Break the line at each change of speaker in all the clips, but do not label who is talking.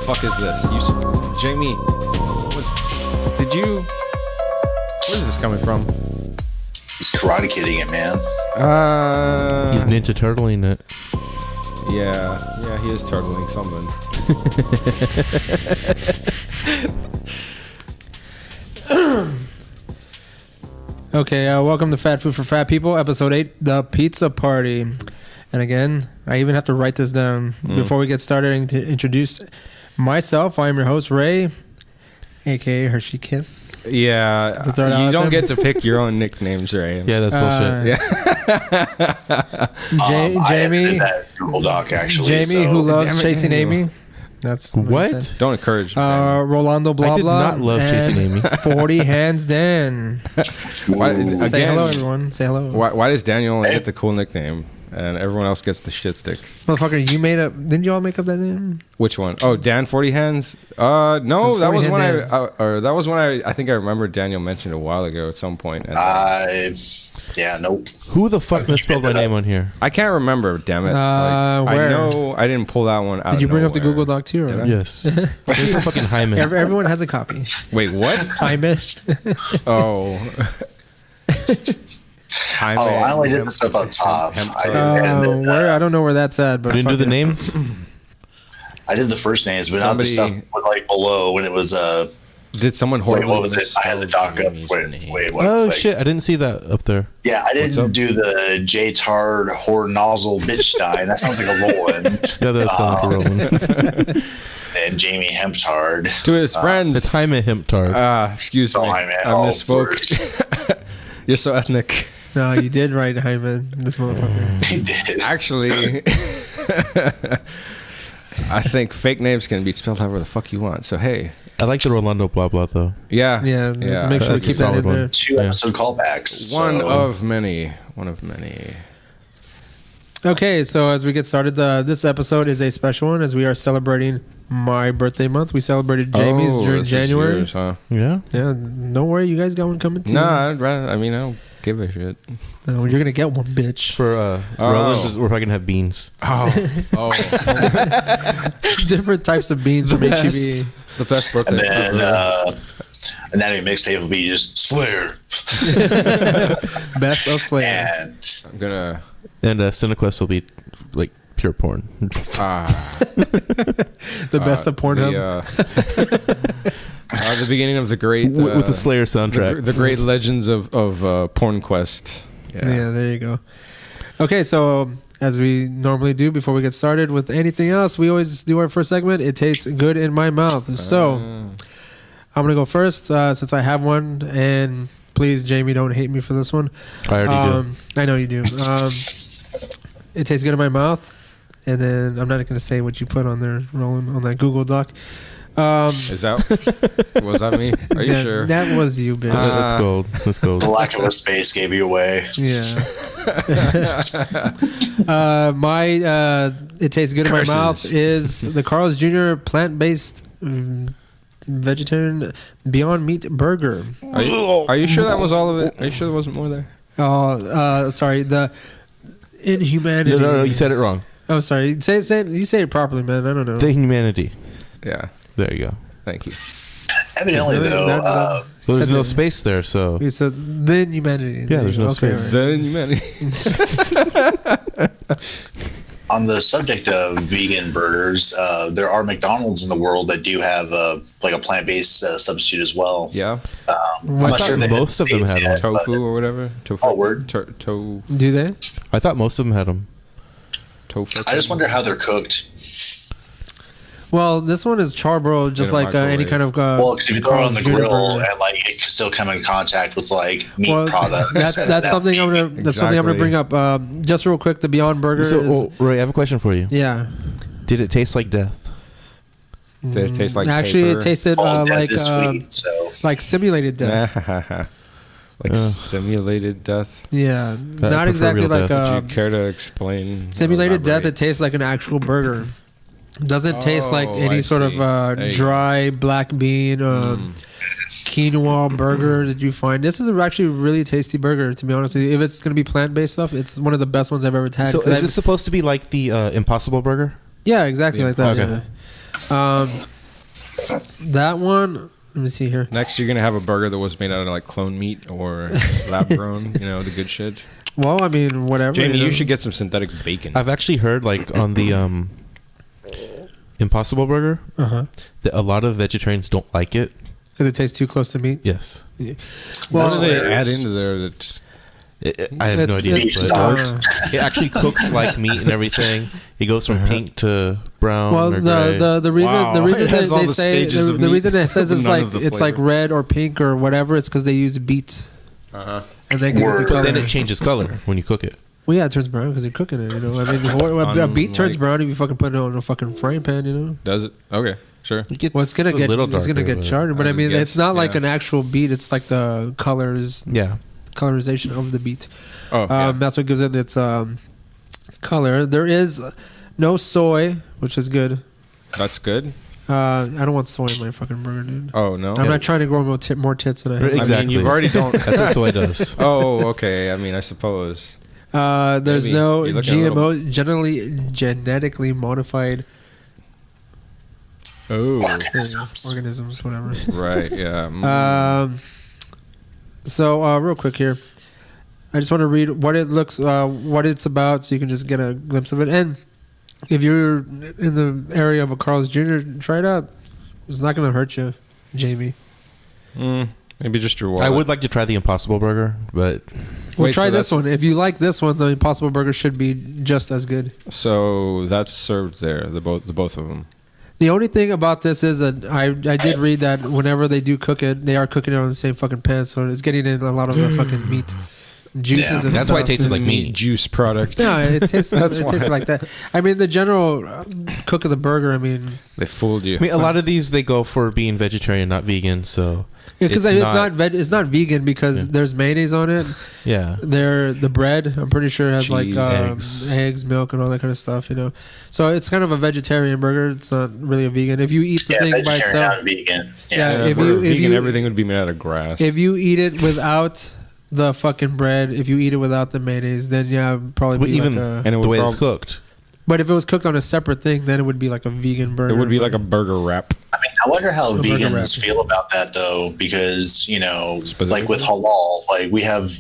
fuck is this? Jamie, where is this coming from?
He's karate kidding it, man.
He's Ninja Turtling it.
Yeah, he is turtling something.
Okay, welcome to Fat Food for Fat People, episode 8, the pizza party. And again, I even have to write this down before we get started and to introduce myself. I am your host, Ray, aka Hershey Kiss.
Yeah, you don't get to pick your own nicknames, Ray.
Yeah, that's bullshit.
Jamie,
Google Doc actually.
Jamie, who loves chasing Amy. That's
what?
Don't encourage.
Rolando blah
I did
blah.
not love chasing Amy.
40 hands Dan. Say hello, everyone. Say hello.
Why does Daniel only get the cool nickname and everyone else gets the shit stick?
Motherfucker, you made up. Didn't you all make up that name?
Which one? Oh, Dan 40 Hands. No, that was when that was when I think I remember Daniel mentioned a while ago at some point. And,
yeah, nope.
Who the fuck misspelled my name on here?
I can't remember. Damn it!
Where?
I know I didn't pull that one out.
Did you bring up the Google Doc too? Or
Yes. There's a fucking hymen.
Everyone has a copy.
Wait, what?
Hymen.
Oh.
I only did the stuff up top.
Where? I don't know where that's at. But
Didn't do the names.
I did the first names, but not the stuff like below when it was.
Did someone
Wait, what was it? I had the doc up. Wait, what?
Oh shit! I didn't see that up there.
Yeah, I didn't do the J Tard Whore Nozzle Bitchstein. That sounds like a Roland.
Yeah, that sounds like a Roland.
And Jamie Hemptard.
To his friends.
It's Jaime Hemptard.
Excuse me. I misspoke. You're so ethnic.
No, you did write Hyman. This motherfucker.
He did.
Actually, I think fake names can be spelled however the fuck you want. So hey.
I like the Rolando blah blah though.
Yeah. Make sure to keep that in there.
2 episode callbacks.
One of many.
Okay, so as we get started, this episode is a special one as we are celebrating my birthday month. We celebrated Jamie's during January.
Yours, huh?
Yeah.
Yeah, don't worry, you guys got one coming too.
No, I don't give a shit.
No, you're gonna get one, bitch.
For Roland's, we're probably gonna have beans.
Oh.
Different types of beans from HEB.
The best birthday.
And then Anatomy Mixtape will be just Slayer.
Best of Slayer.
And
I'm gonna.
And MōKuest will be like pure porn.
The best of Pornhub.
The beginning of the great
with the Slayer soundtrack.
The great legends of Porn Quest.
Yeah, there you go. Okay, so as we normally do before we get started with anything else, we always do our first segment. It tastes good in my mouth. So I'm gonna go first since I have one, and please, Jamie, don't hate me for this one.
I already do.
I know you do. It tastes good in my mouth, and then I'm not gonna say what you put on there, Roland, on that Google Doc.
Was that me? Are you sure?
That was you, bitch.
That's gold. That's gold.
the lack of a space gave you away.
Yeah. It tastes good in my mouth is the Carl's Jr. plant-based vegetarian Beyond Meat burger.
Are you sure that was all of it? Are you sure there wasn't more there?
Oh, sorry. The inhumanity.
No, you said it wrong.
Oh, sorry. You say it properly, man. I don't know.
The humanity.
Yeah.
There you go.
Thank you.
Evidently, though,
there's no space there, so.
Okay, so then humanity.
Yeah, there's no space.
Then humanity.
on the subject of vegan burgers, there are McDonald's in the world that do have like a plant-based substitute as well.
Yeah.
I'm not sure if
most of them had one.
Tofu or whatever. Tofu.
Oh, word.
Do they?
I thought most of them had them.
Tofu.
I just wonder how they're cooked.
Well, this one is charbroiled, just like any kind of.
Well, because if you throw it on the grill and like it can still come in contact with like meat products.
That's something I'm gonna. That's something I'm gonna bring up. Just real quick, the Beyond Burger.
So, Roy, I have a question for you.
Yeah.
Did it taste like death?
Did it taste like
Actually,
paper?
it tasted like simulated death.
Simulated death.
Yeah, not exactly like.
Would you care to explain?
Simulated death. It tastes like an actual burger. Doesn't taste like any sort of dry black bean quinoa burger that you find. This is actually a really tasty burger, to be honest with you. If it's going to be plant-based stuff, it's one of the best ones I've ever had.
So is this supposed to be like the Impossible Burger?
Yeah, exactly like that.
Okay.
Yeah. That one. Let me see here.
Next, you're gonna have a burger that was made out of like clone meat or lab grown. You know, the good shit.
Well, I mean, whatever.
Jamie, you should get some synthetic bacon.
I've actually heard like on the Impossible Burger, that a lot of vegetarians don't like it
because it tastes too close to meat.
Yes.
Yeah.
Well,
Well,
what do they add into there that just?
I have no idea.
But
It actually cooks like meat and everything. It goes from pink to brown.
well,
or gray.
the reason
Wow.
the reason
It has all
they
the
say
stages of
the
meat,
reason it says it's
none
like
of the
it's like
flavor.
red or pink or whatever, it's because they use beets and they give it the
Word.
color.
But then it changes color when you cook it.
Well, yeah, it turns brown because you're cooking it. You know, I mean, a beet turns brown if you fucking put it on a fucking frying pan. You know.
Does it? Okay, sure.
It gets
Well, it's gonna
a
get
little darker,
get
but-
charred, but I
would
mean,
guess,
it's not like
yeah.
an actual beet. It's like the
Yeah.
colorization of the beet.
Oh, yeah.
That's what gives it its color. There is no soy, which is good.
That's good.
I don't want soy in my fucking burger, dude.
Oh no.
I'm not trying to grow more tits than I have.
Exactly.
I mean, you've already don't.
That's what soy does.
Oh, okay. I mean, I suppose.
There's
Maybe.
no
You're looking a
GMO, genetically modified
Oh,
organisms, whatever.
right. Yeah.
So real quick here, I just want to read what it looks, what it's about, so you can just get a glimpse of it. And if you're in the area of a Carl's Jr., try it out. It's not going to hurt you, Jamie.
Maybe just your wallet.
I would like to try the Impossible Burger, but
Well,
Wait,
try
so
this
that's-
one. If you like this one, the Impossible Burger should be just as good.
So that's served there. The both of them.
The only thing about this is that I did read that whenever they do cook it, they are cooking it on the same fucking pan, so it's getting in a lot of the fucking meat juices.
Yeah,
and
that's
stuff.
why it tasted like
Meat
meat.
juice product.
No, it tastes
That's
it tasted
why.
like that. I mean, the general cook of the burger. I mean,
They fooled you.
I mean, a lot of these they go for being vegetarian, not vegan. So
because it's not vegan because there's mayonnaise on it.
yeah.
The bread, I'm pretty sure has like
Cheese,
eggs, milk, and all that kind of stuff. You know, so it's kind of a vegetarian burger. It's not really a vegan. If you eat the
Yeah,
thing by
vegetarian,
itself,
not vegan.
Yeah,
If we're
if
vegan,
you-
everything would be made out of grass.
if you eat it without the fucking bread, if you eat it without the mayonnaise, then yeah, it'd probably
But
be
even
like a.
and it
the
would
way it's
prob-
cooked.
But if it was cooked on a separate thing, then it would be like a vegan burger.
It would be like a burger wrap.
I mean, I wonder how
burger
vegans
wrap.
feel about that though, because
Specifically?
like with halal, like we have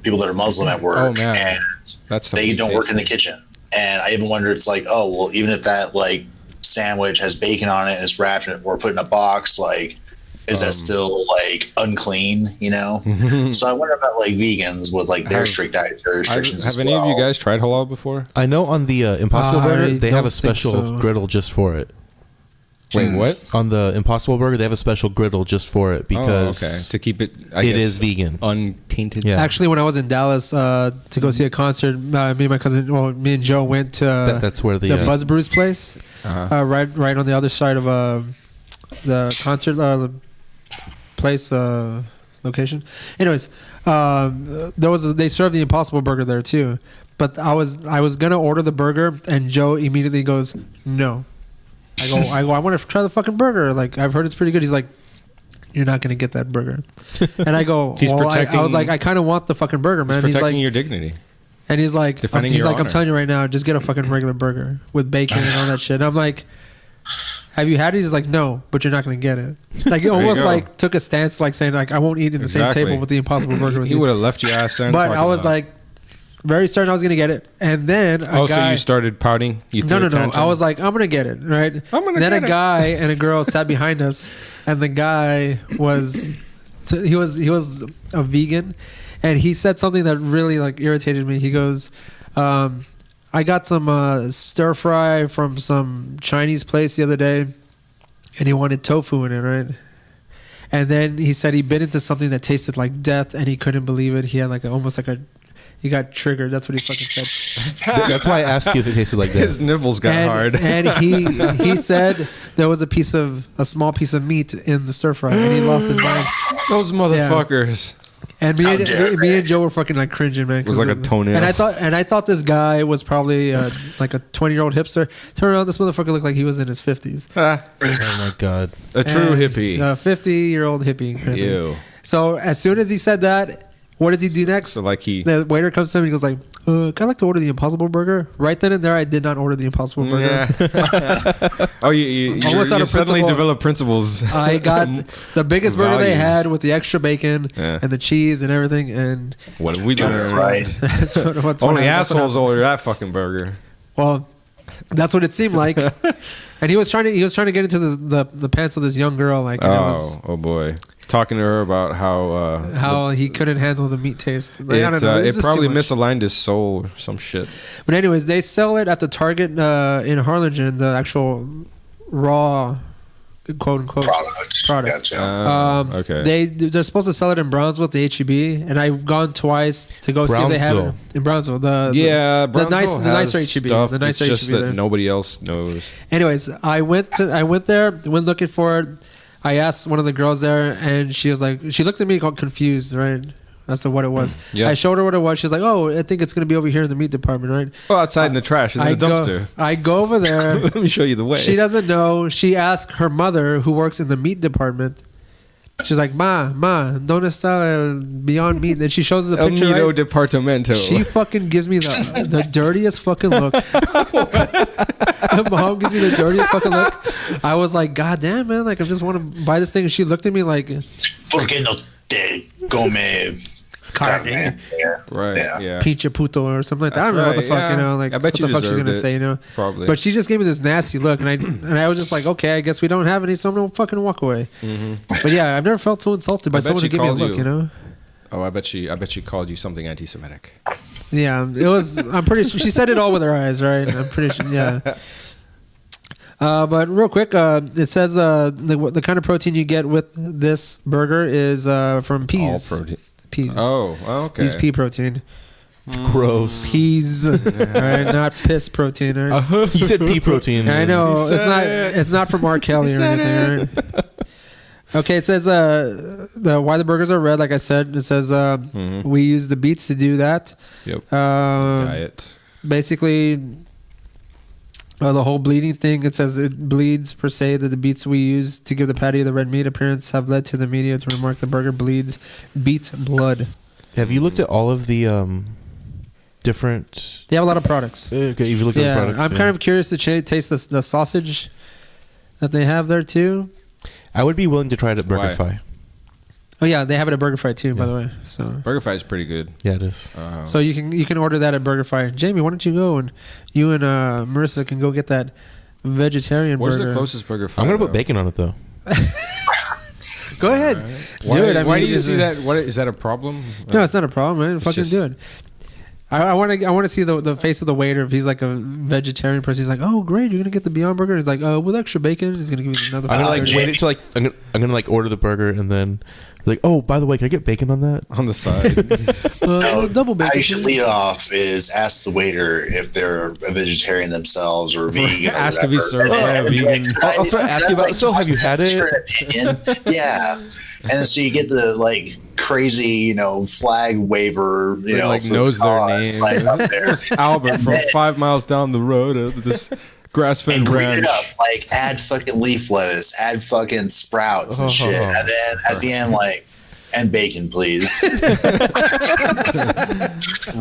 people that are Muslim at work,
Oh, man.
and
That's
they don't work in the kitchen. And I even wonder, it's like, oh well, even if that like sandwich has bacon on it and it's wrapped in, or put in a box, like is that still like unclean? You know. So I wonder about like vegans with like their
Have-
strict dietary restrictions.
Have
as
any of you
well.
guys tried halal before?
I know on the Impossible
I
Burger they have
don't
a
think
special
so.
griddle just for it.
Wait, what?
On the Impossible Burger they have a special griddle just for it because
Oh, okay. To keep it,
it is vegan.
untainted.
Yeah.
Actually, when I was in Dallas to go see a concert, me and my cousin, well, me and Joe went to
That's where the
Buzz Brews place,
Uh-huh.
right on the other side of the concert place location. Anyways, they served the Impossible Burger there too, but I was gonna order the burger, and Joe immediately goes, "No." I go. I want to try the fucking burger. Like I've heard it's pretty good. He's like, "You're not gonna get that burger," and I go,
He's
well, I
protecting-
was like, "I kind of want the fucking burger, man." He's
Protecting
like,
your dignity.
and he's like,
Defending your
I'm
honor.
telling you right now, just get a fucking regular burger with bacon and all that shit. And I'm like, have you had it? He's like, no, but you're not going to get it. Like, it
you
almost
go.
like took a stance, like saying, like, I won't eat in the same
Exactly.
table with the Impossible Burger with
He
you.
would have left your ass there. in the
But I
parking
was
lot.
like, very certain I was going to get it. And then a
Oh,
guy.
so you started pouting? You
No.
threw a tantrum?
I was like, I'm gonna get it, right? Then a guy and a girl sat behind us, and the guy was he was a vegan, and he said something that really like irritated me. He goes, "I got some stir fry from some Chinese place the other day, and he wanted tofu in it, right?" And then he said he bit into something that tasted like death, and he couldn't believe it. He had like he got triggered. That's what he fucking said.
That's why I asked you if it tasted like
His
that.
nipples got hard.
And he said there was a small piece of meat in the stir fry, and he lost his mind.
Those motherfuckers.
And
How dare
me
they.
and Joe were fucking like cringing, man.
It was like a toenail.
And I thought this guy was probably like a 20-year-old hipster. Turn around, this motherfucker looked like he was in his 50s.
Ah,
Oh my god.
a true
And
hippie.
A 50-year-old hippie. kind of thing.
Ew.
So as soon as he said that, what does he do next?
So like he.
The waiter comes to him and he goes like, I'd like to order the Impossible Burger. Right then and there, I did not order the Impossible Burger.
Yeah. Oh, you suddenly develop principles.
I got the biggest burger they had with the extra bacon and the cheese and everything. And
what have we done?
That's right.
Only assholes order that fucking burger.
Well, that's what it seemed like. And he was trying to get into the pants of this young girl. Like,
oh boy. Talking to her about how
he couldn't handle the meat taste. Like,
it,
I don't know.
it probably misaligned his soul or some shit.
But anyways, they sell it at the Target in Harlingen, the actual raw quote unquote product.
Gotcha.
Okay.
They're supposed to sell it in Brownsville at the HEB, and I've gone twice to go see if they have it in Brownsville. The nicer HEB. The nicer
it's just
HEB
that
there.
nobody else knows.
Anyways, I went there, went looking for it. I asked one of the girls there, and she was like, she looked at me confused, right, as to what it was.
Yeah.
I showed her what it was. She was like, "Oh, I think it's going to be over here in the meat department, right?"
Oh, outside in the trash in the dumpster.
I go over there.
Let me show you the way.
She doesn't know. She asked her mother, who works in the meat department. She's like, "Ma, ¿dónde está el Beyond Meat?" And she shows the picture.
El Nido
right?
Departamento.
She fucking gives me the dirtiest fucking look. Mom gives me the dirtiest fucking look. I was like, "God damn, man! Like, I just want to buy this thing." And she looked at me like,
¿Por qué no te come
carne?
Right. Yeah.
Pinche puto or something like that. I don't know what the fuck, like,
I bet
what the fuck she's gonna say,
Probably.
But she just gave me this nasty look, and I was just like, okay, I guess we don't have any, so I'm gonna fucking walk away.
Mm-hmm.
But yeah, I've never felt so insulted by someone who gave me a look,
Oh, I bet she called you something anti-Semitic.
Yeah, it was. I'm pretty sure she said it all with her eyes, right? I'm pretty sure. Yeah. But real quick, it says the kind of protein you get with this burger is from peas.
All protein.
Peas.
Oh, okay.
Peas pea protein.
Gross.
Peas, all right, not piss protein. Right?
You said pea protein.
I know it's not from R. Kelly or anything. Right? Okay, it says why the burgers are red. Like I said, it says we use the beets to do that.
Yep. Diet.
Basically, the whole bleeding thing. It says it bleeds per se. That the beets we use to give the patty the red meat appearance have led to the media to remark the burger bleeds beet blood.
Have you looked at all of the different?
They have a lot of products.
Okay, you've looked at the products.
I'm kind of curious to taste the sausage that they have there too.
I would be willing to try it at BurgerFi.
Oh yeah, they have it at BurgerFi too, by the way. So
BurgerFi is pretty good.
Yeah, it is.
So you can order that at BurgerFi. Jamie, why don't you go and you and Marissa can go get that vegetarian
Where's
burger.
Where's the closest BurgerFi?
I'm gonna put bacon on it though.
Go ahead, do it.
Why do you see that? What is that a problem?
No, it's not a problem, man. Fucking do it. I want to see the face of the waiter if he's like a vegetarian person. He's like, "Oh, great, you're gonna get the Beyond Burger." He's like, with extra bacon." He's gonna give you another.
I'm gonna wait until I'm gonna order the burger and then like, "Oh, by the way, can I get bacon on that?"
On the side.
Double bacon.
How you should lead off is ask the waiter if they're a vegetarian themselves or vegan.
Ask to be served by a vegan.
Also ask you about. So have you had it?
Yeah. And so you get the crazy, flag waver,
knows their name.
Up there.
Albert from 5 miles down the road of this grass-fed ranch.
It up, add fucking leaf lettuce, add fucking sprouts and shit, and then at the end, and bacon, please.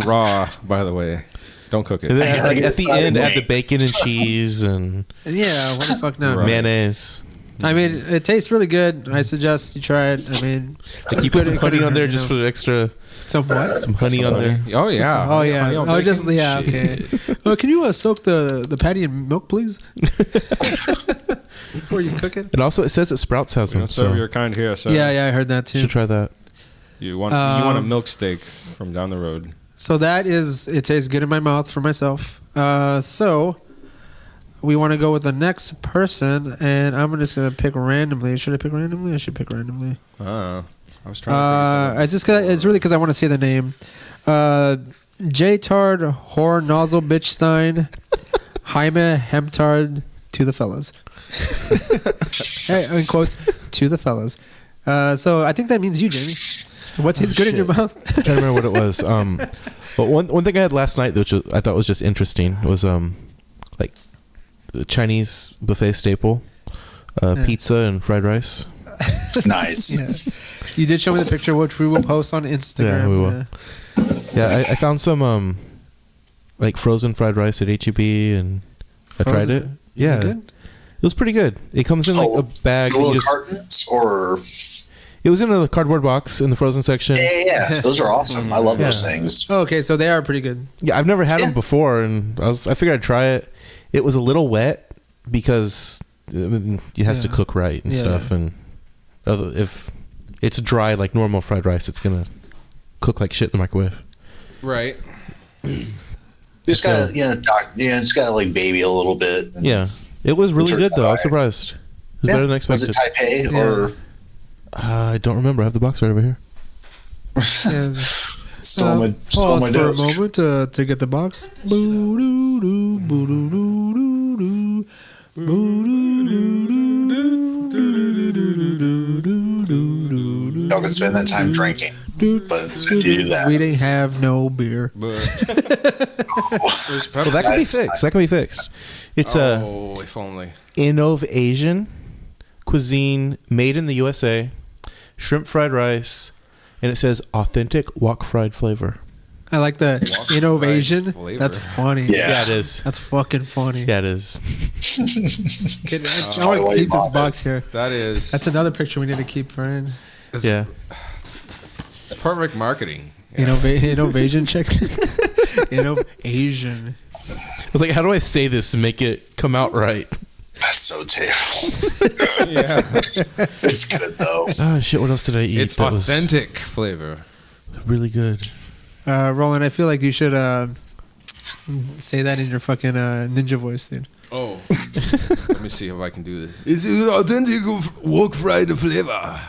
Raw, by the way. Don't cook it.
And then at the end, add the bacon and cheese and
what the fuck not?
Mayonnaise.
I mean, it tastes really good. I suggest you try it. I mean,
you put some honey on there just for the extra.
Some what?
Some honey on there.
Oh yeah.
Oh yeah. Oh, just okay. Can you soak the patty in milk, please? Before you cook it.
And also, it says that Sprouts has them.
Serve your kind here. So
yeah, I heard that too.
You should try that.
You want a milk steak from down the road.
So it tastes good in my mouth for myself. So we want to go with the next person, and I'm just gonna pick randomly. Should I pick randomly? I should pick randomly.
I was trying to
it's really because I want to say the name. J-Tard Hor Nozzle Bitchstein Jaime Hemtard to the fellas. Hey, in quotes, to the fellas. So I think that means you, Jamie. What tastes good in your mouth?
I'm trying to remember what it was. But one thing I had last night, which I thought was just interesting, was the Chinese buffet staple, pizza and fried rice.
Nice.
Yeah. You did show me the picture, which we will post on Instagram.
Yeah, we will. Yeah, I found some like frozen fried rice at HEB, and I tried it. Yeah,
Is it good?
It was pretty good. It comes in like a bag.
Little cartons, or
it was in a cardboard box in the frozen section.
Yeah. Those are awesome. I love those things.
Oh, okay, so they are pretty good.
Yeah, I've never had them before, and I figured I'd try it. It was a little wet because it has to cook right and stuff, and if it's dry like normal fried rice, it's gonna cook like shit in the microwave.
Right.
It's got it's got to like baby a little bit.
Yeah, it was really good though. I was surprised. It was better than expected.
Was it Taipei or?
I don't remember. I have the box right over here.
Pause for a moment to get the box.
Y'all can spend that time drinking, but instead you do that.
We didn't have no beer.
Well, that can be fixed. That can be fixed. It's
if only.
Asian cuisine made in the USA, shrimp fried rice, and it says authentic wok fried flavor.
I like the innovation. That's funny.
Yeah, it is.
That's fucking funny.
Yeah, it is.
I want to keep this box here.
That's
another picture we need to keep, Brian.
It's perfect marketing.
Innovation check. Asian.
I was like, how do I say this to make it come out right?
That's so terrible.
Yeah.
It's good though.
Oh shit! What else did I eat?
It's authentic flavor.
Really good.
Roland, I feel like you should say that in your fucking ninja voice, dude.
Oh. Let me see if I can do this. It's authentic wok fried flavor.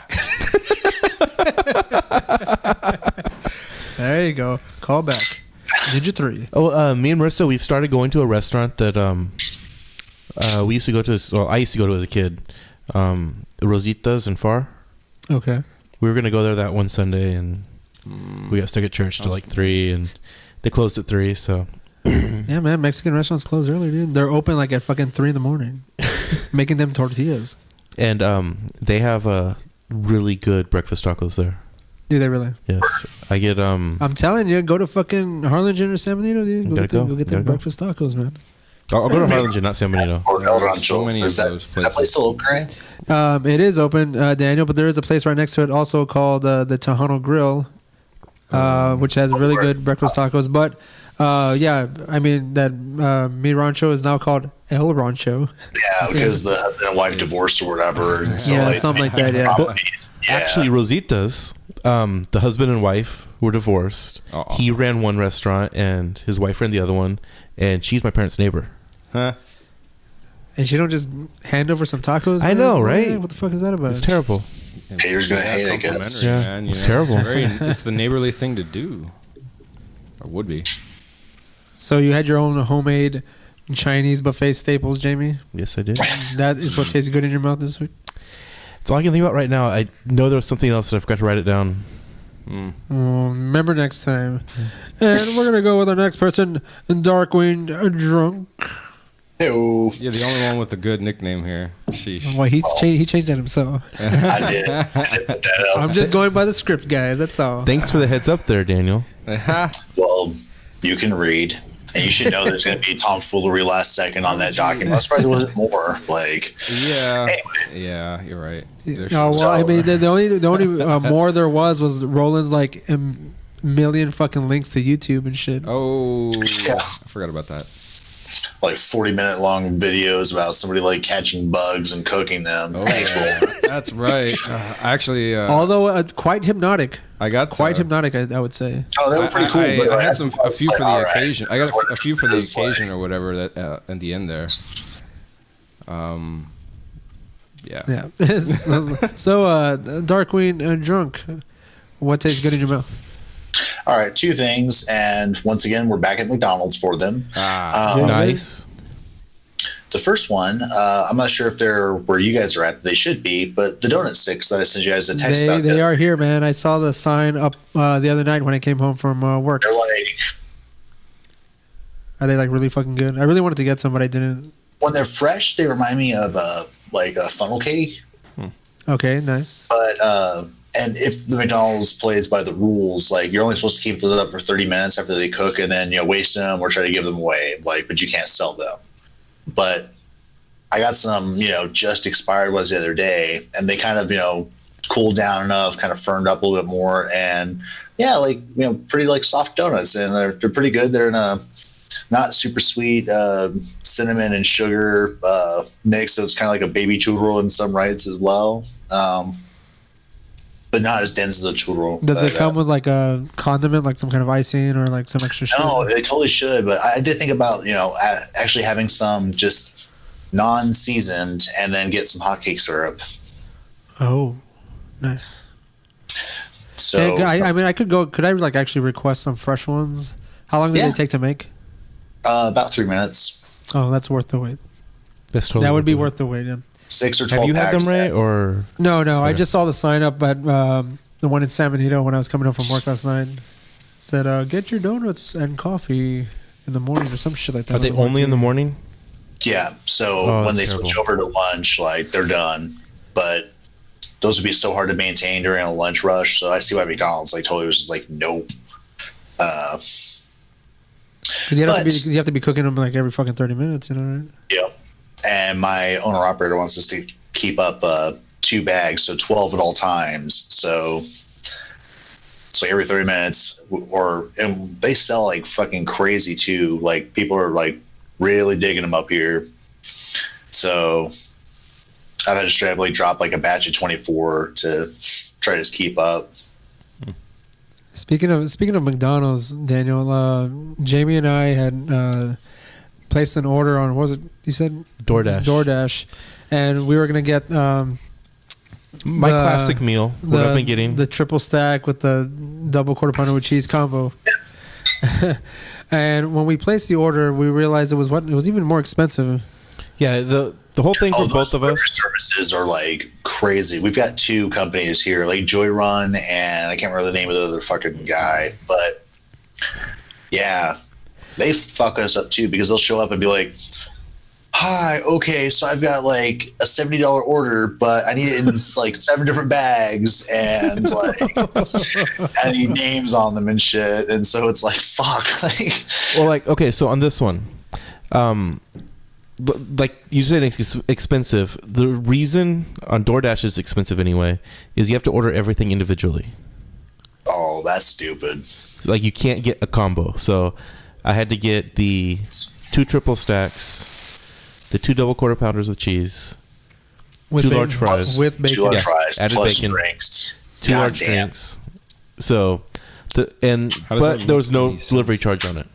There you go. Call back. Ninja 3.
Oh, me and Marissa, we started going to a restaurant that we used to go to. Well, I used to go to as a kid. Rosita's in Far.
Okay.
We were gonna go there that one Sunday, and we got stuck at church till like 3, and they closed at 3. So.
Yeah, man. Mexican restaurants close early, dude. They're open like at fucking 3 a.m, making them tortillas.
And they have really good breakfast tacos there.
Do they really?
Yes, I get.
I'm telling you, go to fucking Harlingen or San Benito, dude. Go get them breakfast tacos, man.
I'll go to Harlingen, not San Benito.
Or El Rancho.
So many
Is
of
that,
those
is that place still open, right?
It is open, Daniel, but there is a place right next to it also called the Tejano Grill, which has really good breakfast tacos. But yeah, I mean that Mi Rancho is now called El Rancho.
Yeah, because the husband and wife divorced or whatever. And so
Yeah, something like that. Yeah.
Well, actually, Rosita's, the husband and wife were divorced.
Uh-oh.
He ran one restaurant, and his wife ran the other one. And she's my parents' neighbor.
Huh?
And she don't just hand over some tacos.
I
man?
know, right?
What the fuck is that about?
It's terrible.
Haters gonna hate it, I guess.
Yeah,
Man,
it's terrible.
It's the neighborly thing to do. Or would be.
So you had your own homemade Chinese buffet staples, Jamie.
Yes, I did.
That is what tastes good in your mouth this week.
It's all I can think about right now. I know there was something else that I forgot to write it down.
Remember next time. And we're gonna go with our next person, Darkwing Drunk.
Ew.
You're the only one with a good nickname here. Sheesh.
Well, he changed that himself.
I did. I did put that up.
I'm just going by the script, guys. That's all.
Thanks for the heads up there, Daniel.
Well, you can read. And you should know there's going to be tomfoolery last second on that document. I'm surprised there wasn't more. Like,
Yeah.
anyway.
Yeah, you're right.
Oh well, I mean, the only more there was Roland's like a million fucking links to YouTube and shit.
Oh,
Yeah.
I forgot about that.
Like 40-minute long videos about somebody like catching bugs and cooking them.
Oh,
Thanks,
yeah. That's right. Actually,
Although quite hypnotic.
I got
Quite hypnotic, I would say.
Oh, they were pretty cool. But
I had a few for the
right.
occasion. I got
That's what
a few for the
it's
occasion
like.
or whatever that at the end there. Yeah.
Yeah. So, Darkwing Drunk, what tastes good in your mouth?
All right, 2 things. And once again, we're back at McDonald's for them.
Nice.
The first one, I'm not sure if they're where you guys are at. They should be, but the donut sticks that I sent you guys a text about.
They are here, man. I saw the sign up the other night when I came home from work.
They're like,
Are they like really fucking good? I really wanted to get some, but I didn't.
when they're fresh, they remind me of like a funnel cake.
Okay, nice.
But and if the McDonald's plays by the rules, like you're only supposed to keep those up for 30 minutes after they cook, and then waste them or try to give them away. Like, but you can't sell them. But I got some just expired ones the other day, and they kind of cooled down enough, kind of firmed up a little bit more, and pretty like soft donuts, and they're pretty good. They're in a not super sweet cinnamon and sugar mix, so it's kind of like a baby churro in some rights as well. But not as dense as a churro.
Does it come with like a condiment, like some kind of icing or like some extra sugar?
No, they totally should. But I did think about, actually having some just non-seasoned and then get some hotcake syrup.
Oh, nice.
So
I could go. Could I like actually request some fresh ones? How long did they take to make?
About 3 minutes.
Oh, that's worth the wait.
That's totally.
That would be worth the wait. Yeah.
6 or 12
Have you had
packs.
them, Ray, or
No. I just saw the sign up at the one in San Benito when I was coming home from work last night. Said, get your donuts and coffee in the morning or some shit like that.
are they only in the morning?
Yeah. So when they switch over to lunch, like they're done. But those would be so hard to maintain during a lunch rush. So I see why McDonald's totally was just like, nope.
Because you have to be cooking them like every fucking 30 minutes, right?
Yeah. And my owner operator wants us to keep up 2 bags, so 12 at all times. So every 30 minutes, and they sell like fucking crazy too. Like people are like really digging them up here. So I've had to straight up like drop like a batch of 24 to try to just keep up.
Speaking of McDonald's, Daniel, Jamie and I had placed an order on, what was it you said? DoorDash. And we were going to get
my classic meal. What I've been getting.
The triple stack with the double quarter pounder with cheese combo. And when we placed the order, we realized it was even more expensive.
Yeah, the whole thing for both of us.
Services are like crazy. We've got 2 companies here, like Joy Run, and I can't remember the name of the other fucking guy, but yeah, they fuck us up too because they'll show up and be like, "Hi, okay, so I've got like a $70 order, but I need it in like 7 different bags, and like I need names on them and shit." And so it's like, fuck.
Well, like, okay, so on this one, like you said, it's expensive. The reason on DoorDash is expensive anyway is you have to order everything individually.
Oh, that's stupid.
Like you can't get a combo. So I had to get the 2 triple stacks, the 2 double quarter pounders with cheese, with 2 large fries
with bacon,
2 large fries,
added
plus
bacon,
drinks,
2 large drinks. So but there was no delivery charge on it.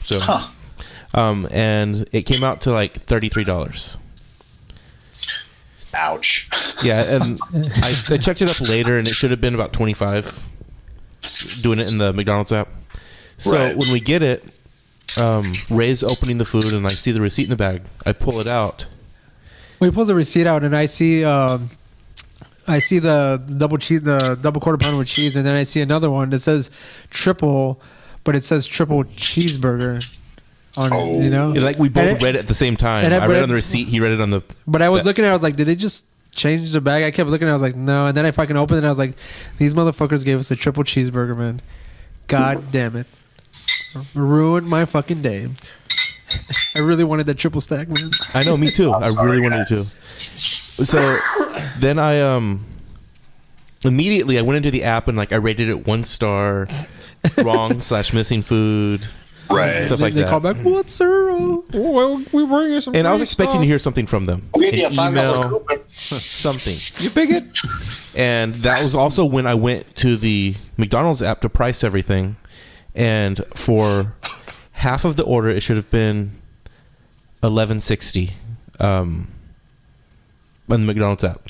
So. And it came out to like $33.
Ouch.
Yeah, and I checked it up later, and it should have been about $25. Doing it in the McDonald's app. So when we get it, Ray's opening the food, and I see the receipt in the bag. I pull it out.
We pull the receipt out, and I see the double cheese, the double quarter pounder with cheese, and then I see another one that says triple, but it says triple cheeseburger. On it,
like we both read it at the same time. I read it on the receipt. He read it on the.
But I was looking at it. I was like, did they just change the bag? I kept looking at it. I was like, no. And then I fucking opened it. And I was like, these motherfuckers gave us a triple cheeseburger, man. God damn it. Ruined my fucking day. I really wanted that triple stack, man.
I know, me too. I really wanted it too. So then I immediately I went into the app and like I rated it 1 star, wrong / missing food.
Right.
Stuff like that.
They call back, what's sir?
Well, we bring you some.
And I was expecting to hear something from them.
We'll give you a
An
$5
email,
coupon.
something.
You bigot.
And that was also when I went to the McDonald's app to price everything. And for half of the order, it should have been $11.60 on the McDonald's app.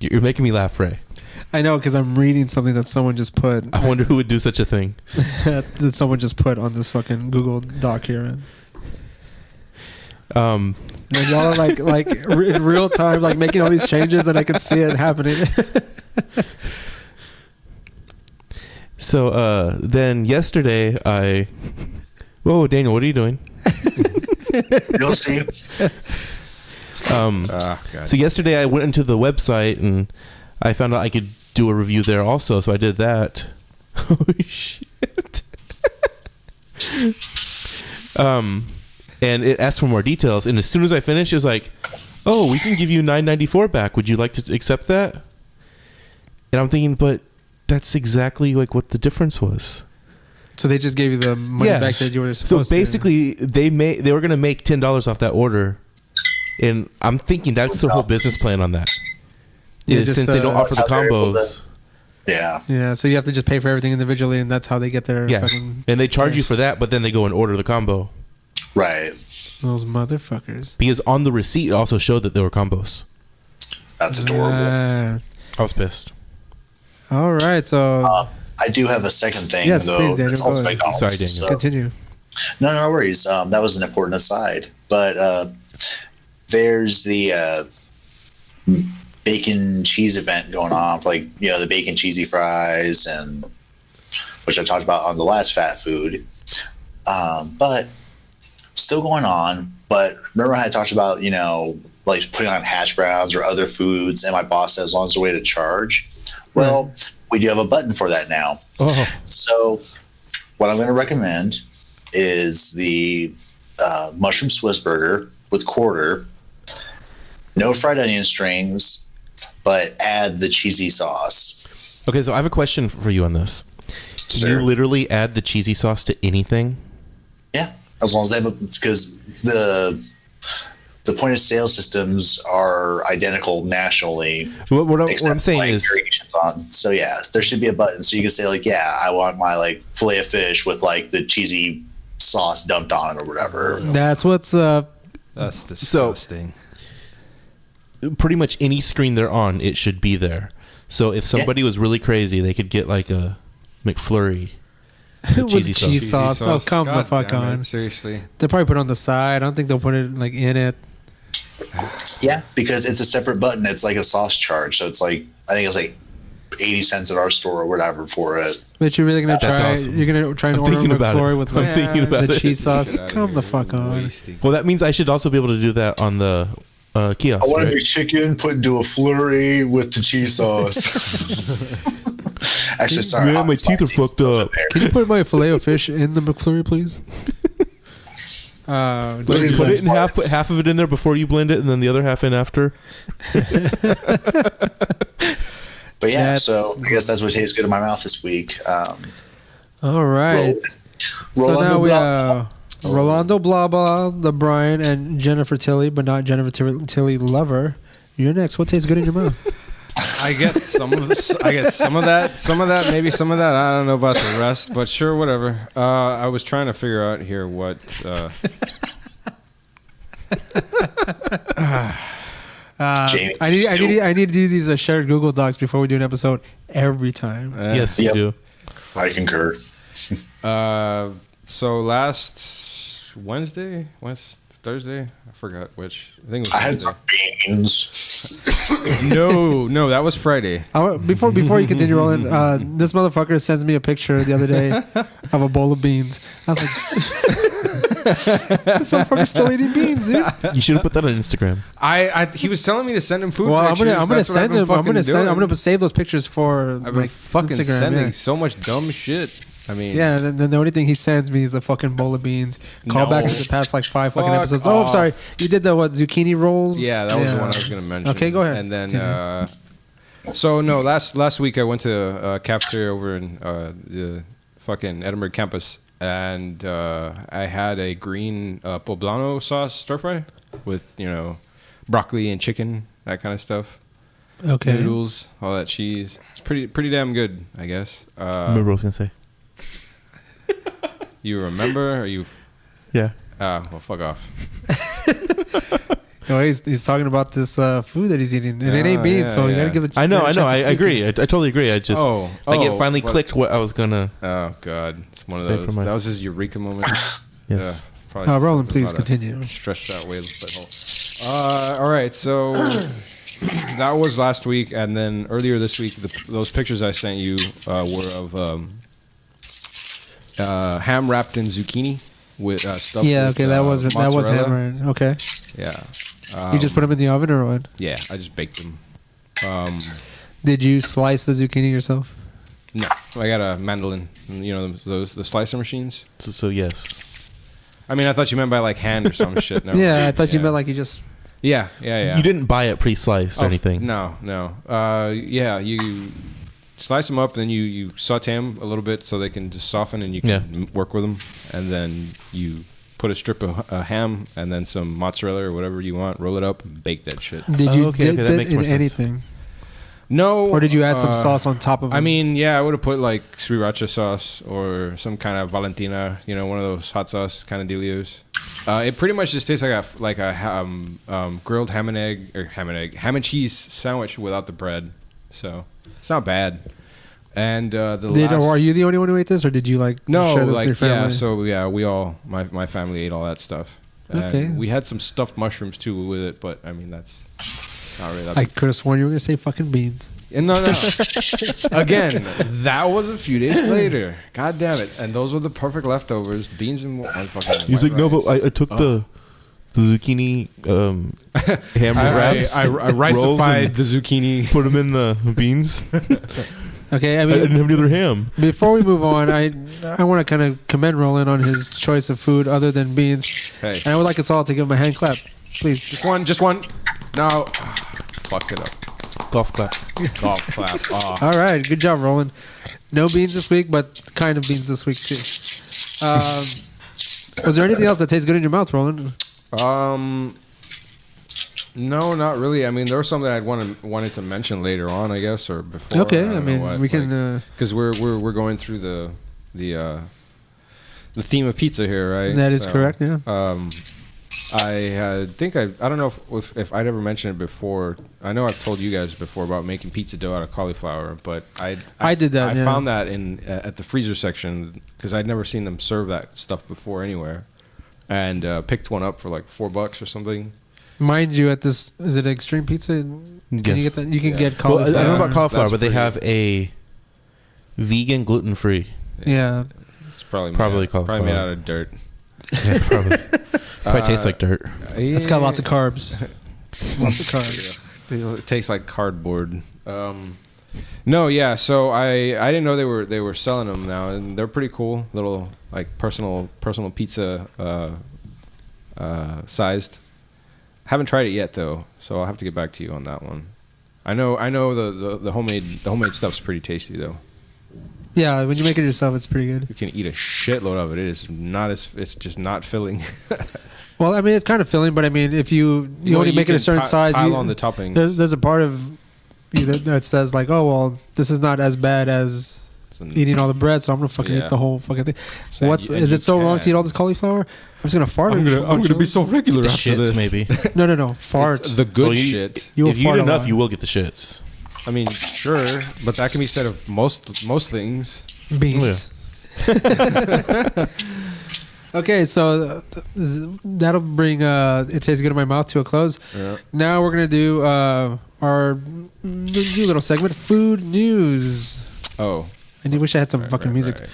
You're making me laugh, Ray.
I know, because I'm reading something that someone just put.
I wonder who would do such a thing.
That someone just put on this fucking Google Doc here.
And
y'all are like in real time, like making all these changes, and I could see it happening.
So then yesterday, Whoa, Daniel, what are you doing?
You'll see.
So yesterday I went into the website and I found out I could do a review there also. So I did that. Oh shit. And it asked for more details. And as soon as I finished, it was like, "Oh, we can give you $9.94 back. Would you like to accept that?" And I'm thinking, but that's exactly like what the difference was.
So they just gave you the money back that you were supposed to.
So basically, they were going to make $10 off that order, and I'm thinking that's their whole business plan on that.
Yeah,
since they don't offer the combos.
Yeah. So you have to just pay for everything individually, and that's how they get their fucking.
And they charge you for that, but then they go and order the combo.
Right.
Those motherfuckers.
Because on the receipt it also showed that there were combos.
That's adorable.
I was pissed.
All right, so
I do have a second thing,
yes,
though.
please, Daniel,
It's also
go ahead.
McDonald's,
Sorry, Daniel.
so-
continue.
No worries. That was an important aside. But there's the bacon cheese event going on, for like, you know, the bacon cheesy fries, and which I talked about on the last Fat Food. But still going on. But remember how I talked about, you know, like putting on hash browns or other foods, and my boss said as long as there's a way to charge. Well, we do have a button for that now.
Oh.
So what I'm going to recommend is the mushroom Swiss burger with quarter, no fried onion strings, but add the cheesy sauce.
Okay, so I have a question for you on this. Can
Sure.
you literally add the cheesy sauce to anything?
Yeah, as long as they have, because the point of sale systems are identical nationally.
What I'm
except
saying
like
is,
variations on. So yeah, there should be a button so you can say like, yeah, I want my like fillet of fish with like the cheesy sauce dumped on it or whatever.
That's what's up.
That's disgusting.
pretty much any screen they're on, it should be there. So if somebody was really crazy, they could get like a McFlurry with cheesy sauce.
Cheese sauce. Oh, come
God
the fuck
damn it,
on.
seriously.
They'll probably put it on the side. I don't think they'll put it like in it.
Yeah, because it's a separate button. It's like a sauce charge. So it's like, I think it's like 80 cents at our store or whatever for it.
But you're really gonna
That's
try?
awesome.
You're gonna try and
I'm
order a
thinking about
McFlurry
it.
with
I'm
like
thinking about
the
it.
cheese sauce?
Get outta
Come the
here.
fuck on.
Wasting.
Well, that means I should also be able to do that on the kiosk.
I want
right?
your chicken put into a flurry with the cheese sauce. Actually, sorry.
Man,
hot
my
and
teeth are
spicy
fucked
still
up.
in there.
Can you put my fillet of fish in the McFlurry, please?
Like,
Please
put it in
blend
half.
sauce.
Put half of it in there before you blend it, and then the other half in after.
But yeah,
That's-
so I guess that's what tastes good in my mouth this week.
All right. So
Rolando
now we
Blah.
Rolando Blah Blah, the Brian, and Jennifer Tilly, but not Jennifer Tilly lover. You're next. What tastes good in your mouth?
I get some of this. I get some of that. Some of that. Maybe some of that. I don't know about the rest, but sure, whatever. I was trying to figure out here what.
Jamie,
I need to do these shared Google Docs before we do an episode every time.
Yes,
Yep.
you do.
I concur.
So last Thursday, I forgot which. I think it was
I had
Wednesday.
some beans.
No, that was Friday.
Before you continue rolling, this motherfucker sends me a picture the other day of a bowl of beans. I was like, this motherfucker's still eating beans, dude.
You should have put that on Instagram.
He was telling me to send him food.
Well, I'm
pictures.
gonna
That's what I've
send
been
him. I'm
fucking doing.
gonna save those pictures for
I've been
like
fucking
Instagram.
sending
Yeah.
so much dumb shit. I mean,
Yeah, then the only thing he sends me is a fucking bowl of beans. Call back to the past like 5 fucking
Fuck
episodes. Oh, I'm
off.
sorry. You did the zucchini rolls?
Yeah, that was the one I was going to mention.
Okay, go ahead.
And then, so no, last week I went to a cafeteria over in the fucking Edinburgh campus, and I had a green poblano sauce stir fry with broccoli and chicken, that kind of stuff.
Okay.
Noodles, all that cheese. It's pretty damn good, I guess.
Remember what I was gonna say?
You remember? Or you?
Yeah.
Well, fuck off.
No, he's talking about this food that he's eating, and it ain't beans, so you gotta give it.
I know.
give it a
I
chance to speak.
agree. I totally agree. I just, it finally
what-
clicked what I was gonna.
Oh god, it's one of
Say
those.
for my-
That was his eureka moment.
Yes.
Probably
Roland, please
about a
continue.
Stretched out way butthole. All right, so that was last week, and then earlier this week, those pictures I sent you were of ham wrapped in zucchini. with stuff.
Yeah,
with,
okay, that was
mozzarella.
ham, right? Okay.
Yeah.
You just put them in the oven or what?
Yeah, I just baked them.
Did you slice the zucchini yourself?
No, I got a mandolin. You know the slicer machines.
So yes.
I mean, I thought you meant by like hand or some shit. No.
Yeah, I thought you meant like you just.
Yeah.
You didn't buy it pre-sliced or anything.
No. Yeah, you slice them up, then you saute them a little bit so they can just soften, and you can work with them, and then you put a strip of ham and then some mozzarella or whatever you want, roll it up, and bake that shit.
Did you dip
that
it
makes
in
more sense.
anything?
No.
Or did you add some sauce on top of it?
I mean, yeah, I would have put like sriracha sauce or some kind of Valentina, one of those hot sauce kind of dealios. It pretty much just tastes like a grilled ham and cheese sandwich without the bread. So it's not bad. And
are you the only one who ate this, or did you share this with your family?
Yeah. So yeah, we all my family ate all that stuff.
Okay.
And we had some stuffed mushrooms too with it, but I mean that's not really.
I could have sworn you were gonna say fucking beans.
And no. Again, that was a few days later. God damn it! And those were the perfect leftovers: beans and fucking.
He's like, no, but I took the zucchini ham wraps.
I ricified the zucchini.
Put them in the beans.
Okay, I
I
mean,
didn't have any other ham.
before we move on, I want to kind of commend Roland on his choice of food other than beans.
Hey.
And I would like us all to give him a hand clap, please.
Just one. No, fucked it up.
Golf clap.
Golf clap. Oh.
All right, good job, Roland. No beans this week, but kind of beans this week too. Was there anything else that tastes good in your mouth, Roland?
No, not really. I mean, there was something I'd wanted to mention later on, I guess, or before.
Okay, I mean, we can
because we're going through the theme of pizza here, right?
That is correct. Yeah.
I think I don't know if I'd ever mentioned it before. I know I've told you guys before about making pizza dough out of cauliflower, but I did that. I found that at the freezer section because I'd never seen them serve that stuff before anywhere, and picked one up for like $4 or something.
Mind you, is it Extreme Pizza? Can you get that? You can get cauliflower.
Well, I don't know about cauliflower, but they have a vegan gluten-free.
Yeah.
It's probably
cauliflower.
Probably made out of dirt.
Yeah, probably. Probably tastes like dirt.
It's got lots of carbs. Lots of carbs.
Yeah. It tastes like cardboard. No, yeah. So I didn't know they were selling them now, and they're pretty cool. Little like personal pizza sized. Haven't tried it yet though, so I'll have to get back to you on that one. I know the homemade stuff's pretty tasty though.
Yeah, when you make it yourself, it's pretty good.
You can eat a shitload of it. It's just not filling.
Well, I mean, it's kind of filling, but I mean, if you only make it a certain size,
pile on the toppings.
There's a part of you that says like, oh well, this is not as bad as eating all the bread, so I'm gonna fucking eat the whole fucking thing.
So
is it so wrong to eat all this cauliflower? I'm just gonna fart.
I'm gonna be so regular
The
after
shits,
this.
maybe.
No, fart.
It's the good shit.
If you eat enough, you will get the shits.
I mean, sure, but that can be said of most things.
Beans.
Yeah.
Okay, so that'll bring It Tastes Good in My Mouth to a close.
Yeah.
Now we're going to do our new little segment, Food News.
Oh.
I wish I had some fucking music.
Right.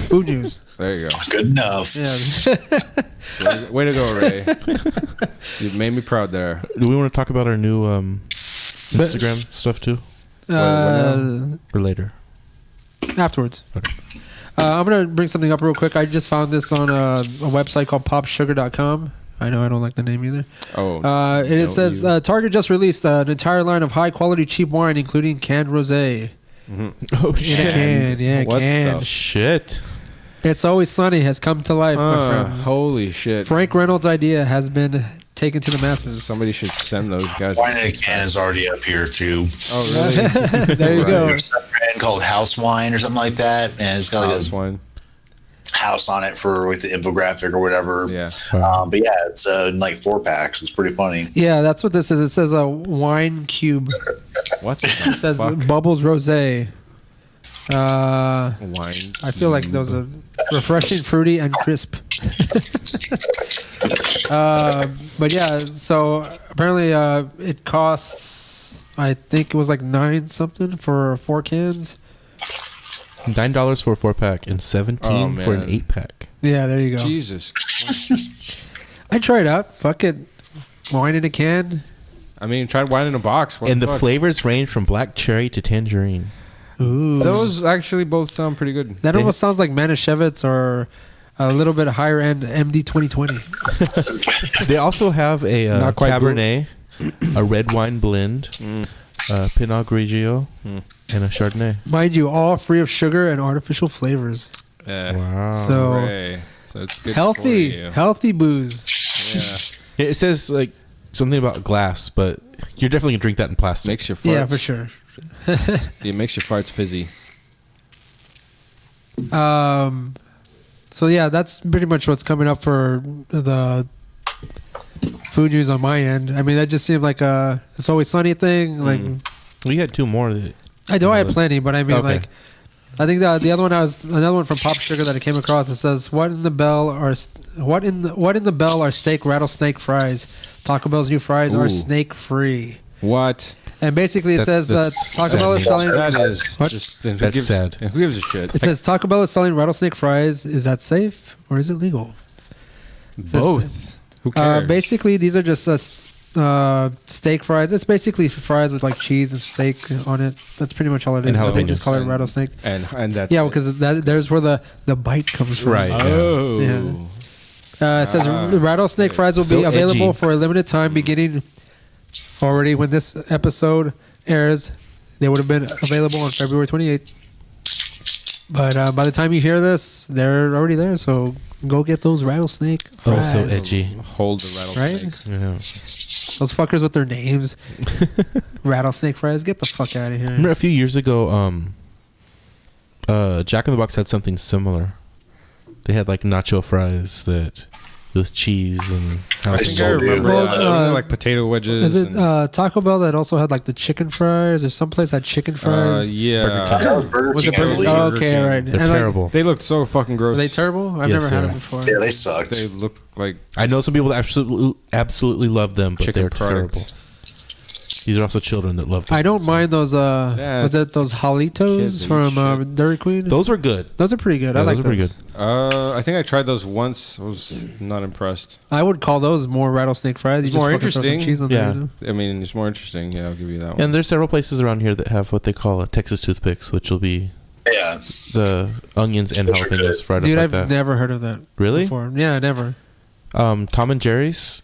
Food News.
There you go.
Good enough.
Yeah.
Way to go, Ray. You made me proud there.
Do we want to talk about our new Instagram stuff too? Or later?
Afterwards.
Okay.
I'm going to bring something up real quick. I just found this on a website called popsugar.com. I know I don't like the name either.
Oh.
It says Target just released an entire line of high quality cheap wine, including canned rosé.
Mm-hmm. Oh shit!
In a can, yeah,
What
can.
the
Shit!
It's Always Sunny has come to life, my friends.
Holy shit!
Frank Reynolds' idea has been taken to the masses.
Somebody should send those guys.
Wine in a can is already up here too.
Oh really?
There you go.
There's a brand called House Wine or something like that, and it's got like
House wine.
house on it for with the infographic or whatever.
Yeah.
But yeah, it's in like 4-packs. It's pretty funny.
Yeah, that's what this is. It says a wine cube.
What? The
It says
fuck?
Bubbles Rosé.
Wine.
I feel like those are refreshing, fruity, and crisp. But yeah, so apparently it costs, I think it was like $9 something for 4 cans.
$9 for a 4-pack and $17 for an 8-pack.
Yeah, there you go.
Jesus.
I tried out. Fuck it. Wine in a can.
I mean, try wine in a box. What
And the
fuck?
flavors range from black cherry to tangerine.
Ooh.
Those actually both sound pretty good.
That almost sounds like Manischewitz or a little bit higher end MD 2020.
They also have a
Not quite
Cabernet, a red wine blend, Pinot Grigio, and a Chardonnay.
Mind you, all free of sugar and artificial flavors.
Wow.
So
Hooray. So it's good
healthy,
for you.
healthy booze.
Yeah.
It says like something about glass, but you're definitely gonna drink that in plastic.
Makes your farts.
Yeah, for sure.
It makes your farts fizzy.
So yeah, that's pretty much what's coming up for the food news on my end. I mean, that just seemed like a It's Always Sunny thing. Like,
We had two more.
I know I had plenty, but I mean,
Okay.
like, I think the other one another one from Pop Sugar that I came across. It says, "What in the bell are steak rattlesnake fries? Taco Bell's new fries are
Ooh.
snake free."
What?
And basically, it says
That's
Taco Bell is
sad.
selling.
That is
What?
just
That's sad.
Who gives a shit?
It says Taco Bell is selling rattlesnake fries. Is that safe or is it legal?
Both. Who cares?
Basically, these are just steak fries. It's basically fries with like cheese and steak on it. That's pretty much all it is.
And
But they just
jalapenos.
call it rattlesnake.
and that's
Yeah,
it.
because there's where the bite comes from.
Right.
Oh.
It says rattlesnake fries will be
So
available
edgy.
for a limited time beginning already when this episode airs. They would have been available on February 28th. But by the time you hear this, they're already there. So go get those rattlesnake
Oh,
fries.
so edgy.
Hold the rattlesnake.
Right?
Yeah.
Those fuckers with their names. Rattlesnake fries. Get the fuck out of here.
Remember a few years ago, Jack in the Box had something similar. They had like nacho fries that was cheese and
I think I
still do.
remember
Well,
like potato wedges.
Is it
and,
Taco Bell that also had like the chicken fries, or someplace had chicken fries?
yeah.
That was Burger
Was it
King, I
Burger?
believe.
Oh, okay,
King.
right.
they're
And, like,
terrible.
They looked so fucking gross.
were they terrible? I've
Yes,
never
they
had
are.
them before.
Yeah, they sucked.
They look like
I know some people that absolutely love them, but
chicken
they're
product.
terrible. These are also children that love them.
I don't mind those.
Yeah,
Was it those Jalitos
kids
from
eat shit.
Dairy Queen?
Those were good.
Those are pretty good. I
Yeah,
like
those are pretty
those.
good.
I think I tried those once. I was not impressed.
I would call those more rattlesnake fries. You
It's
just
more
fucking throw some
interesting.
cheese on
Yeah.
there. You know?
I mean, it's more interesting. Yeah, I'll give you that one.
And there's several places around here that have what they call a Texas toothpicks, which will be
Yeah.
the onions and
Those are
jalapenos
good.
fried
Dude,
up
I've
like that.
never heard of that.
Really?
Before. Yeah, never.
Tom and Jerry's.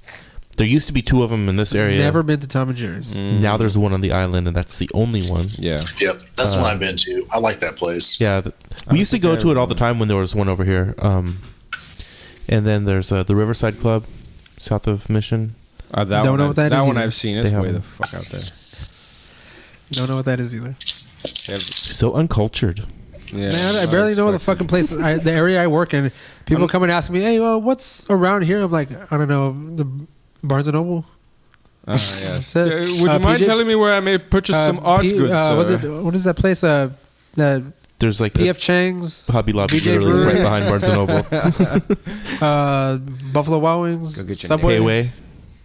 There used to be two of them in this area.
Never been to Tom and Jerry's.
Now there's one on the island, and that's the only one.
Yeah.
Yep. That's the one I've been to. I like that place.
Yeah, we used to go to it all the time when there was one over here. And then there's the Riverside Club, south of Mission.
That
Don't
one
know what that
that
is
one
either.
I've seen.
They
It's
have
way the
them.
fuck out there.
Don't know what that is either.
They have-
So uncultured.
yeah,
Man, I barely know the fucking place. The area I work in. People come and ask me, "Hey, what's around here?" I'm like, I don't know. The Barnes and Noble.
Yes.
That's it.
Would you mind
PJ
telling me where I may purchase some art goods?
Was
sir?
it? What is that place? The
There's like
PF Chang's,
Hobby Lobby
BJ
literally right
Brewery.
behind Barnes and Noble.
Buffalo Wild Wings,
Go get your
Subway,
Payway.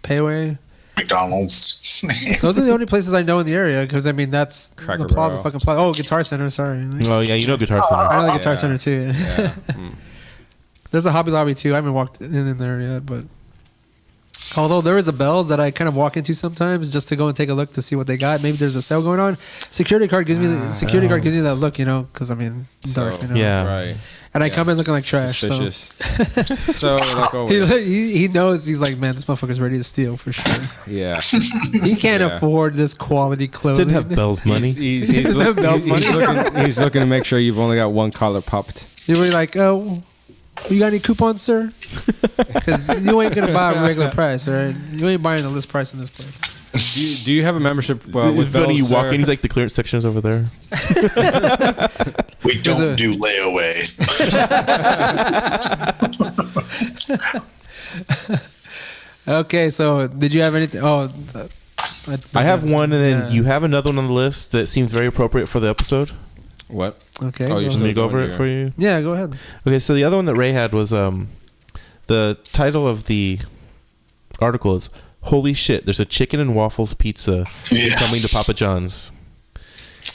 Payway.
McDonald's.
Those are the only places I know in the area because I mean that's
Cracker
the Plaza
Barrel.
fucking Plaza. Oh, Guitar Center. Sorry,
Oh yeah, you know Guitar Center.
I know the Guitar
Yeah.
Center too.
Yeah.
There's a Hobby Lobby too. I haven't walked in there yet, but although there is a Bell's that I kind of walk into sometimes just to go and take a look to see what they got. Maybe there's a sale going on. Security guard gives me that look, you know, because I mean dark, you know.
Yeah.
Right.
And I come in looking like trash.
Suspicious. So like
So
always.
he knows. He's like, man, this motherfucker's ready to steal for sure.
Yeah.
He can't
Yeah.
afford this quality clothing.
Didn't have Bell's money.
He's looking to make sure you've only got one collar popped.
You're really like, oh, you got any coupons, sir? Because you ain't gonna buy a regular price, all right? You ain't buying the list price in this place.
Do you have a membership
It's
with
funny. You
Bell's,
walk
sir?
in, he's like the clearance section is over there.
We don't do layaway.
Okay, so did you have anything? Oh,
I have one, and then
Yeah.
you have another one on the list that seems very appropriate for the episode.
What?
Okay.
Oh,
go
you're
ahead.
Let me go over
doing
it
your-
for you.
Yeah, go ahead.
Okay, so the other one that Ray had was the title of the article is "Holy shit! There's a chicken and waffles pizza
Yeah.
coming to Papa John's."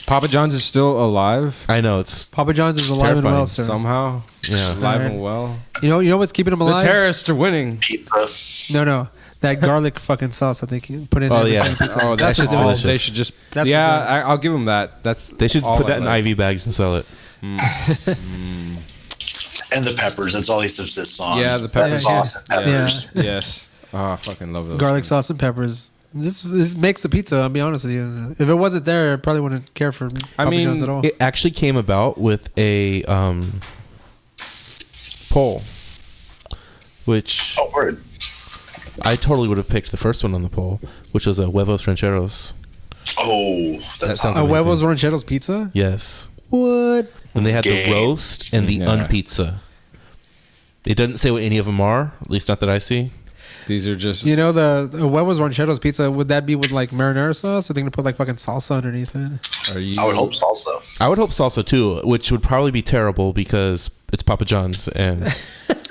Papa John's is still alive
I know it's
Papa John's is alive and
Terrifying.
well, sir.
somehow.
yeah.
Alive and well.
You know what's keeping them
The
alive?
terrorists are winning.
Pizza.
No. That garlic fucking sauce that they put in.
Oh,
every
yeah.
fucking pizza.
Oh,
That shit's
all.
delicious.
They should just.
That's
yeah, I'll give them that. That's.
They should
all
put
I
that in
like.
IV bags and sell it.
And the peppers. That's all he subsists on.
Yeah, the
That
peppers.
sauce and peppers.
Yes. Oh, I fucking love those.
Garlic sauce and peppers. This it makes the pizza. I'll be honest with you. If it wasn't there, I probably wouldn't care for Papa
mean,
John's at all.
It actually came about with a poll, which
Oh, word.
I totally would have picked the first one on the poll, which was a huevos rancheros.
Oh,
That
that's
sounds
A
amazing.
huevos rancheros pizza?
Yes.
What?
And they had the
Okay.
roast and the
Yeah.
unpizza. It doesn't say what any of them are, at least not that I see.
These are just.
You know the huevos rancheros pizza? Would that be with like marinara sauce? Or they gonna put like fucking salsa underneath it?
Are you?
I would hope salsa.
I would hope salsa too, which would probably be terrible because it's Papa John's. And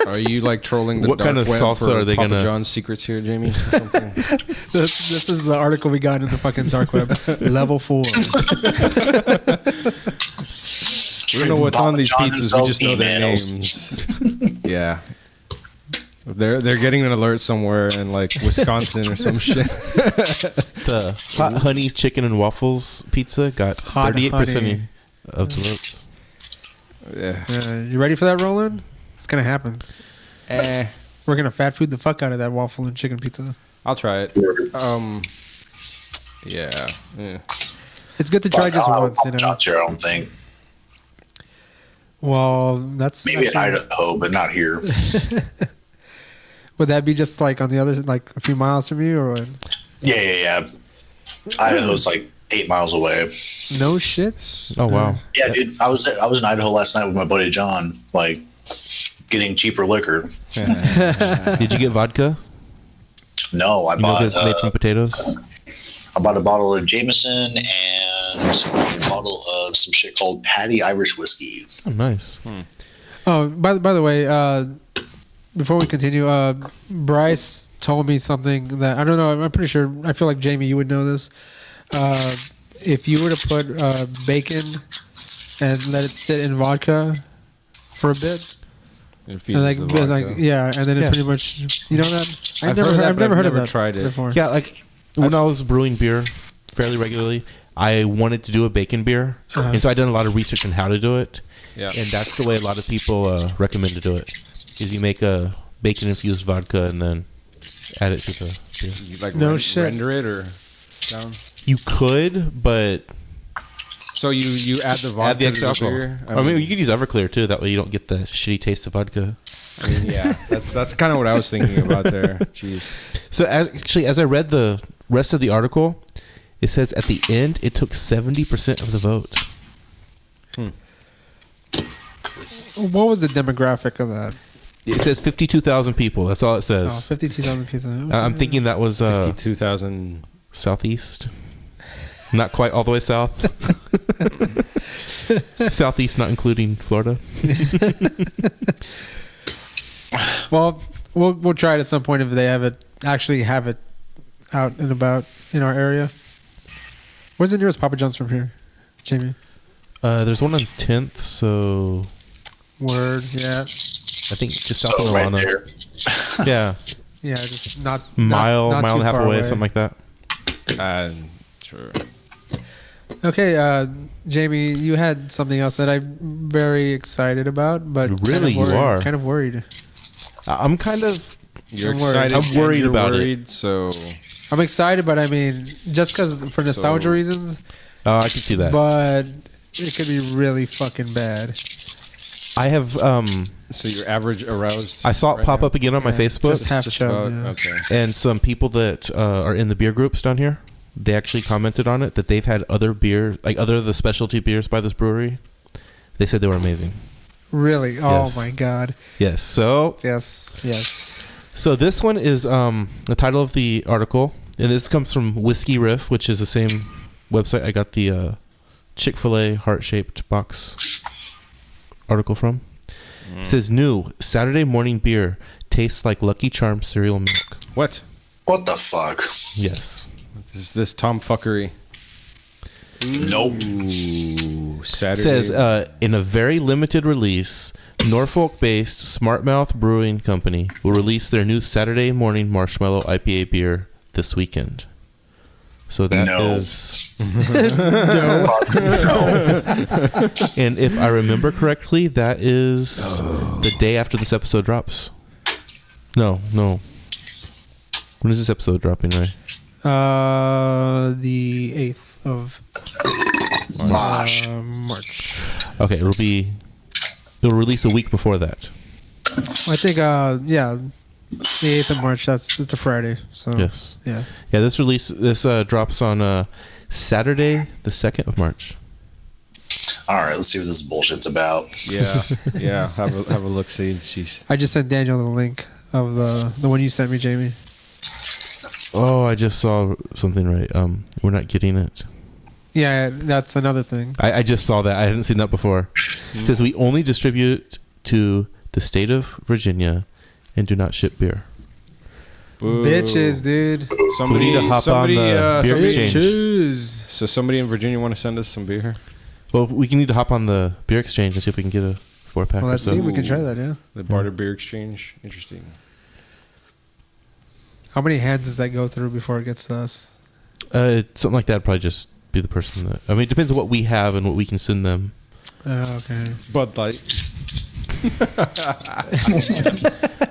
Are you like trolling the
What
dark
kind of
web
salsa
for
are they
Papa
gonna-
John's secrets here, Jamie? Or something?
This is the article we got in the fucking dark web. Level 4.
We don't know what's on these
Papa John
pizzas. We just know their
emails.
names. Yeah. They're getting an alert somewhere in like Wisconsin or some shit.
the hot honey chicken and waffles pizza got
Hot
38%
honey.
of the votes.
Yeah.
You ready for that, Roland? It's gonna happen.
Eh.
We're gonna fat food the fuck out of that waffle and chicken pizza.
I'll try it. Yeah.
It's good to try just once, you know.
Not sure, I don't think.
Well, that's
Maybe in
actually-
Idaho, but not here.
would that be just like on the other, like a few miles from you, or what?
Yeah. Idaho's like 8 miles away.
No shit.
Oh, wow.
Yeah, dude. I was in Idaho last night with my buddy John, like getting cheaper liquor.
Did you get vodka?
No, I
You know
bought
it's made from potatoes?
a bottle of Jameson and a bottle of some shit called Patty Irish whiskey.
Oh, nice.
Oh, by the way, before we continue, Bryce told me something that I don't know. I'm pretty sure. I feel like Jamie, you would know this. If you were to put bacon and let it sit in vodka for a bit, and like and then it pretty much, you know that I've never heard of that
tried it
before.
Yeah, like when I was brewing beer fairly regularly, I wanted to do a bacon beer. And so I done a lot of research on how to do it.
Yeah.
And that's the way a lot of people recommend to do it. Is you make a bacon-infused vodka and then add it to the beer.
You like
No shit.
render it or down?
You could, but
So you add the vodka
add the extra
to the
alcohol.
beer?
I mean, you could use Everclear too. That way you don't get the shitty taste of vodka.
I mean, yeah, that's kind of what I was thinking about there. Jeez.
So as I read the rest of the article, it says at the end it took 70% of the vote.
What was the demographic of that?
It says 52,000 people. That's all it
Oh,
says.
52,000 pizza.
I'm thinking that was
52,000.
southeast. Not quite all the way south. Southeast, not including Florida.
Well, we'll try it at some point if they have it out and about in our area. Where's the nearest Papa John's from here, Jamie?
There's one on 10th, so
Word, yeah,
I think just south
So
of
right
Milano.
there.
Yeah,
just not
mile
not
and
too
a half
far
away, something like that.
Sure.
Okay, Jamie, you had something else that I'm very excited about, but
Really, you are?
kind of worried.
I'm kind of.
You're
I'm worried.
excited.
I'm worried
and you're
about it.
worried, So
I'm excited, but I mean, just because for nostalgia reasons,
I can see that.
but it could be really fucking bad.
I have.
so your average aroused.
I saw it
right
pop
now?
up again on my
Yeah,
Facebook,
just half
Just
chubbed,
about-
yeah.
Okay.
and some people that are in the beer groups down here, they actually commented on it that they've had other beer, like other of the specialty beers by this brewery. They said they were amazing.
Really?
Yes.
Oh my god.
Yes. So
Yes.
So this one is the title of the article, and this comes from Whiskey Riff, which is the same website I got the Chick-fil-A heart-shaped box article from. It says, new Saturday morning beer tastes like Lucky Charms cereal milk.
What?
What the fuck?
Yes.
Is this tomfuckery?
Nope.
Ooh, Saturday.
Says in a very limited release, Norfolk-based Smartmouth Brewing Company will release their new Saturday morning marshmallow IPA beer this weekend. So that is and if I remember correctly, that is the day after this episode drops. No. When is this episode dropping, Ray?
The 8th of March.
Okay, it'll release a week before that.
I think, the 8th of March. It's a Friday. So
Yes.
yeah.
Yeah, this drops on Saturday, the 2nd of March.
All right, let's see what this bullshit's about.
Yeah. Have a look. See, she's.
I just sent Daniel the link of the one you sent me, Jamie.
Oh, I just saw something right. We're not getting it.
Yeah, that's another thing.
I just saw that. I hadn't seen that before. It says we only distribute to the state of Virginia and do not ship beer.
Boo.
Bitches, dude.
Somebody
We need to hop on the beer exchange.
Bitches.
So somebody in Virginia want to send us some beer?
Well, we can need to hop on the beer exchange and see if we can get a 4-pack.
Well, let's
or so.
see. We can try that, yeah.
The barter beer exchange. Interesting.
How many hands does that go through before it gets to us?
Something like that would probably just be the person that... I mean, it depends on what we have and what we can send them.
Okay.
Bud Light.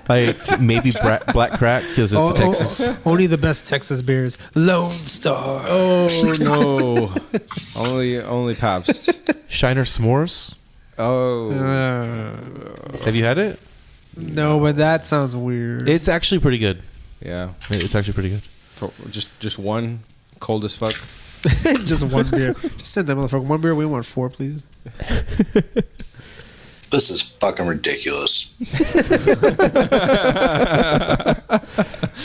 Like maybe Black Crack because it's Texas.
Only the best Texas beers. Lone Star.
Oh no! only Pabst.
Shiner S'mores.
Oh,
Have you had it?
No, but that sounds weird.
It's actually pretty good.
yeah.
It's actually pretty good.
For just one, cold as fuck.
Just one beer. Just send that motherfucker one beer. We want 4, please.
This is fucking ridiculous.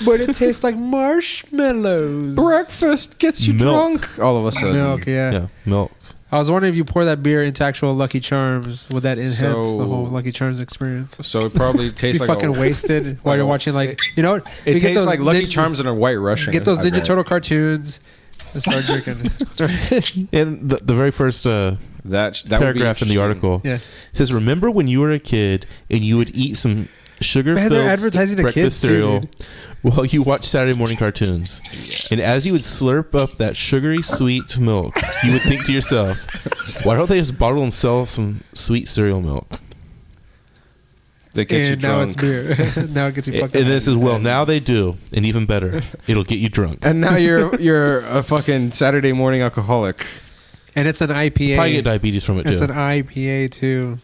But it tastes like marshmallows.
Breakfast gets you
Milk.
drunk. All of a sudden.
Milk, yeah.
Yeah, milk.
I was wondering if you pour that beer into actual Lucky Charms, would that enhance
So-
the whole Lucky Charms experience?
So it probably
Be
tastes like
fucking wasted while you're watching, like, you know what?
It
You get
tastes
those
like Lucky Charms and a White Russian.
Get those
I
Ninja
bet.
Turtle cartoons and start drinking.
And the very first
That would be
paragraph in the
interesting.
article
Yeah.
says, "Remember when you were a kid and you would eat some sugar-filled
Man, they're advertising to
breakfast
kids too,
cereal
dude.
while you watched Saturday morning cartoons, and as you would slurp up that sugary sweet milk, you would think to yourself, why don't they just bottle and sell some sweet cereal milk?"
That gets you
And now
drunk.
it's beer. Now it gets you fucked
And
up.
this is, well, now they do, and even better, it'll get you drunk.
And now you're a fucking Saturday morning alcoholic.
And it's an IPA.
Probably get diabetes from it
It's
too.
an IPA too.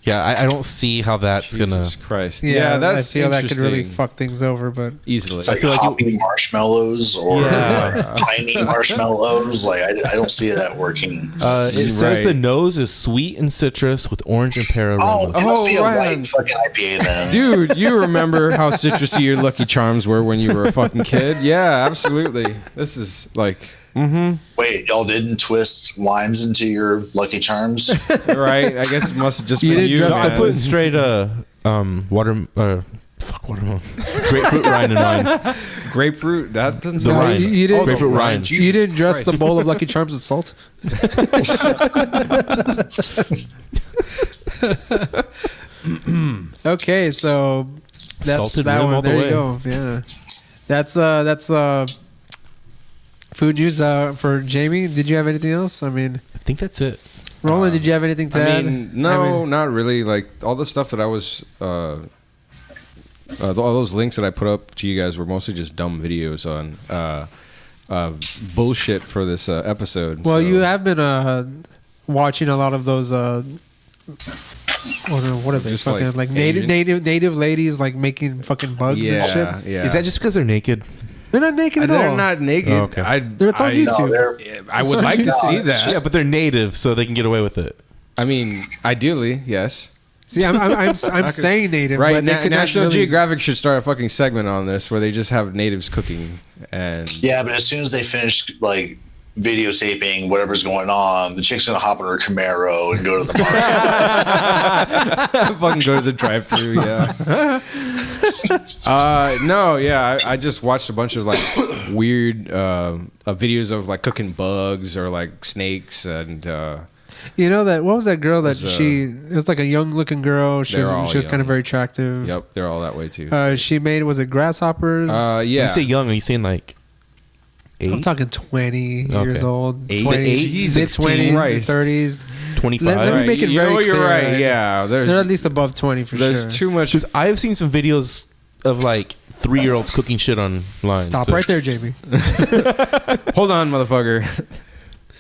Yeah, I don't see how that's
Jesus
gonna.
Christ.
Yeah,
that's
I feel that could really
interesting.
fuck things over, but
Easily.
It's like
feel like
hoppy marshmallows or like tiny marshmallows. Like I don't see that working.
It says
Right.
the nose is sweet and citrus with orange and pear
Oh,
aromas.
it must be a
Ryan.
white fucking IPA then.
Dude, you remember how citrusy your Lucky Charms were when you were a fucking kid? Yeah, absolutely. This is like,
Wait, y'all didn't twist limes into your Lucky Charms?
right? I guess it must have just
You
been
didn't
you,
dress
I
man.
put straight watermelon. Grapefruit rind in mine.
Grapefruit. That doesn't
The
sound
rind.
You didn't-
Grapefruit rind.
Jesus
you didn't dress
Christ.
the bowl of Lucky Charms with salt? Okay, so that's
Salted
that
rim
one.
all the
There
way.
you go. Yeah, that's food news for Jamie. Did you have anything else? I mean,
I think that's it.
Roland, did you have anything to
I
add?
mean, no, not really. Like all the stuff that I was, all those links that I put up to you guys were mostly just dumb videos on bullshit for this episode.
Well,
so.
you have been watching a lot of those. What are they?
Just
Fucking
like
like native ladies like making fucking bugs and shit.
Yeah.
Is that just because they're naked?
They're not naked at
They're
all.
not naked.
Oh, okay.
It's on YouTube.
I would like to see that.
Yeah, but they're native, so they can get away with it.
I mean, ideally, yes.
See, I'm saying native,
Right,
but they could
National
not really,
Geographic should start a fucking segment on this where they just have natives cooking and
Yeah, but as soon as they finish like videotaping whatever's going on. The chick's gonna hop on her Camaro and go to the market.
Fucking go to the drive-thru, yeah. No, yeah, I just watched a bunch of like weird videos of like cooking bugs or like snakes and.
You know that what was that girl that it was like a young looking girl. She was kind of very attractive.
Yep, they're all that way too.
She made was it grasshoppers?
Yeah.
When you say young, are you saying like 8?
I'm talking 20 years old.
8?
20, mid-20s, 30s.
25.
Let me make it very clear.
You're right. Yeah,
they're at least above 20 for sure.
There's too much.
Because I have seen some videos of like 3-year-olds cooking shit online.
Stop right there, Jamie.
Hold on, motherfucker.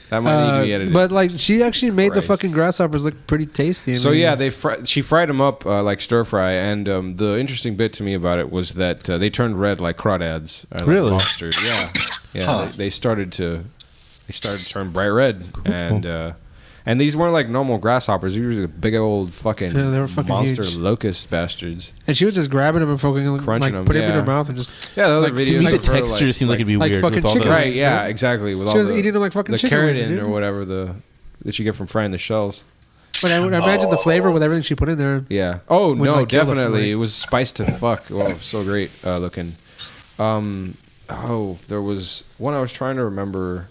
That might need to be edited.
But like, she actually made the fucking grasshoppers look pretty tasty.
So yeah, she fried them up like stir fry, and the interesting bit to me about it was that they turned red like crawdads.
Really?
Like mustard. Yeah.
Huh.
They started to turn bright red, and these weren't like normal grasshoppers. These were big old fucking,
they were fucking
monster
huge.
Locust bastards.
And she was just grabbing them and fucking
Crunching them,
putting them in her mouth and just.
Yeah, the other
like,
videos.
To me, the
of her,
texture just seems like it'd be
like
weird.
fucking
With all
chicken
the,
Right,
wings,
yeah,
man.
exactly. With
She
all
was eating them like fucking
the
chicken wings,
keratin
dude.
or whatever that you get from frying the shells.
But I would imagine the flavor with everything she put in there.
Yeah. Oh
Would,
no,
like, kill the
definitely.
flavor.
It was spiced to fuck. Oh, so great looking. There was one I was trying to remember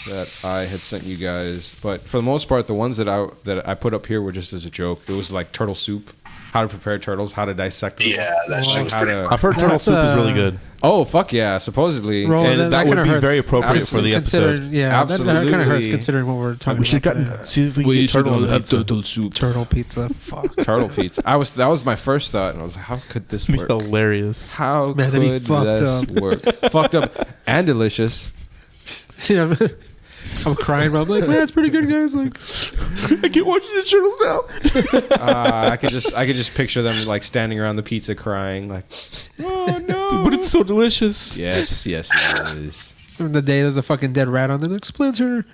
that I had sent you guys, but for the most part, the ones that I put up here were just as a joke. It was like turtle soup, how to prepare turtles, how to dissect them.
Yeah, that shit was pretty fun.
I've heard turtle soup is really good.
Oh fuck yeah, supposedly.
Roland,
And that would
kinda
be
hurts.
very appropriate for the episode.
Yeah, that kind of hurts
Absolutely.
considering what we're talking
We should
about.
have
today.
gotten see if we can get turtle on the pizza.
turtle soup.
Turtle pizza. Fuck.
Turtle pizza. That was my first thought, and I was like, how could this work?
Hilarious.
How
Man, that'd be
could
fucked
this work? Fucked up and delicious.
Yeah, man. I'm crying, but I'm like, man, it's pretty good, guys. Like,
I can't watch the turtles now.
I could just picture them like standing around the pizza crying, like, oh no.
But it's so delicious.
Yes, it is.
from the day there's a fucking dead rat on there, like, Splinter.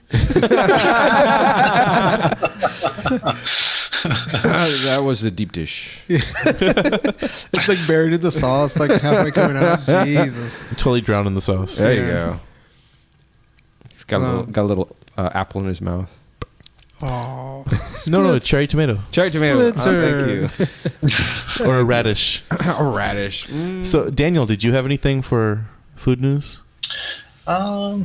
That was a deep dish.
It's like buried in the sauce, like halfway coming out. Jesus.
Totally drowned in the sauce.
There you
Yeah.
go. He's got a little apple in his mouth.
Oh.
No, cherry tomato.
Cherry tomato.
Splitzer.
Thank you.
Or a radish.
A radish.
So, Daniel, did you have anything for food news?
Um,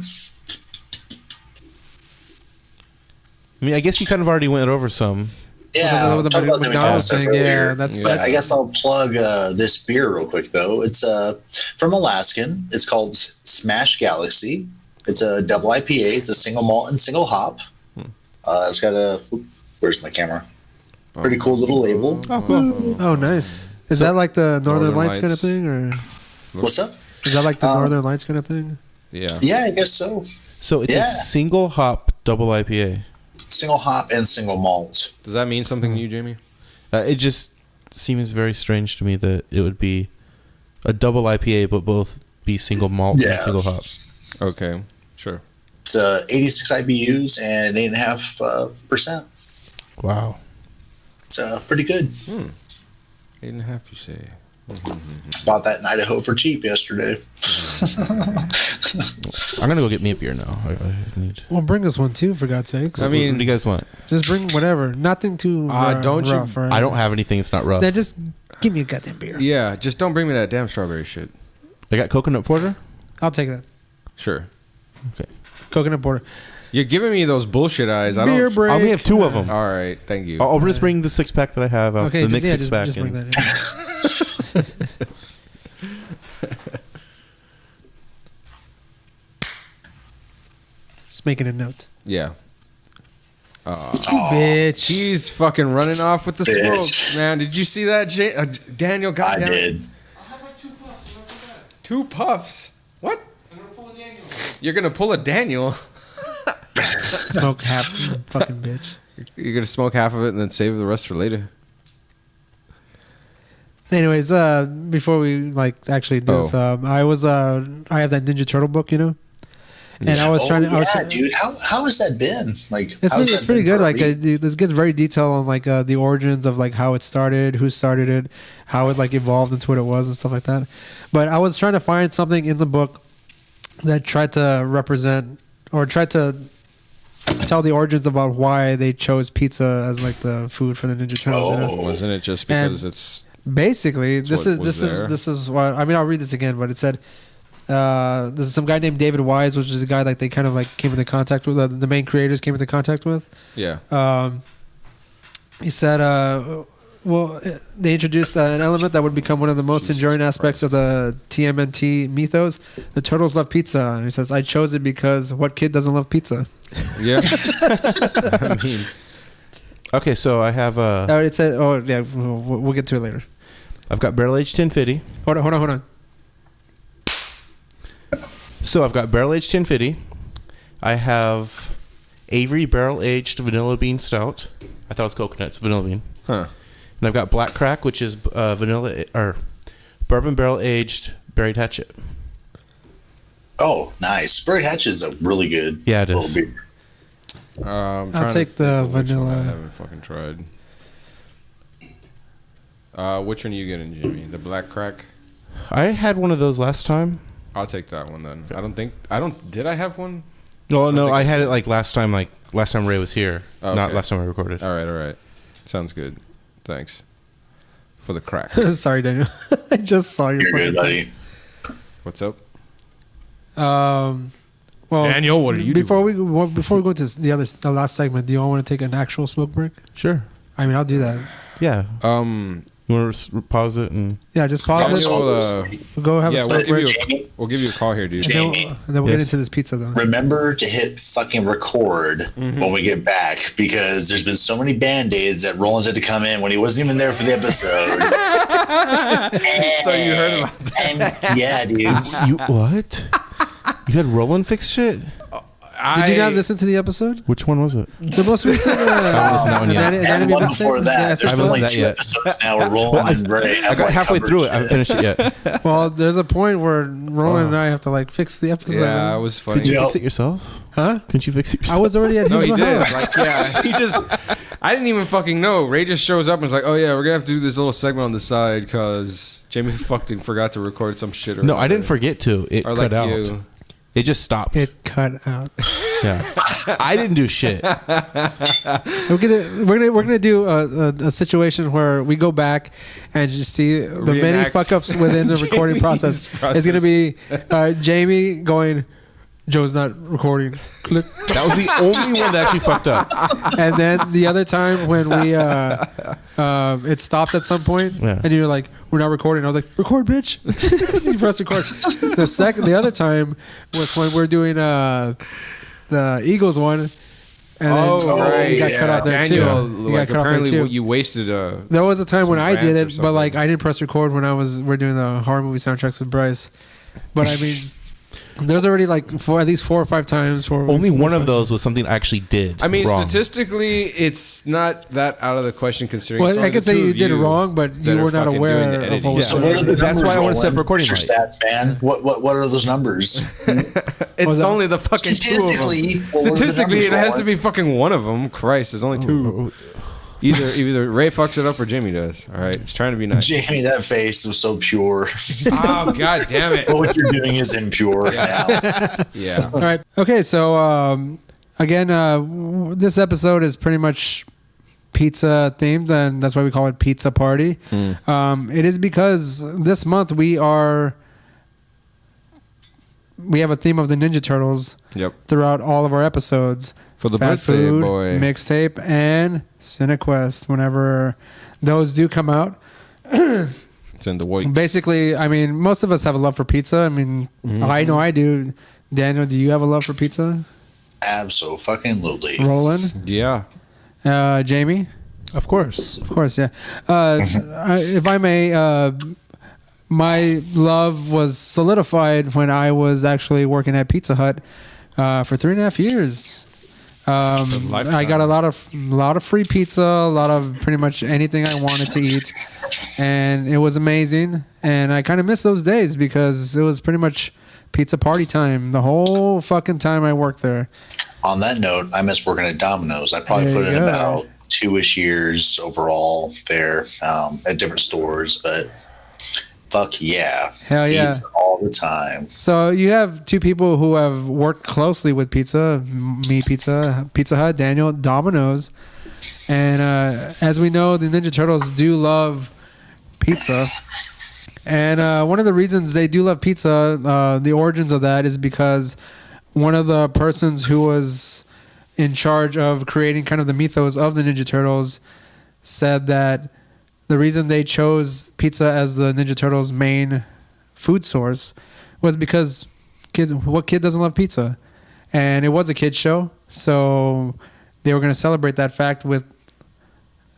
I mean, I guess you kind of already went over some.
yeah,
With the
talk about the
McDonald's
stuff
thing,
earlier.
yeah, that's-
But I guess I'll plug this beer real quick though. It's from Alaskan. It's called Smash Galaxy. It's a double IPA. It's a single malt and single hop. It's got where's my camera? Pretty cool little label.
Oh, cool.
Oh, nice. Is that like the Northern Lights kind of
Lights.
thing, or
What's up?
is that like the Northern Lights kind of thing?
Yeah.
Yeah, I guess so.
So, it's
Yeah.
a single hop double IPA.
Single hop and single malt.
Does that mean something to you, Jamie?
It just seems very strange to me that it would be a double IPA, but both be single malt and
Yeah.
single hop.
Okay. Sure.
It's 86 IBUs and 8.5%.
Wow.
It's pretty good.
8.5, you say?
Bought that in Idaho for cheap yesterday.
I'm going to go get me a beer now. I need...
Well, bring us one too, for God's sakes.
I mean-
what do you guys want?
just bring whatever. Nothing too
don't you-
rough. Right?
I don't have anything that's not rough.
Then just give me a goddamn beer.
Yeah, just don't bring me that damn strawberry shit.
I got coconut porter.
I'll take that.
Sure.
Okay.
Coconut porter.
You're giving me those bullshit eyes. I
Beer
don't.
break.
I only have 2 of them.
All right, thank you.
I'll just bring the 6-pack that I have.
Okay,
the
just,
mixed
yeah,
6-pack.
just bring
and-
that in. Just making a note.
Yeah.
Bitch.
He's fucking running off with the
Bitch.
smoke, man. Did you see that, Daniel?
I
Goddamn.
did.
2 puffs. What? You're gonna pull a Daniel.
Smoke half, you fucking bitch.
You're gonna smoke half of it and then save the rest for later.
Anyways, before we actually do this, I have that Ninja Turtle book, you know, and I was trying to. I was trying-
dude. How has that been? Like,
It's pretty good. Like, this gets very detailed on like the origins of like how it started, who started it, how it like evolved into what it was, and stuff like that. But I was trying to find something in the book that tried to represent or tried to tell the origins about why they chose pizza as like the food for the Ninja Turtles. You know?
Wasn't it just because it's
basically this is why, I mean, I'll read this again, but it said this is some guy named David Wise, which is a guy like they kind of like came into contact with, the main creators came into contact with.
Yeah.
He said, well, they introduced an element that would become one of the most enduring aspects of the TMNT mythos. The turtles love pizza. And he says, I chose it because what kid doesn't love pizza?
Yeah. I mean,
Okay, so I have
it said, oh, yeah, we'll get to it later.
I've got barrel-aged 1050.
Hold on.
So I've got barrel-aged 1050. I have Avery barrel-aged vanilla bean stout. I thought it was coconut. It's vanilla bean.
huh.
And I've got Black Crack, which is vanilla or bourbon barrel-aged berry hatchet.
Oh, nice. Buried Hatch is a really good
Yeah, it
little
is.
beer.
I'm
I'll
trying to
take
think
the
of which one
vanilla.
I haven't fucking tried. Which one are you getting, Jimmy? The Black Crack?
I had one of those last time.
I'll take that one then. Did I have one?
No, I had it like last time Ray was here,
Oh,
not
okay.
last time I recorded.
All right. Sounds good. Thanks for the crack.
Sorry, Daniel. I just saw your
You're good, buddy.
text.
What's up?
Well,
Daniel, what are you
before we go into the last segment, do you all want to take an actual smoke break?
Sure.
I mean, I'll do that.
Yeah.
doing?
You want to pause it and
Yeah, just pause it.
Daniel,
We'll go have a
yeah,
smoke break.
we'll give you a call here, dude.
And then,
Jamie.
and then we'll get
Yes.
into this pizza, though.
Remember to hit fucking record when we get back, because there's been so many band-aids that Rollins had to come in when he wasn't even there for the episode.
So you heard about that?
And yeah, dude.
you what? You had Roland fix shit?
Did you not listen to the episode?
Which one was it?
The most recent
haven't listened to that one yet.
And one before that. There's
I
been
haven't
like
listened to
2
that yet.
episodes now where Roland and Ray
I got halfway through it. I haven't finished it yet.
Well, there's a point where Roland and I have to like fix the episode.
Yeah, it was funny.
Could you
Yep.
fix it yourself?
Huh?
Couldn't you fix it yourself?
I was already at
No,
his
he did.
house.
Like, yeah, he just. I didn't even fucking know. Ray just shows up and is like, "Oh yeah, we're gonna have to do this little segment on the side because Jamie fucking forgot to record some shit." Or
No, I
whatever."
didn't forget to. It
Or
cut
like
out.
you.
It just stopped.
It cut out.
Yeah. I didn't do shit.
We're gonna do a situation where we go back and just see the many
Reenact
fuck ups within the recording process. It's gonna be Jamie going, Joe's not recording. Click.
That was the only one that actually fucked up.
And then the other time when we it stopped at some point,
Yeah.
and you're like, we're not recording. I was like, record, bitch. You press record. The other time was when we're doing the Eagles one, and then you got cut out there
Daniel,
too. You
like,
got cut off there
apparently
too.
you wasted
There was a time when
some
I did
rants
it,
or
but like
something.
I didn't press record when we're doing the horror movie soundtracks with Bryce. But I mean, there's already like at least 4 or 5 times.
Only one of those was something I actually did.
I mean,
wrong.
statistically, it's not that out of the question considering.
Well,
it's
I
only
could
the
say
two
you
of
did it wrong, but
that
you
are
were not
fucking
aware
doing the
of
editing.
what was
Yeah.
So
going
what
on.
are the
That's
numbers,
why I wanna set
Roland?
recording
What's your stats, man? What are those numbers?
It's only the fucking two of them.
Statistically, what were the
Statistically,
numbers,
it has to
Roland?
be fucking one of them. Christ, there's only two. Either Ray fucks it up or Jimmy does. All right, it's trying to be nice.
Jamie, that face was so pure.
Oh god damn it!
What you're doing is impure now.
Yeah.
All right. Okay. So again, this episode is pretty much pizza themed, and that's why we call it Pizza Party. It is because this month we have a theme of the Ninja Turtles
Yep.
throughout all of our episodes.
For the
Fat
birthday
Food,
boy.
Mixtape, and CineQuest. Whenever those do come out.
It's in the week.
Basically, I mean, most of us have a love for pizza. I mean, I know I do. Daniel, do you have a love for pizza?
Abso-fucking-lutely.
Roland?
Yeah.
Jamie?
Of course.
Of course, yeah. If I may, my love was solidified when I was actually working at Pizza Hut for 3.5 years. I got a lot of free pizza, a lot of pretty much anything I wanted to eat, and it was amazing. And I kind of miss those days because it was pretty much pizza party time the whole fucking time I worked there.
On that note, I miss working at Domino's. I probably
There
put
you
in
go.
about 2-ish years overall there at different stores, but fuck yeah.
Hell yeah.
Pizza all the time.
So you have two people who have worked closely with pizza, me, Pizza Hut, Daniel, Domino's. And as we know, the Ninja Turtles do love pizza. And one of the reasons they do love pizza, the origins of that is because one of the persons who was in charge of creating kind of the mythos of the Ninja Turtles said that the reason they chose pizza as the Ninja Turtles' main food source was because what kid doesn't love pizza? And it was a kid's show, so they were going to celebrate that fact with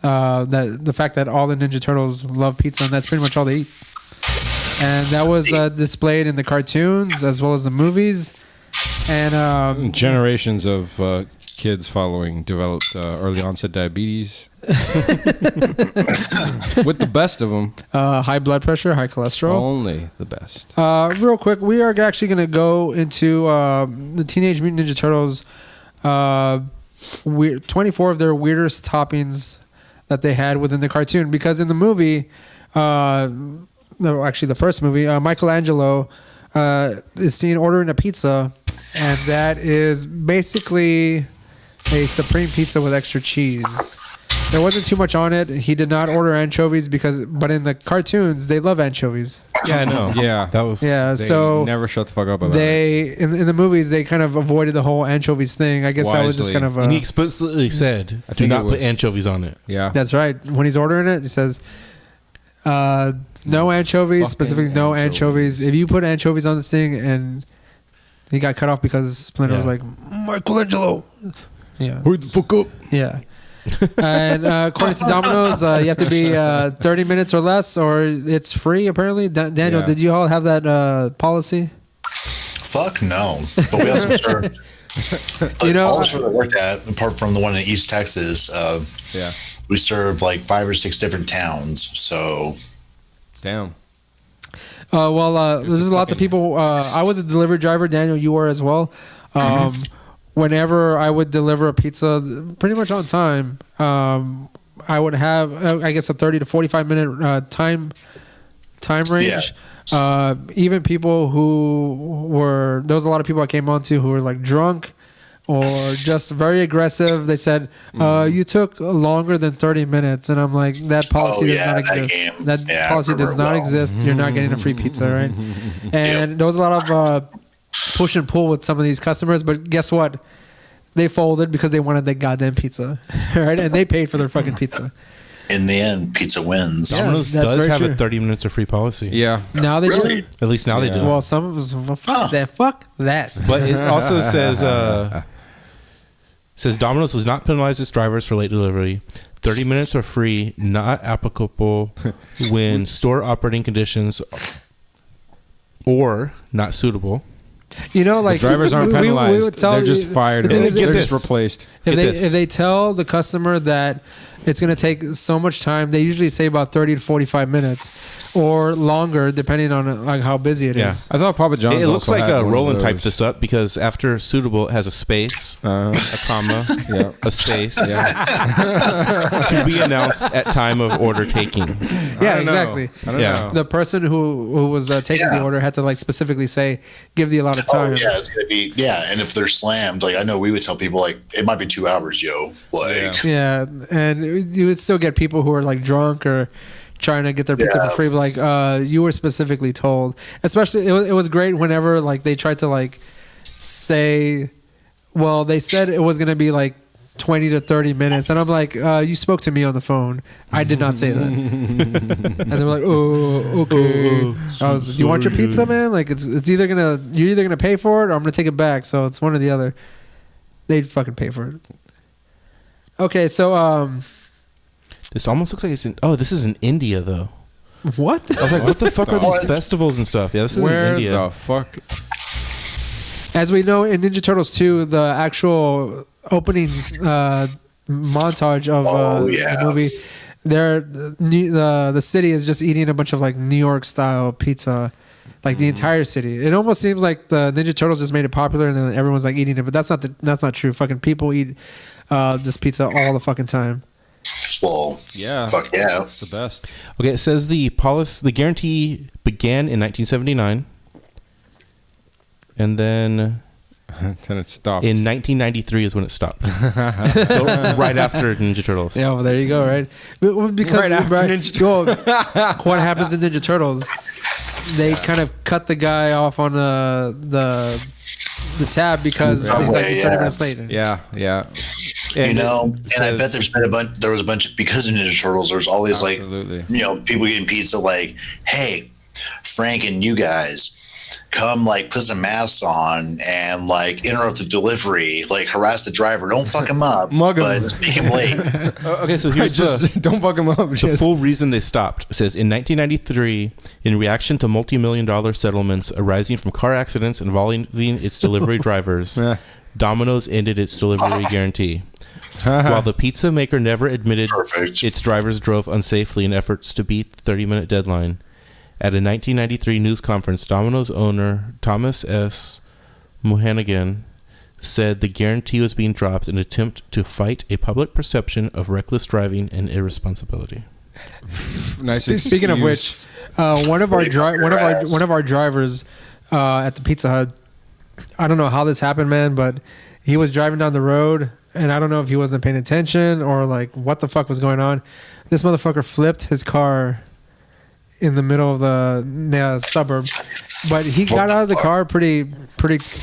the fact that all the Ninja Turtles love pizza, and that's pretty much all they eat. And that was displayed in the cartoons as well as the movies. And
generations of kids following developed early onset diabetes. With the best of them.
High blood pressure, high cholesterol.
Only the best.
Real quick, we are actually going to go into the Teenage Mutant Ninja Turtles, 24 of their weirdest toppings that they had within the cartoon. Because in the movie, no, actually the first movie, Michelangelo is seen ordering a pizza, and that is basically a supreme pizza with extra cheese. There wasn't too much on it. He did not order anchovies but in the cartoons they love anchovies.
Yeah, I know.
Yeah,
That was
they
so
never shut the fuck up about it.
in the movies they kind of avoided the whole anchovies thing. I guess that was just
Wisely.
kind of
and he explicitly said, "Do
think
not
it
put
was-
anchovies on it."
Yeah,
that's right. When he's ordering it, he says no anchovies,
Fucking
specifically no
anchovies.
anchovies. If you put anchovies on this thing, and he got cut off because Splinter was like, Michelangelo. Yeah.
hurry the fuck up.
Yeah. And according to Domino's, you have to be 30 minutes or less, or it's free, apparently. Daniel,
Yeah.
did you all have that policy?
Fuck no. But we also served.
You know,
all the stores I worked at, apart from the one in East Texas,
Yeah,
we served like 5 or 6 different towns. So
damn.
There's lots of people. I was a delivery driver. Daniel, you were as well. Whenever I would deliver a pizza, pretty much on time, I would have, I guess, a 30 to 45 minute time range. Even people there was a lot of people I came on to who were like drunk or just very aggressive. They said, you took longer than 30 minutes. And I'm like, that policy does not exist. That policy does not exist. You're not getting a free pizza, right? And there was a lot of push and pull with some of these customers, but guess what? They folded because they wanted that goddamn pizza, right? And they paid for their fucking pizza.
in the end, pizza wins.
Yeah.
Domino's
that's
does
very
have
true.
a 30 minutes of free policy.
Yeah,
Now they
Really?
do.
At least now they
Yeah.
do.
Well, some of us, fuck that.
But it also says Domino's does not penalize its drivers for late delivery. 30 minutes are free, not applicable when store operating conditions or not suitable.
You know, like
drivers aren't penalized.
we would tell
They're just
you-
fired.
the thing
They're
is,
Get
just
this.
replaced.
if
Get this.
they tell the customer that it's going to take so much time, they usually say about 30 to 45 minutes or longer, depending on like how busy it
Yeah.
is.
I thought Papa John's.
It looks
also
like
had one of
Roland typed
those.
this up because after suitable it has a space, a comma,
Yeah.
a space
Yeah.
to be announced at time of order taking.
Yeah,
I don't know.
exactly.
I don't
Yeah.
know.
The person who was taking the
Yeah.
order had to like specifically say, give the allotted time.
Oh yeah, it's gonna be and if they're slammed, like I know we would tell people like it might be 2 hours, yo. Like
Yeah, and you would still get people who are like drunk or trying to get their pizza for free. But like you were specifically told, especially it was great whenever like they tried to like say, well, they said it was going to be like 20 to 30 minutes, and I'm like, you spoke to me on the phone. I did not say that. And they were like, oh, okay. I was, do you want your pizza, man? Like it's either you're either gonna pay for it or I'm gonna take it back. So it's one or the other. They'd fucking pay for it. Okay, so
This almost looks like it's in. Oh, this is in India though.
what?
I was like, what the fuck are these festivals and stuff? Yeah, this is
Where
in India.
the fuck?
As we know in Ninja Turtles 2, the actual opening montage of the movie, the city is just eating a bunch of like New York style pizza, like the entire city. It almost seems like the Ninja Turtles just made it popular and then everyone's like eating it, but that's not true. Fucking people eat this pizza all the fucking time.
Well,
Yeah.
fuck yeah.
It's the best.
Okay, it says the guarantee began in 1979, and then
Then it stopped.
in 1993 is when it stopped. So right after Ninja Turtles.
Yeah, well, there you go, right? Because
Right after Ninja
what happens in Ninja Turtles? They kind of cut the guy off on the tab because he's like 30 minutes late.
Yeah.
And I bet there was a bunch of, because of Ninja Turtles, there's all these
Absolutely.
people getting pizza like, hey, Frank and you guys, come put some masks on and interrupt the delivery, harass the driver, don't fuck him up,
Mug him.
but just make him late.
Okay, so here's
Don't fuck him up.
the full reason they stopped. It says, in 1993, in reaction to multi-million-dollar settlements arising from car accidents involving its delivery drivers, Domino's ended its delivery guarantee. While the pizza maker never admitted its drivers drove unsafely in efforts to beat the 30-minute deadline, at a 1993 news conference, Domino's owner Thomas S. Mohannigan said the guarantee was being dropped in an attempt to fight a public perception of reckless driving and irresponsibility.
Nice.
Speaking of which, one of our drivers at the Pizza Hut, I don't know how this happened, man, but he was driving down the road, and I don't know if he wasn't paying attention or what the fuck was going on. This motherfucker flipped his car in the middle of the suburb, but he got out of the car pretty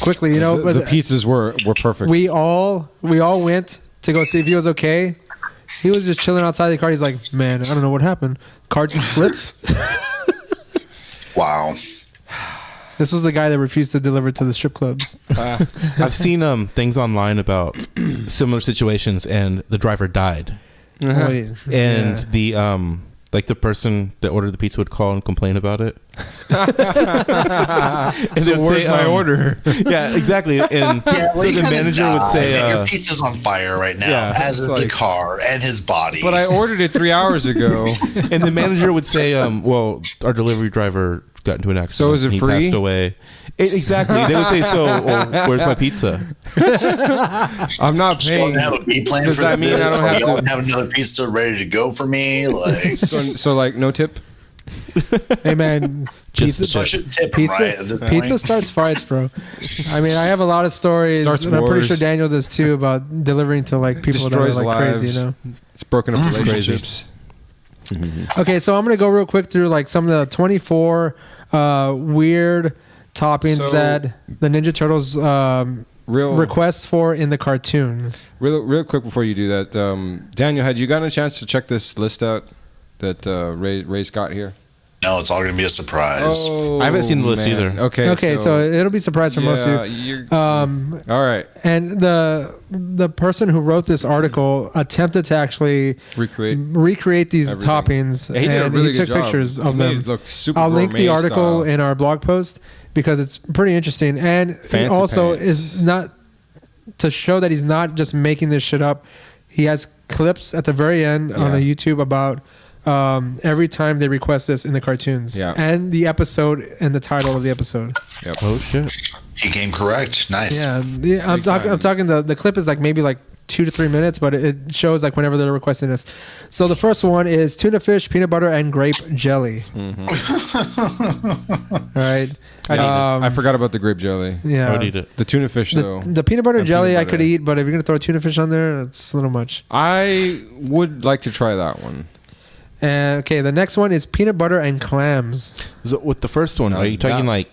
quickly, But
the pizzas were perfect.
We all went to go see if he was okay. He was just chilling outside the car. He's like, man, I don't know what happened. Car just flipped.
Wow.
This was the guy that refused to deliver to the strip clubs.
I've seen things online about similar situations, and the driver died. And the person that ordered the pizza would call and complain about it. And
so where's my order?
Yeah, exactly. And so the manager would say,
your pizza's on fire right now, as is the car and his body.
But I ordered it 3 hours ago.
And the manager would say, well, our delivery driver got into an accident.
So is it
he
free?
Passed away. Exactly. They would say, where's my pizza?
I'm not paying.
Don't have a B plan
Does
for
that mean I don't
have another pizza ready to go for me?
So no tip?
Hey man,
so I should tip him, right? At this point?
Pizza starts fights, bro. I mean, I have a lot of stories, and I'm pretty sure Daniel does too, about delivering to people
Destroys
that are
lives.
crazy,
It's broken up relationships.
Okay, so I'm gonna go real quick through some of the 24 weird toppings that the Ninja Turtles requests for in the cartoon.
Real quick before you do that, Daniel, had you gotten a chance to check this list out that Ray's got here?
No, it's all going to be a surprise.
Oh,
I haven't seen the list either.
Okay, so it'll be a surprise for most of you.
All right.
And the person who wrote this article attempted to actually recreate these
everything.
Toppings,
Yeah, he did a
and
really
he
good
took
job.
pictures of
He made
them.
it look super
I'll link the
gourmet
article
style.
in our blog post because it's pretty interesting, and
Fancy
also
pants.
is not to show that he's not just making this shit up. He has clips at the very end on a YouTube about every time they request this in the cartoons, and the episode and the title of the episode.
Yep.
Oh shit!
He came correct. Nice.
Yeah, I'm talking. The clip is maybe 2 to 3 minutes, but it shows whenever they're requesting this. So the first one is tuna fish, peanut butter, and grape jelly. All right.
I forgot about the grape jelly.
Yeah.
I would eat it.
The tuna fish though.
The peanut butter
And
jelly
peanut
I could
butter.
eat, but if you're gonna throw tuna fish on there, it's a little much.
I would like to try that one.
Okay, the next one is peanut butter and clams.
So with the first one, are you talking ahi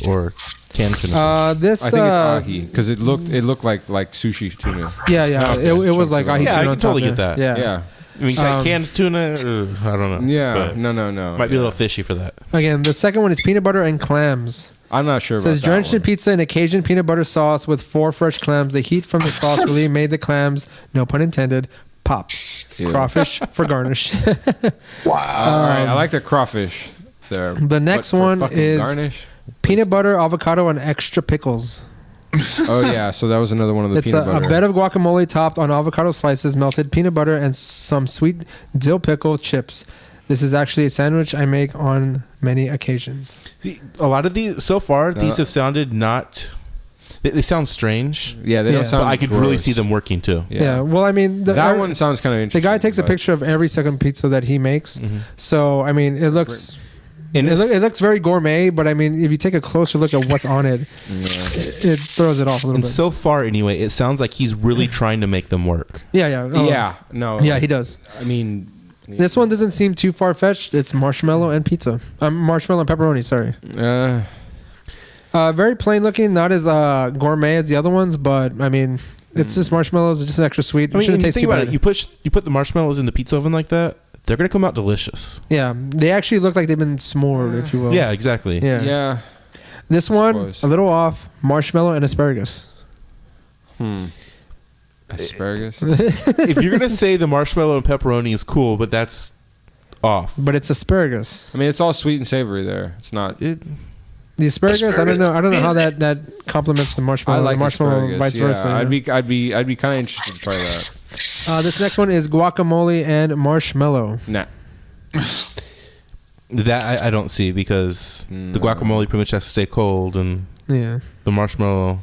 or canned tuna?
I think it's ahi because it looked like sushi tuna.
Yeah. It was like ahi
Yeah,
tuna
I
on
can totally
top,
get that.
Yeah.
I mean, canned tuna, I don't know.
Yeah,
But
no.
might be a little fishy for that.
Again, the second one is peanut butter and clams.
I'm not sure
It
about
says
that
drenched in
one.
pizza in Cajun peanut butter sauce with 4 fresh clams. The heat from the sauce really made the clams, no pun intended, pop.
Ew.
Crawfish for garnish.
Wow.
All right, I like the crawfish there.
The next
but for
one
fucking
is
garnish.
peanut butter, avocado, and extra pickles.
Oh yeah, so that was another one of the
It's
peanut
a
butter.
bed of guacamole topped on avocado slices, melted peanut butter, and some sweet dill pickle chips. This is actually a sandwich I make on many occasions.
A lot of these so far, these have sounded not They sound strange.
Yeah, they don't sound.
But I could really see them working too.
Yeah. Well, I mean,
that one sounds kind of interesting.
The guy takes a picture of every second pizza that he makes. So I mean, it looks.
And
it looks very gourmet, but I mean, if you take a closer look at what's on it, it throws it off a little
and
bit.
so far, anyway, it sounds like he's really trying to make them work.
Yeah. Yeah, he does.
I mean,
this one doesn't seem too far fetched. It's marshmallow and pizza. Marshmallow and pepperoni. Sorry. Very plain looking, not as gourmet as the other ones, but I mean, it's just marshmallows, just extra sweet.
I mean,
shouldn't taste too bad.
You put the marshmallows in the pizza oven like that, they're gonna come out delicious.
Yeah, they actually look like they've been s'mored, if you will.
Yeah, exactly.
Yeah. This one, a little off. Marshmallow and asparagus.
Asparagus.
If you're gonna say the marshmallow and pepperoni is cool, but that's off.
But it's asparagus.
I mean, it's all sweet and savory there. It's not.
The asparagus, I don't know how that complements the marshmallow.
I like
the marshmallow, vice versa.
I'd be kind of interested to try that.
This next one is guacamole and marshmallow.
Nah.
That I don't see because the guacamole pretty much has to stay cold, and the marshmallow.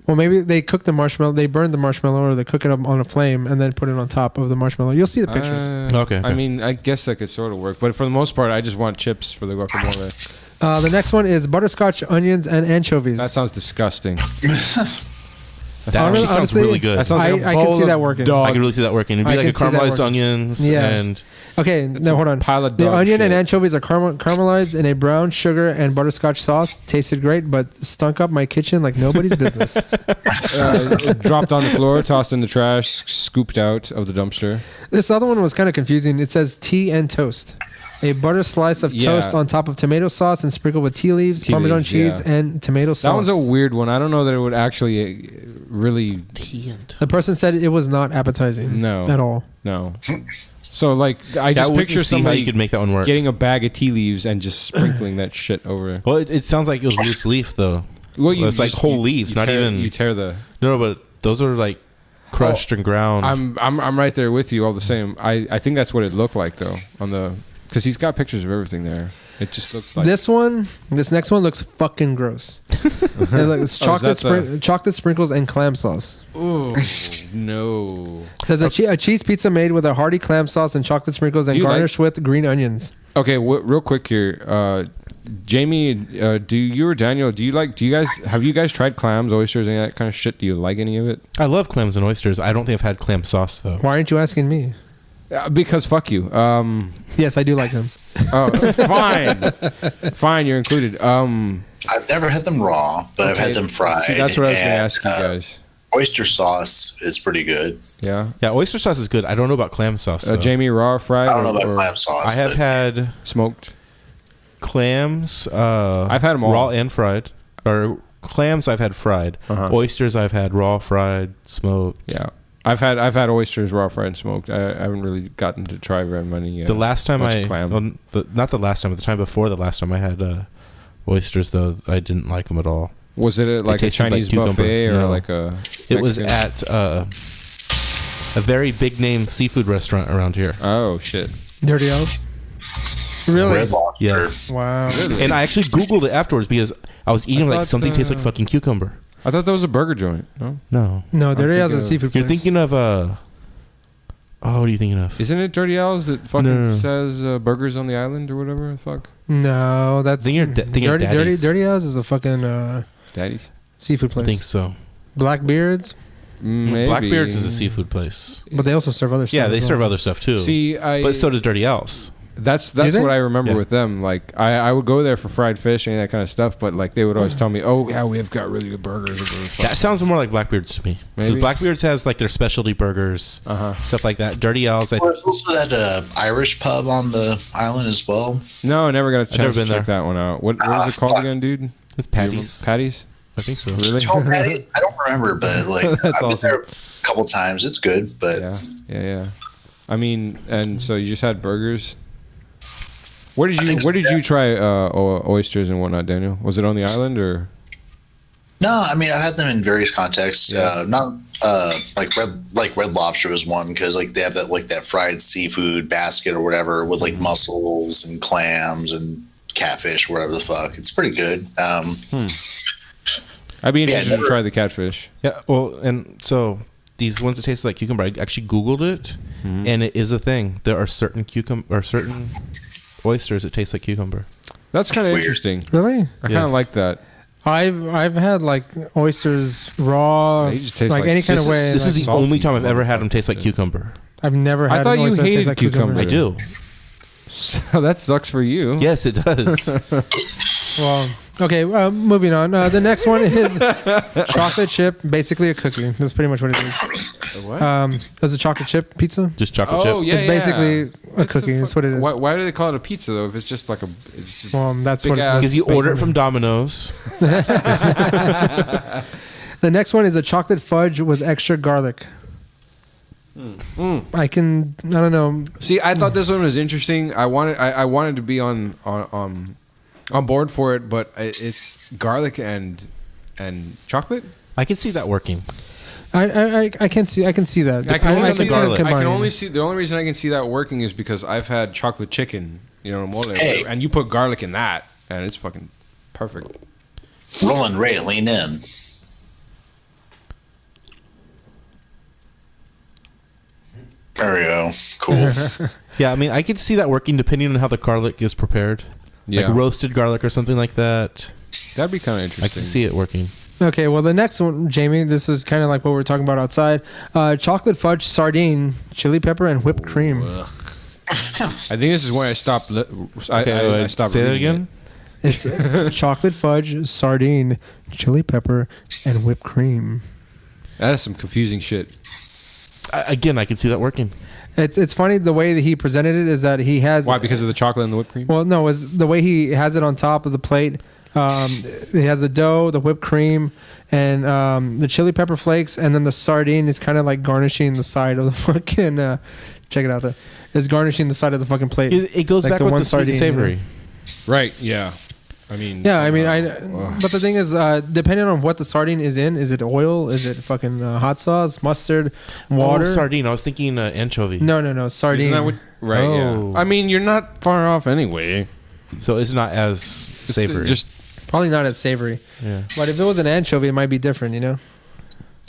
Well, maybe they cook the marshmallow, they burn the marshmallow, or they cook it up on a flame and then put it on top of the marshmallow. You'll see the pictures.
Okay.
I mean, I guess that could sort of work, but for the most part, I just want chips for the guacamole.
The next one is butterscotch, onions, and anchovies.
That sounds disgusting.
That actually sounds really good.
That sounds like
I can see that working.
I can really see that working. It'd be like a caramelized onions and
okay, now hold on.
Pile of
the onion
shit.
and anchovies are caramelized in a brown sugar and butterscotch sauce. Tasted great, but stunk up my kitchen like nobody's business.
Dropped on the floor, tossed in the trash, scooped out of the dumpster.
This other one was kind of confusing. It says tea and toast. A butter slice of toast on top of tomato sauce and sprinkled with tea leaves, Parmesan cheese, and tomato sauce.
That one's a weird one. I don't know that it would actually really...
The person said it was not appetizing.
No.
At all.
No. So, like, I just picture somebody
how you could make that one work.
Getting a bag of tea leaves and just sprinkling that shit over it.
Well, it sounds like it was loose leaf, though.
Well,
it's like whole leaves, not even...
You tear the...
No, but those are, like, crushed and ground.
I'm right there with you all the same. I think that's what it looked like, though, on the... Because he's got pictures of everything there. It just looks like...
This next one looks fucking gross. It's chocolate sprinkles and clam sauce.
Oh, no.
It says a cheese pizza made with a hearty clam sauce and chocolate sprinkles and garnished with green onions.
Okay, real quick here. Jamie, do you or Daniel, have you guys tried clams, oysters, any of that kind of shit? Do you like any of it?
I love clams and oysters. I don't think I've had clam sauce, though.
Why aren't you asking me?
Because fuck you.
Yes, I do like them.
Oh, fine, you're included.
I've never had them raw, but I've had them fried.
See, that's what I was going to ask you guys.
Oyster sauce is pretty good.
Yeah,
oyster sauce is good. I don't know about clam sauce.
Jamie, raw or fried?
I don't know about clam sauce.
I have had
smoked
clams.
I've had them all
raw and fried. Or clams, I've had fried. Oysters, I've had raw, fried, smoked.
Yeah. I've had oysters raw, fried, and smoked. I haven't really gotten to try very many.
The last time
clam.
not the last time, but the time before the last time I had oysters, though, I didn't like them at all.
Was it like a Chinese buffet or like a Mexican?
It was at a very big name seafood restaurant around here.
Oh, shit.
Dirty House? Really?
Red Lobster.
Yes.
Wow.
Really? And I actually Googled it afterwards because I was eating like something tastes like fucking cucumber.
I thought that was a burger joint. No.
No, Dirty House is a seafood place.
You're thinking of what are you thinking of?
Isn't it Dirty Al's that fucking says burgers on the island or whatever the fuck?
No, that's Dirty House is a fucking
Daddy's
seafood place.
I think so.
Blackbeard's?
Maybe.
Blackbeard's is a seafood place.
But they also serve other stuff.
Yeah, they serve other stuff too.
See,
but so does Dirty Al's.
That's what I remember with them. Like I would go there for fried fish and that kind of stuff, but like they would always tell me, "Oh yeah, we've got really good burgers."
That sounds more like Blackbeard's to me. Because Blackbeard's has like their specialty burgers, stuff like that. Dirty Al's.
There's also that Irish pub on the island as well.
No, I never got a chance to check that one out. What is it called again, dude?
It's Patty's.
Patty's?
I think so.
Really?
Patty's? I don't remember, but like
that's
I've
awesome.
been there a couple times. It's good, but
yeah. I mean, and so you just had burgers. Where did you try oysters and whatnot, Daniel? Was it on the island or?
No, I mean I had them in various contexts. Not like Red Lobster was one because like they have that fried seafood basket or whatever with like mussels and clams and catfish, whatever the fuck. It's pretty good.
I'd be interested to try the catfish.
Yeah, well, and so these ones that taste like cucumber, I actually Googled it, and it is a thing. There are certain certain oysters that taste like cucumber.
That's kind of interesting.
Really?
I kind of like that.
I've had like oysters raw,
They just taste
like any kind of way.
This
like,
is the only time I've ever had them taste like cucumber.
I've never had.
I thought
an
you
oyster that tastes
hated
like
cucumber.
I do.
So that sucks for you.
Yes, it does.
Well, okay. Moving on. The next one is chocolate chip, basically a cookie. That's pretty much what it is.
A what?
It's a chocolate chip pizza.
Just chocolate chip.
Yeah,
It's basically a cookie. That's what it is.
Why do they call it a pizza though? If it's just like a, it's just
Well, that's
big
what it
ass-
is.
Because you order it from Domino's.
The next one is a chocolate fudge with extra garlic. I don't know.
See, I thought this one was interesting. I wanted to be on board for it, but it's garlic and chocolate.
I can see that working.
I can see that.
I can only
see
see
that
I can
combining.
only see the only reason I can see that working is because I've had chocolate chicken, mole,
Hey.
and you put garlic in that, and it's fucking perfect.
Roland Ray, lean in. There we go. Cool.
Yeah, I mean, I could see that working depending on how the garlic is prepared.
Yeah,
Like roasted garlic or something like that.
that'd be kind of interesting.
I can see it working.
Okay, well, the next one, Jamie, this is kind of like what we were talking about outside. Chocolate fudge, sardine, chili pepper, and whipped cream.
I think this is where I stopped. I stopped.
Say that
reading
again.
It's chocolate fudge, sardine, chili pepper, and whipped cream.
it. That is some confusing shit.
Again, I can see that working.
It's funny the way that he presented it is that he has...
Why? Because of the chocolate and the whipped cream?
Well, no, it's the way he has it on top of the plate. He has the dough, the whipped cream, and the chili pepper flakes, and then the sardine is kind of like garnishing the side of the fucking... check it out there. It's garnishing the side of the fucking plate.
It goes
Like
back
the
with
one
the sweet and
sardine,
savory.
Right. Yeah. I mean.
Yeah, I mean, but the thing is, depending on what the sardine is in, is it oil? Is it fucking hot sauce, mustard, water?
Oh, sardine. I was thinking anchovy.
No, sardine.
Isn't that what? Right.
Oh.
Yeah. I mean, you're not far off anyway.
So it's not as savory.
Just.
Probably not as savory.
yeah.
But if it was an anchovy, it might be different, you know?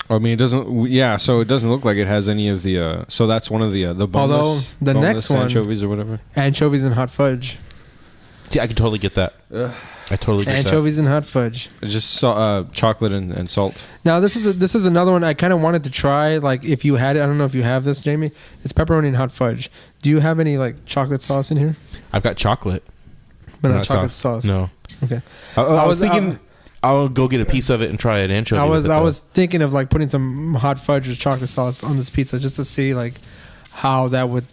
I mean, it doesn't. Yeah. So it doesn't look like it has any of the. So that's one of the boneless.
Although, the
boneless
next one-
anchovies or whatever.
Anchovies and hot fudge.
See, I can totally get that. I totally get
Anchovies and hot fudge.
It's just chocolate and salt.
Now, this is another one I kind of wanted to try. Like, if you had it, I don't know if you have this, Jamie. It's pepperoni and hot fudge. Do you have any, like, chocolate sauce in here?
that. I've got chocolate.
But not chocolate sauce.
No.
Okay.
I was thinking I'll go get a piece of it and try an anchovy.
I
with it, though.
was thinking of like putting some hot fudge or chocolate sauce on this pizza just to see like how that would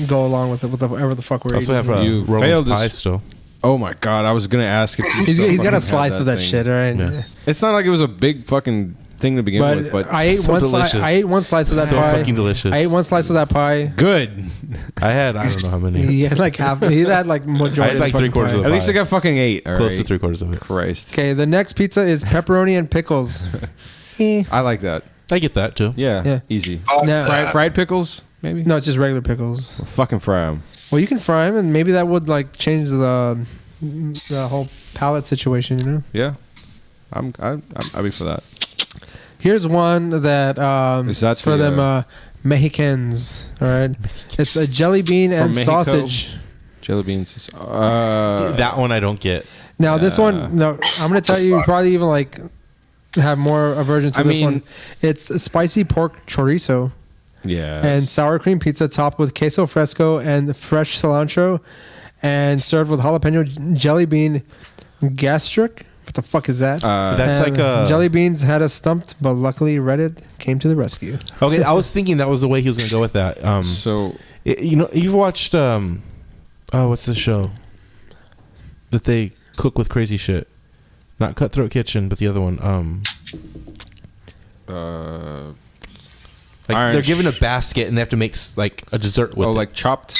go along with it, with whatever the fuck we're
I also
eating.
have
You
Roman's
failed
pie
this-
still.
Oh my god! I was gonna ask if you
He's
still
got
fucking
a
had
slice of that
thing.
shit, all right?
Yeah.
It's not like it was a big fucking thing to begin with, but
I ate
so
one slice.
delicious.
I ate one slice of that
So
pie.
fucking delicious.
I ate one slice of that pie.
good.
I don't know how many.
He had like half. He had like majority.
I had,
of
like,
the fucking
3/4
pie.
of the
At least I
pie.
got fucking 8. All
Close to
right.
3/4 of it.
Christ.
Okay, the next pizza is pepperoni and pickles.
I like that.
I get that too.
Yeah.
Yeah.
Easy.
No,
Fried pickles, maybe.
no, it's just regular pickles.
Well, fucking fry them.
Well, you can fry them, and maybe that would like change the whole palate situation. You know.
Yeah. I'd be for that.
Here's one that
Is that
it's for
the,
them Mexicans. All right, it's a jelly bean and
Mexico?
sausage.
Jelly beans.
That one I don't get.
Now this
Yeah.
one, no, I'm gonna tell you, you probably even like have more aversion to
I
this
mean-
one. It's a spicy pork chorizo
Yeah.
and sour cream pizza topped with queso fresco and fresh cilantro, and served with jalapeno jelly bean gastric. What the fuck is that?
That's
And
like a
jelly beans had us stumped, but luckily Reddit came to the rescue.
Okay, I was thinking that was the way he was going to go with that.
So
You've watched what's the show that they cook with crazy shit? Not Cutthroat Kitchen, but the other one. Like
Iron
they're given a
Sh-
basket and they have to make like a dessert with it.
like chopped.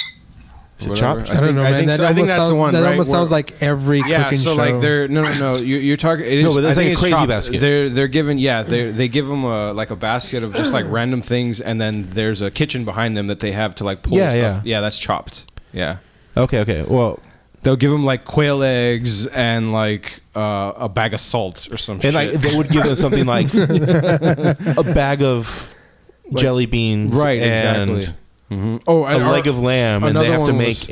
Is it
Whatever.
chopped?
I don't know, man. That
I think
almost
that's
sounds,
the one.
that
right?
almost
Where-
sounds like every
Yeah,
cooking
so
show.
like they're no. You're talking. It is,
No, but that's
I think
like a
it's
crazy
chopped.
basket.
They're given. Yeah, they give them like a basket of just like random things, and then there's a kitchen behind them that they have to like pull.
Yeah,
stuff.
yeah.
Yeah, that's chopped. Yeah,
Okay. Well,
they'll give them like quail eggs and like a bag of salt or some
And
shit.
they would give them something like a bag of jelly beans,
right,
and
exactly. Oh,
a leg of lamb, and they have to make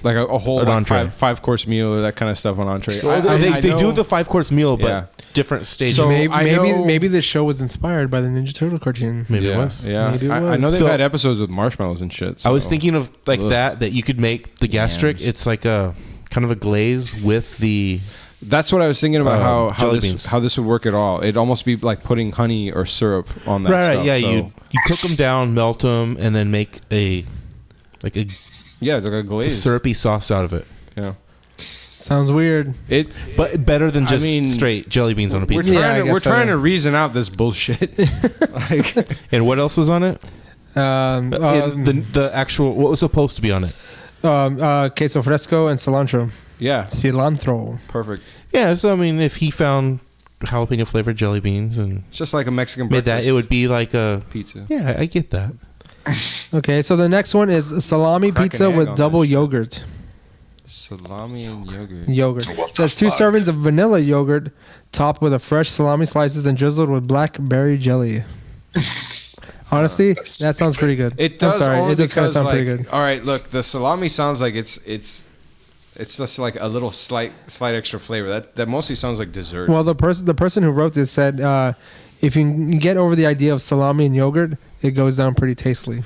like a whole
an entree.
five-course meal or that kind of stuff on entree.
They
know-
do the 5-course meal, but
Yeah.
different stages.
So- I know-
Maybe the show was inspired by the Ninja Turtle cartoon.
Maybe
yeah,
it was.
Yeah,
Maybe it
I
was.
know they've
So-
had episodes with marshmallows and shit.
I was
so-
thinking of like
Ugh.
that you could make the gastric. It's like a kind of a glaze with the.
That's what I was thinking about how
jelly beans.
this would work at all. It'd almost be like putting honey or syrup on that
Right,
stuff.
yeah.
so-
You cook them down, melt them, and then make a
yeah, it's like a glaze.
syrupy sauce out of it.
Yeah,
Sounds weird.
But better than just
I mean,
straight jelly beans on a
we're
pizza.
Yeah, I
trying, to,
guess
we're
so,
trying
yeah.
to reason out this bullshit. Like,
And what else was on it? The actual what was supposed to be on it?
Queso fresco and cilantro.
yeah,
Cilantro.
perfect.
Yeah, so I mean, if he found jalapeno flavored jelly beans and
It's just like a Mexican
made
breakfast
that, it would be like a
pizza.
Yeah, I get that.
Okay, so the next one is salami
Crack an
pizza
egg
with
on
double
that shit.
yogurt.
Salami and yogurt.
Yogurt.
What
It says
the
2
fuck?
servings of vanilla yogurt topped with a fresh salami slices and drizzled with blackberry jelly. Honestly, that sounds pretty good.
It does.
I'm sorry,
only
it does kind of
because,
sound
like,
pretty good.
All right, look, the salami sounds like it's just like a little slight extra flavor. That mostly sounds like dessert.
Well, the person who wrote this said if you can get over the idea of salami and yogurt, it goes down pretty tastily.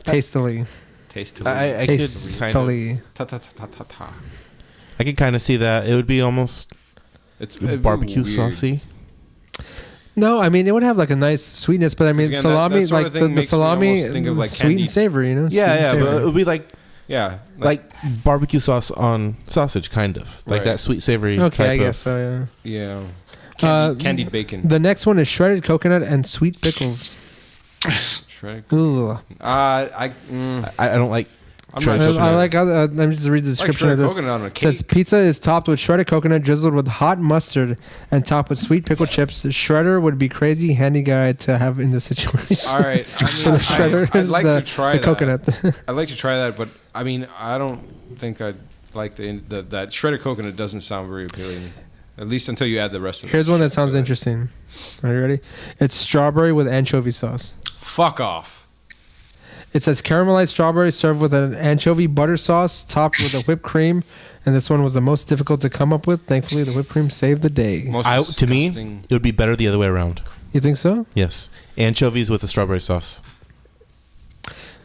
Tastily.
Tasteful.
I could kind of,
Tastily.
Ta ta ta ta ta ta.
I could kind of see that. It would be almost
It'd be
barbecue
weird.
saucy.
No, I mean it would have like a nice sweetness, but I mean
Again, that
salami,
sort
like
of thing
the
makes me
salami,
almost think of, like,
sweet
candied-
and savory, you know? Sweet
Yeah,
and
yeah, but
savory.
it would be like
Yeah,
barbecue sauce on sausage, kind of like
Right.
that sweet savory.
Okay,
type
I guess
of,
so. Yeah.
yeah. Candied bacon.
The next one is shredded coconut and sweet pickles.
Shredded.
Ooh.
I don't like.
I'm
shredded
not-
coconut.
I like. Let me just read the description of
shredded
this.
coconut on a
It says
cake.
pizza is topped with shredded coconut, drizzled with hot mustard, and topped with sweet pickle chips. The shredder would be crazy handy guy to have in this situation.
All right. I
For the
mean,
shredder,
I'd like
the,
to try
the
that.
coconut.
I'd like to try that, but I mean, I don't think I'd like that shredded coconut doesn't sound very appealing. At least until you add the rest of it.
Here's one that sounds interesting. Are you ready? It's strawberry with anchovy sauce.
Fuck off.
It says caramelized strawberry served with an anchovy butter sauce topped with a whipped cream. And this one was the most difficult to come up with. Thankfully, the whipped cream saved the day.
Most
To me,
disgusting-
it would be better the other way around.
You think so?
Yes, anchovies with a strawberry sauce.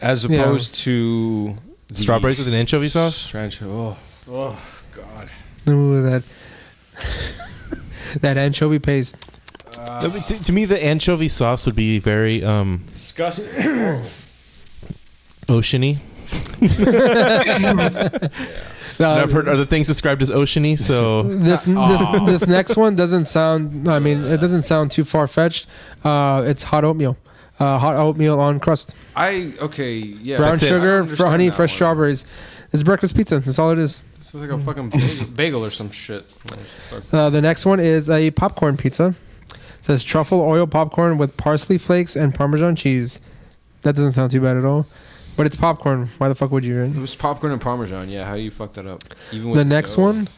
as opposed to the
Strawberries with an anchovy sauce.
Oh God.
Ooh, that that anchovy paste.
To me, the anchovy sauce would be very
Disgusting.
oceany. I've heard other things described as oceany, so
This next one doesn't sound. I mean, it doesn't sound too far fetched. It's hot oatmeal. Hot oatmeal on crust.
Okay, yeah.
Brown
That's it.
sugar,
I understand
honey,
that
fresh
one.
strawberries. It's breakfast pizza. That's all it is.
It's like a fucking bagel or some shit.
The next one is a popcorn pizza. It says truffle oil popcorn with parsley flakes and Parmesan cheese. That doesn't sound too bad at all. But it's popcorn. Why the fuck would you? Right?
It was popcorn and Parmesan. Yeah, how do you fuck that up? Even
The next
dough?
one,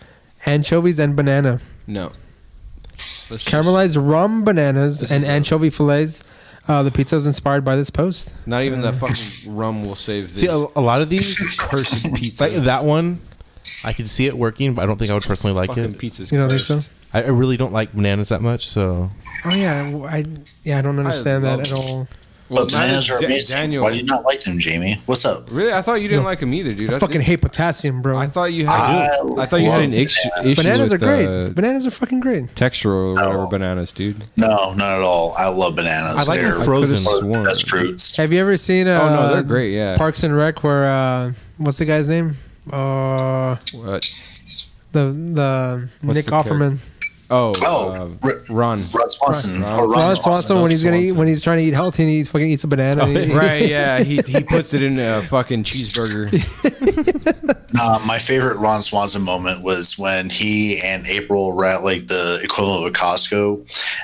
anchovies and banana.
No.
Caramelized rum bananas and anchovy fillets. The pizza was inspired by this post.
Not even that fucking rum will save this.
see a lot of these
cursed pizza.
like that one. I could see it working, but I don't think I would personally like
fucking
it.
pizza's
You don't think
cursed.
so?
I really don't like bananas that much, so
Oh yeah, I don't understand that
love
at all.
Well,
But bananas are amazing.
Daniel.
Why do you not like them, Jamie? What's up?
Really? I thought you didn't like them either, dude.
I fucking hate potassium, bro.
I thought you had.
I
I thought you had an
love
issue.
Bananas are
with,
great. Bananas are fucking great.
Texture or whatever
Oh.
bananas, dude.
No, not at all. I love bananas.
I like them
They're
frozen.
one of the
Sworn.
best fruits.
Have you ever seen?
Oh no, they're great. Yeah.
Parks and Rec, where what's the guy's name?
What?
The
What's
Nick
the
Offerman.
Oh. Ron.
Rod Swanson.
Ron-
Or
Ron Swanson when he's gonna eat,
Swanson.
when he's trying to eat healthy and he fucking eats a banana.
Right. Yeah. He puts it in a fucking cheeseburger.
My favorite Ron Swanson moment was when he and April were at like the equivalent of a Costco,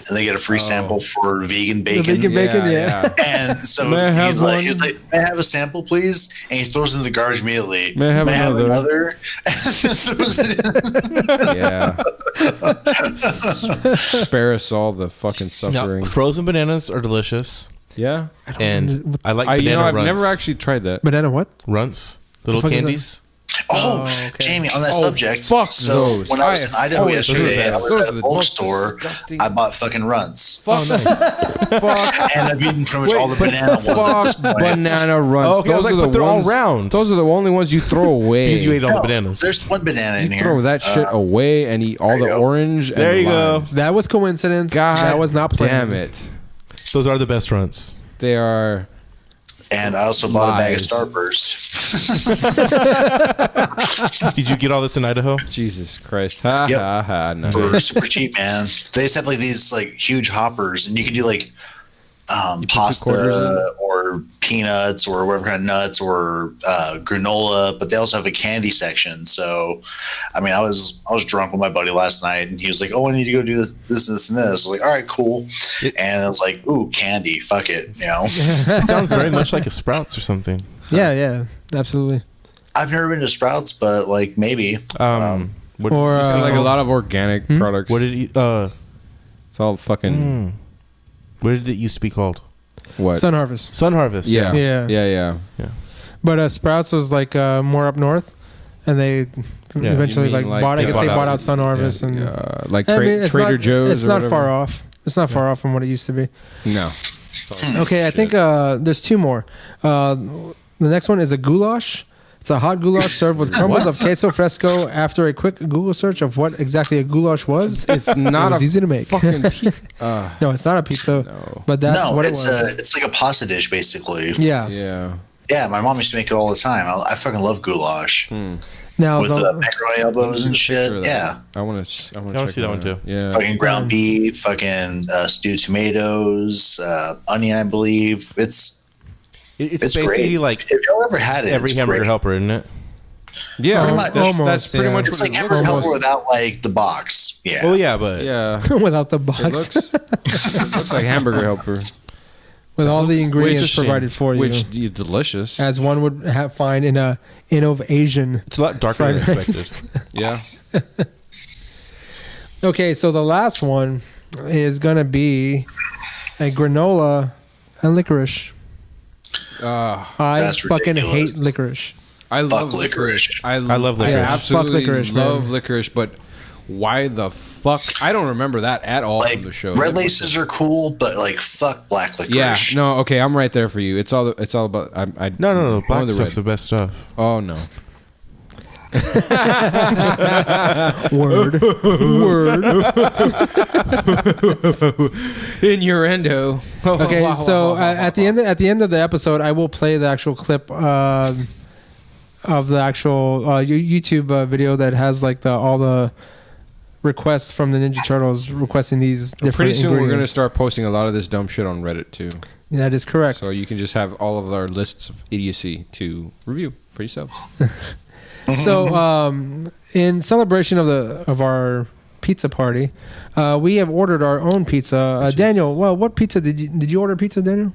and they get a free sample for vegan bacon.
vegan bacon, yeah.
And so
May I have
he's
one?
like, "May I have a sample, please?" And he throws it in the garbage immediately.
May I have another?
And then throws it in.
Yeah. Spare us all the fucking suffering.
Frozen bananas are delicious,
Yeah.
and I like banana
You know, I've
runts.
never actually tried that.
Banana what?
Runts, little
fuck is
candies.
Oh,
okay.
Jamie, on that
Oh,
subject.
fuck
so
those.
when I was in
I
Idaho
always-
yesterday, I
those
was
are
at a
the
bulk
most
store.
disgusting-
I bought fucking runts.
Fuck. Fuck.
And I've eaten pretty much all the banana ones. at this
Fuck
point.
banana runs.
Oh, okay, I was
Those
like,
are the
but they're all
ones-
round.
Those are the only ones you throw away.
Because you ate all
No,
the bananas.
There's one banana in
You
here.
throw that shit away and eat all
there
the
you go.
orange.
There
and
you go.
lime.
That was coincidence.
God,
that was not planned.
Damn it.
Those are the best runts.
They are.
And I also bought a bag of
Lies.
Starburst.
Did you get all this in Idaho?
Jesus Christ. Ha
Yep.
ha ha. No.
For super cheap, man. They just have like these like huge hoppers, and you can do like
put 2 quarters
pasta or peanuts or whatever kind of nuts or granola. But they also have a candy section. So, I mean, I was drunk with my buddy last night, and he was like, "Oh, I need to go do this, and this." I was like, "All right, cool." And I was like, "Ooh, candy, fuck it," you know.
It sounds very much like a Sprouts or something.
Yeah, absolutely.
I've never been to Sprouts, but like maybe.
What,
Or
It's like a lot of organic products.
what did you?
It's all fucking.
What did it used to be called?
What?
Sun Harvest.
Sun Harvest.
Yeah.
Yeah.
Yeah.
But Sprouts was like more up north, and they eventually
You mean
like bought. I
they
guess
bought
they
out-
bought out Sun Harvest, and
like
I mean, it's
Trader
not,
Joe's.
It's
or
not
whatever.
far off. It's not far off from what it used to be.
No.
Okay, I think there's 2 more. The next one is a goulash. It's a hot goulash served with crumbles of queso fresco. After a quick Google search of what exactly a goulash was,
It's not
it was easy to make.
Fucking.
No, it's not a pizza,
No.
but that's
no,
what it
it's
was.
it's like a pasta dish basically.
Yeah.
Yeah.
Yeah, my mom used to make it all the time. I fucking love goulash
Now
with
the,
macaroni elbows and shit. Yeah,
I want to. I want
wanna
to
see that one too.
Yeah.
fucking ground beef, fucking stewed tomatoes, onion. I believe it's
It's
great.
basically like
If y'all ever had it,
every
it's
hamburger
great.
helper, isn't it?
Yeah.
Pretty much.
That's
Almost,
pretty
yeah.
much
It's
what
like
it
hamburger
looks
helper
like.
without like the box. Yeah.
Oh yeah, but
Yeah.
without the
It
box,
looks like hamburger helper.
with all the ingredients
Which-
provided for you,
Which delicious.
as one would find in a Asian.
it's a lot darker than
Fried rice.
expected.
Yeah.
Okay, so the last one is gonna be a granola and licorice. I
That's
fucking
ridiculous.
hate licorice.
I love
licorice.
I
love licorice.
I
Yeah,
fuck
absolutely
licorice, man.
love licorice, but why the fuck? I don't remember that at all
Like
from the show.
red laces are cool, but like fuck black licorice.
Yeah, no, okay, I'm right there for you. It's all about.
No.
only
Black
the
stuff's the
red.
best stuff.
Oh no,
Word.
innuendo.
Okay, so at the end of the episode, I will play the actual clip of the actual YouTube video that has like all the requests from the Ninja Turtles requesting these different
Pretty soon we're gonna
ingredients.
start posting a lot of this dumb shit on Reddit too.
That is correct.
So you can just have all of our lists of idiocy to review for yourselves.
So, in celebration of our pizza party, we have ordered our own pizza. Daniel, well, what pizza did you order? Pizza, Daniel?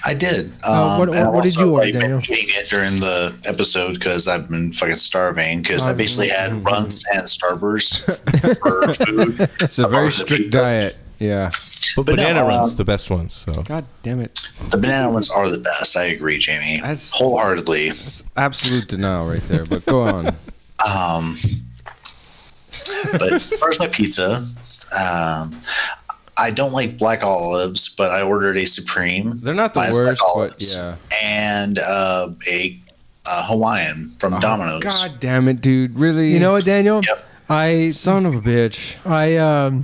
I did.
What
and
did
also,
you order,
like,
Daniel?
been eating it during the episode because I've been fucking starving because I basically had runts and Starburst for food.
It's a very strict diet. Yeah.
But
But no,
banana runs the best ones. So
God damn it.
The banana ones are the best. I agree, Jamie.
That's-
Wholeheartedly.
Absolute denial right there. But go on.
But as far as my pizza, I don't like black olives, but I ordered a Supreme.
They're not the
minus
worst,
black
but
olives,
yeah.
and a Hawaiian from Domino's.
God damn it, dude. Really?
You know what, Daniel?
Yep.
I
Son of a bitch.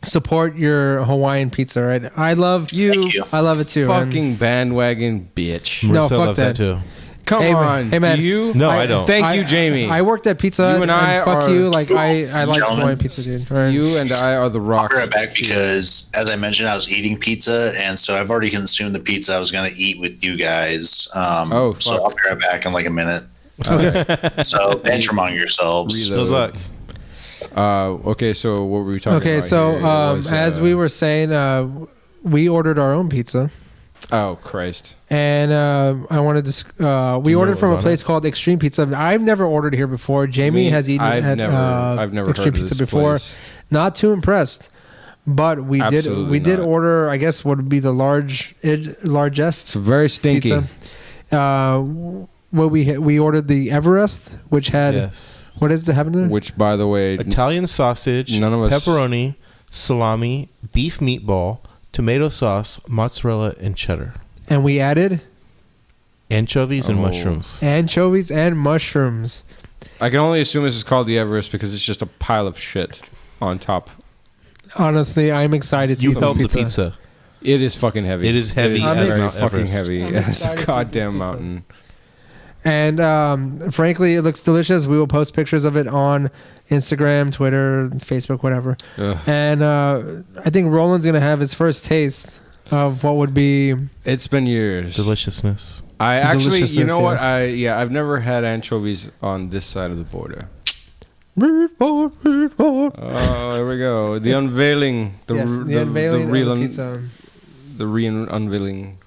support your Hawaiian pizza. Right? I love
You
you.
I love it too. man.
fucking bandwagon bitch.
No,
Marissa
fuck
loves that
that.
too.
Come
Hey, man.
on.
Hey, man.
Do you?
No, I don't.
Thank you, Jamie.
I worked at Pizza Hut,
You and I
fuck
are-
you. Like I like
Gentlemen.
Hawaiian pizza, dude. All right.
You and I are the
I'll
rock.
be right back because, as I mentioned, I was eating pizza, and so I've already consumed the pizza I was going to eat with you guys.
Oh,
so
fuck.
I'll be right back in like a minute.
Okay.
So thanks for among yourselves.
Reload.
Good luck.
Okay, so what were we talking
Okay,
about?
so
here? It was,
as we were saying, we ordered our own pizza,
Oh, Christ.
and I wanted to. We
know
ordered
what
from
was
a
on
place called Extreme Pizza. I've never ordered here before. Jamie
Me,
has eaten
I've
at
never heard
Extreme
of
Pizza
this
before.
place.
Not too impressed. But we
Absolutely
did
not.
order, I guess, what would be the largest
It's very stinky.
pizza. We ordered the Everest, which had
Yes.
what is it happening there?
Which, by the way,
Italian sausage,
None of us-
pepperoni, salami, beef meatball, tomato sauce, mozzarella, and cheddar.
And we added
Anchovies and
Oh.
mushrooms.
anchovies and mushrooms.
I can only assume this is called the Everest because it's just a pile of shit on top.
Honestly, I'm excited to
You
eat this
held the
pizza.
pizza.
It is fucking heavy.
It is heavy
as
very
Mount
fucking
Everest.
heavy.
I'm
It's
excited
a
to
goddamn
eat this
mountain.
And frankly, it looks delicious. We will post pictures of it on Instagram, Twitter, Facebook, whatever.
Ugh.
And I think Roland's gonna have his first taste of what would be.
It's been years.
Deliciousness.
I actually, you
Deliciousness,
know what?
yeah.
I've never had anchovies on this side of the border.
Oh,
Oh, there we go. The unveiling. The
unveiling
real
of the pizza.
the unveiling.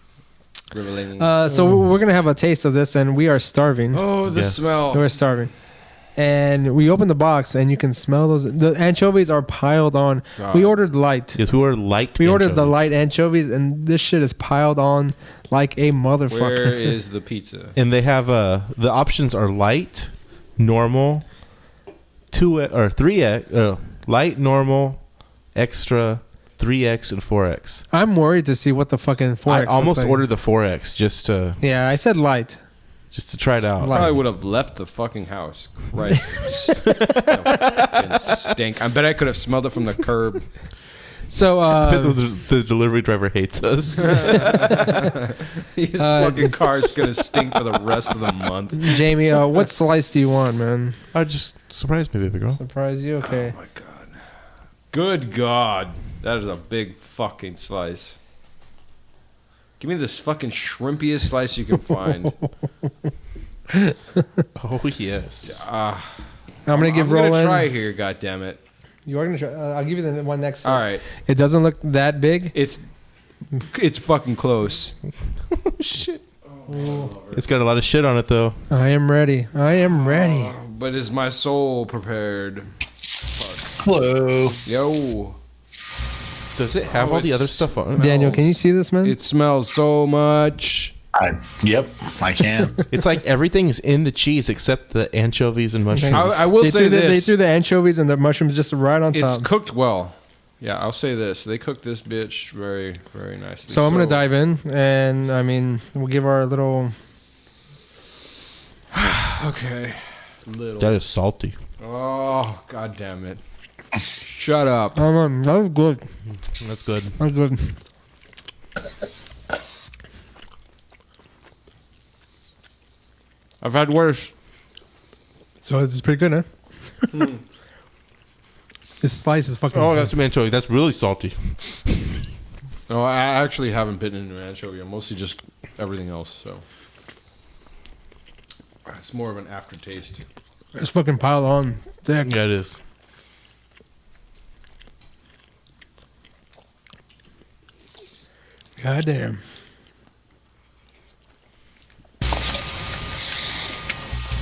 Revealing.
So we're gonna have a taste of this, and we are starving.
Oh, the
Yes.
smell.
We're starving. And we open the box, and you can smell those. The anchovies are piled on.
God.
We ordered light.
Yes, we ordered light.
We ordered the
anchovies.
light anchovies, and this shit is piled on like a motherfucker.
Where is the pizza?
And they have the options are light, normal, 2 or 3x, light, normal, extra, 3x, and 4x.
I'm worried to see what the fucking 4X
I
looks
almost
like.
ordered the 4x just to
Yeah, I said light.
try it out.
I probably would have left the fucking house. Right. Fucking stink. I bet I could have smelled it from the curb.
So
I bet the delivery driver hates us.
His fucking car's gonna stink for the rest of the month.
Jamie, what slice do you want, man?
I just surprised me, baby girl.
Surprise you? Okay.
Oh my god. Good God. That is a big fucking slice. Give me this fucking shrimpiest slice you can find.
Oh yes.
I'm gonna give
I'm gonna
Roland.
try here, goddammit.
You are gonna try. I'll give you the one next.
All right.
It doesn't look that big.
It's fucking close.
Shit. It's got a lot of shit on it though.
I am ready. I am ready.
But is my soul prepared?
Hello.
Oh,
Yo.
Does it have all the other stuff on it?
Daniel, can you see this, man?
It smells so much.
Yep, I can.
It's like everything is in the cheese except the anchovies and mushrooms.
I will
they
say
threw
this.
They threw the anchovies and the mushrooms just right on
It's
top.
cooked well. Yeah, I'll say this. They cooked this bitch very, very nicely.
So I'm gonna dive in, and I mean, we'll give our little.
Okay. Little.
That is salty.
Oh, god damn it. Shut up.
That was good.
That's good.
That was good.
I've had worse.
So it's pretty good, huh? This slice is fucking.
Oh, that's some anchovy. That's really salty.
No, I actually haven't bitten into an anchovy. I'm mostly just everything else, so. It's more of an aftertaste.
It's fucking piled on thick.
Yeah, it is.
God damn.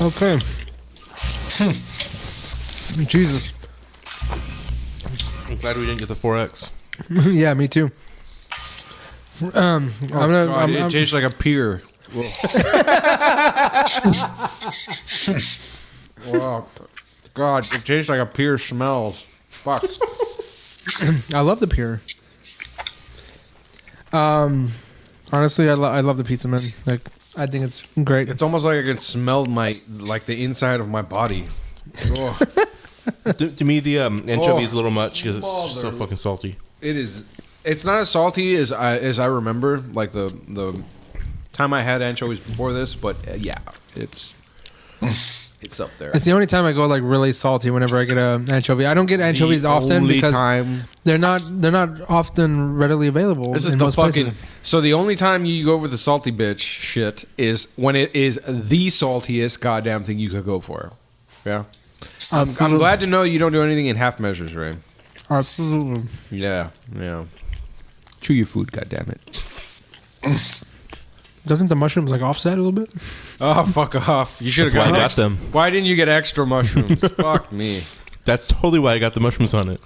Okay. Jesus.
I'm glad we didn't get the 4X.
Yeah, me too. I'm gonna.
God, it
I'm,
tastes like a pier. Wow. God, it tastes like a pier smells. Fuck.
I love the pier. Honestly, I love the pizza, man. Like, I think it's great.
It's almost like I can smell the inside of my body. Oh,
To me, the anchovy is a little much because it's so fucking salty.
it is. It's not as salty as I remember, like the time I had anchovies before this, but yeah, it's up there.
It's the only time I go like really salty whenever I get an anchovy. I don't get anchovies often
only
because
time.
they're not often readily available.
This is
in
the
most
fucking.
places.
So the only time you go with the salty bitch shit is when it is the saltiest goddamn thing you could go for. Yeah. I'm glad to know you don't do anything in half measures, Ray.
Absolutely.
Yeah. Chew your food, goddammit.
Doesn't the mushrooms like offset a little bit?
Oh, fuck off. You should have
That's why I
got
got them.
Why didn't you get extra mushrooms? Fuck me.
That's totally why I got the mushrooms on it.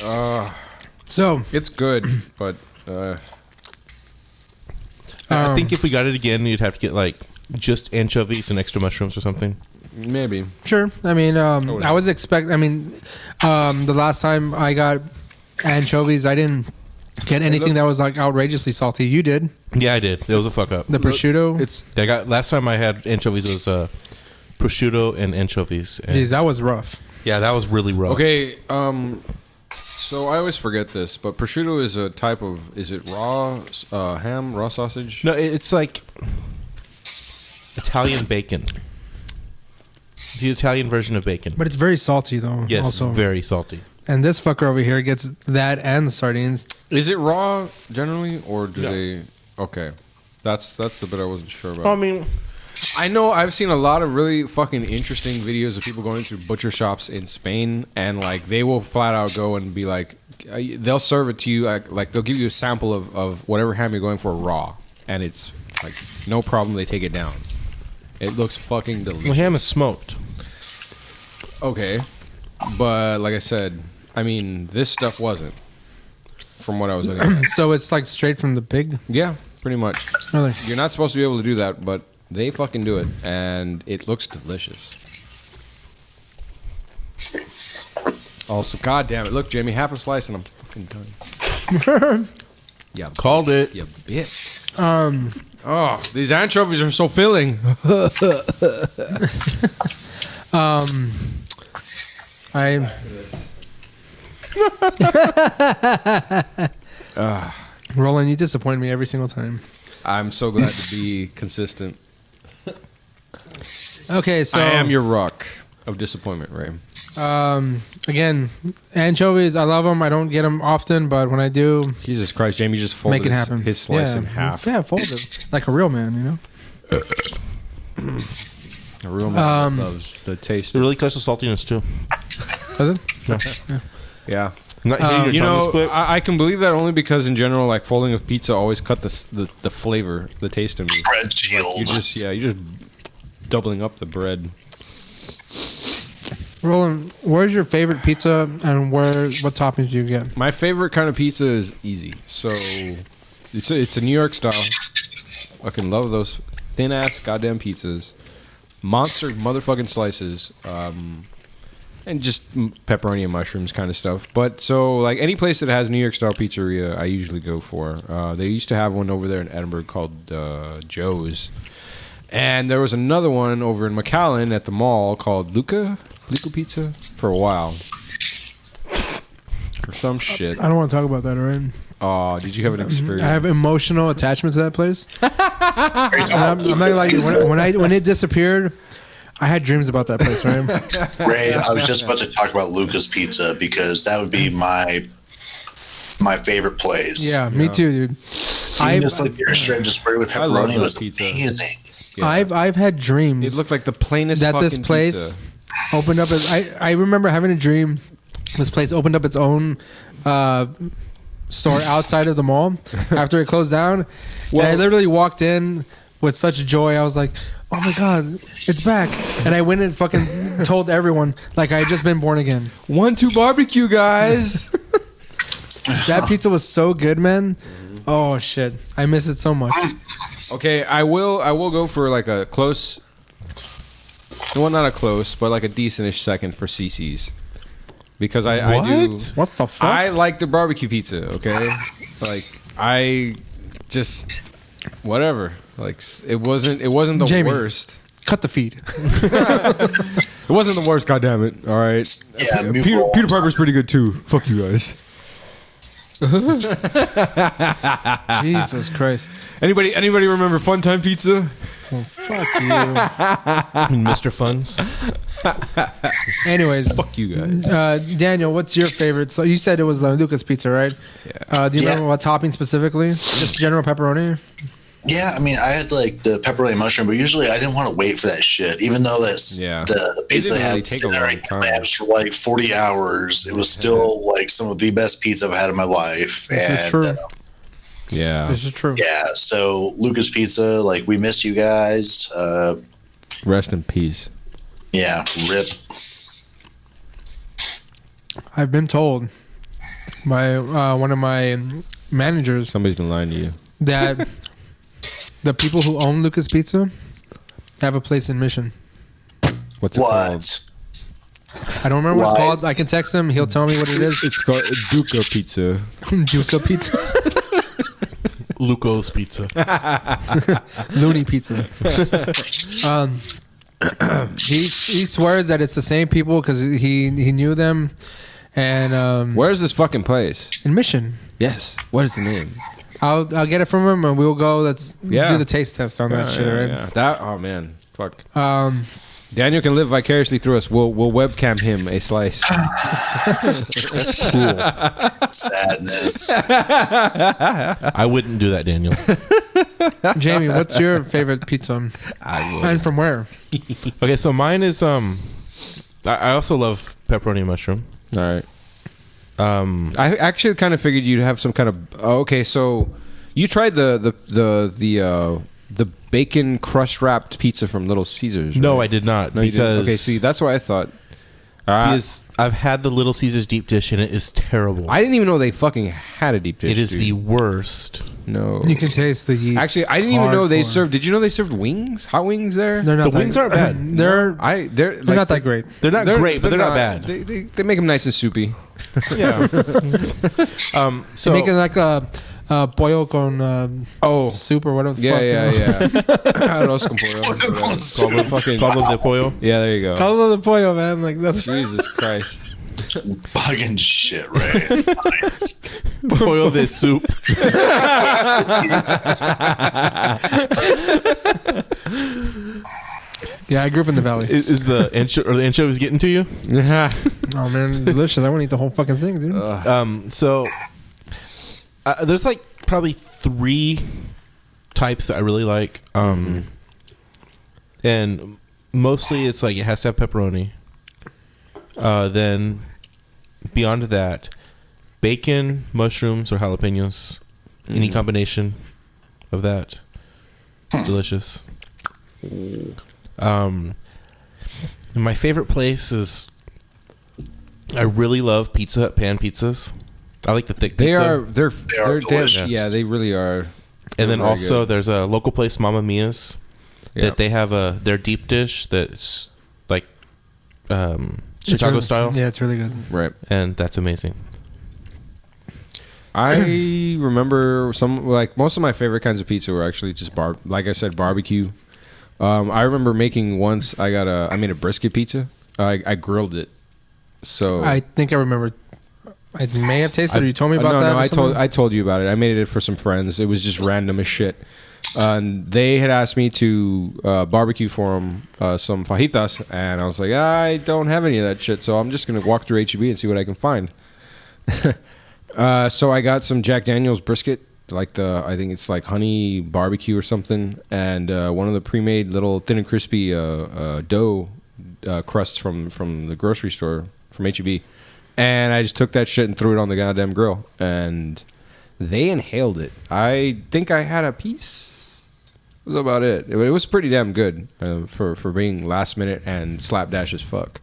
So
It's good, but
I think if we got it again, you'd have to get like just anchovies and extra mushrooms or something.
maybe.
sure. I mean, I was the last time I got anchovies, I didn't get anything that was like outrageously salty. You did.
Yeah, I did. It was a fuck up.
The prosciutto.
I got last time I had anchovies was prosciutto and anchovies. And
Jeez, that was rough.
yeah, that was really rough.
Okay, so I always forget this, but prosciutto is a type of, is it raw ham, raw sausage?
No, it's like Italian bacon. The Italian version of bacon.
But it's very salty though.
Yes,
Also.
it's very salty.
And this fucker over here gets that and the sardines.
Is it raw generally, or do
No.
they? Okay, that's the bit I wasn't sure about.
I mean,
I know I've seen a lot of really fucking interesting videos of people going to butcher shops in Spain, and like they will flat out go and be like, they'll serve it to you like they'll give you a sample of whatever ham you're going for raw, and it's like no problem. They take it down. It looks fucking delicious.
well, ham is smoked.
Okay, but like I said, I mean this stuff wasn't. From what I was looking at.
So it's like straight from the pig.
Yeah, pretty much.
Really?
You're not supposed to be able to do that, but they fucking do it, and it looks delicious. Also, goddamn it! Look, Jamie, half a slice, and I'm fucking done. Yeah,
Called it.
you bitch. Oh, these anchovies are so filling.
Roland, you disappoint me every single time.
I'm so glad to be consistent.
Okay, so
I am your rock of disappointment, Ray.
again, anchovies, I love them. I don't get them often, but when I do,
Jesus Christ, Jamie just folded
make it happen.
his slice
Yeah.
in half.
Yeah, folded like a real man, you know.
A real man loves the taste.
It really cuts the saltiness too.
Does it?
Yeah.
Not hitting your
You
tongue this
know,
quick.
I can believe that only because in general, like folding a pizza always cut the flavor, the taste in me.
Bread shield.
You're just doubling up the bread.
Roland, where's your favorite pizza, and what toppings do you get?
My favorite kind of pizza is easy. So it's a New York style. I can love those thin ass goddamn pizzas, monster motherfucking slices, and just pepperoni and mushrooms kind of stuff. But so like any place that has New York style pizzeria, I usually go for. They used to have one over there in Edinburgh called Joe's, and there was another one over in McAllen at the mall called Luca Pizza for a while. Or some shit.
I don't want to talk about that, all right?
Oh, did you have an experience?
I have emotional attachment to that place. I'm not like when it disappeared, I had dreams about that place, right?
Ray, I was just about to talk about Luca's Pizza because that would be my favorite place.
Yeah, me too, dude.
Just like your shred just sprayed with
I love
pepperoni
that
was
pizza.
amazing.
Yeah.
I've had dreams
It looked like the plainest
that this
fucking
place
pizza.
opened up. I remember having a dream. This place opened up its own store outside of the mall after it closed down. And I literally walked in with such joy. I was like, "Oh my god, it's back!" And I went and fucking told everyone like I had just been born again.
1-2 barbecue, guys.
That pizza was so good, man. Oh shit, I miss it so much.
Okay, I will go for like a close. Well, not a close, but like a decentish second for CC's. Because I do.
What the fuck?
I like the barbecue pizza. Okay, like I just whatever. Like it wasn't the
Jamie.
worst.
Cut the feed.
It wasn't the worst. God damn it! All right.
Yeah,
Peter Piper's pretty good too. Fuck you guys.
Jesus Christ.
Anybody remember Funtime Pizza?
Fuck you.
Mr. Funds.
Anyways,
Fuck you guys.
Daniel, what's your favorite? So you said it was Lucas Pizza, right?
Yeah.
Do you
Yeah.
remember what topping specifically? Just general pepperoni?
Yeah, I mean, I had like the pepperoni mushroom, but usually I didn't want to wait for that shit. Even though that's
Yeah.
the pizza
didn't really
had
take a long
sitting
time.
labs for like 40 hours. It was still like some of the best pizza I've had in my life.
This is
And
true.
Yeah.
This is true.
yeah, so Lucas Pizza, like we miss you guys.
Rest in peace.
Yeah, rip.
I've been told one of my managers
Somebody's been lying to you.
that the people who own Lucas Pizza have a place in Mission.
What's it called?
What?
I don't remember what it's
Why?
called. I can text him. He'll tell me what it is.
It's called Duca Pizza.
Duca Pizza.
Luco's Pizza.
Looney Pizza. He swears that it's the same people because he knew them. And
Where's this fucking place?
in Mission.
Yes. What is the name?
I'll get it from him and we'll go. Let's do the taste test on that shit, right?
Yeah. That. Oh man. Fuck.
Um,
Daniel can live vicariously through us. We'll webcam him a slice.
Sadness.
I wouldn't do that, Daniel.
Jamie, what's your favorite pizza? And from where?
Okay, so mine is I also love pepperoni and mushroom.
All right. I actually kind of figured you'd have some kind of. Oh, okay, so you tried the bacon crust wrapped pizza from Little Caesars. Right?
No, I did not.
No, you didn't?
because
Okay, see, that's what I thought.
because I've had the Little Caesars deep dish and it is terrible.
I didn't even know they fucking had a deep dish.
It is
dude.
the worst.
No.
You can taste the yeast.
Actually, I didn't even know they
Hardcore.
served. Did you know they served wings? Hot wings there?
They're not
The
that-
wings aren't bad.
They're
They're
not that great.
They're not great, but they're not bad.
They make them nice and soupy.
Yeah. So
Making like a pollo con
Oh.
soup or whatever the
Yeah,
fuck.
yeah. Arroz con pollo.
Caldo,
Fucking-
caldo de pollo.
Yeah, there you go.
Caldo de pollo, man. Like that's
Jesus Christ.
Fucking shit, right? Nice.
Pollo de soup.
yeah. I grew up in the valley.
Is the anchovies getting to you?
Oh man, delicious. I want to eat the whole fucking thing, dude.
So there's like probably 3 types that I really like. And mostly it's like it has to have pepperoni. Then beyond that, bacon, mushrooms, or jalapenos. Any combination of that. It's delicious. And my favorite place is I really love Pizza Hut pan pizzas. I like the thick
They
pizza.
are. They're
delicious.
Yeah, they really are.
And
They're
then
very
also
good.
there's a local place, Mamma Mia's,
Yeah.
that they have their deep dish that's like
It's
Chicago
really-
style,
Yeah, it's really good.
Right.
and that's amazing.
I remember most of my favorite kinds of pizza were actually just like I said, barbecue. I remember making once. I made a brisket pizza. I grilled it. So
I think I remember. I may have tasted it. You told me about that.
No,
or something?
I told you about it. I made it for some friends. It was just random as shit. And they had asked me to barbecue for them some fajitas, and I was like, I don't have any of that shit, so I'm just gonna walk through HEB and see what I can find. So I got some Jack Daniel's brisket, like I think it's like honey barbecue or something, and one of the pre-made little thin and crispy dough crusts from the grocery store from HEB, and I just took that shit and threw it on the goddamn grill, and they inhaled it. I think I had a piece. That was about it. It was pretty damn good for being last minute and slapdash as fuck.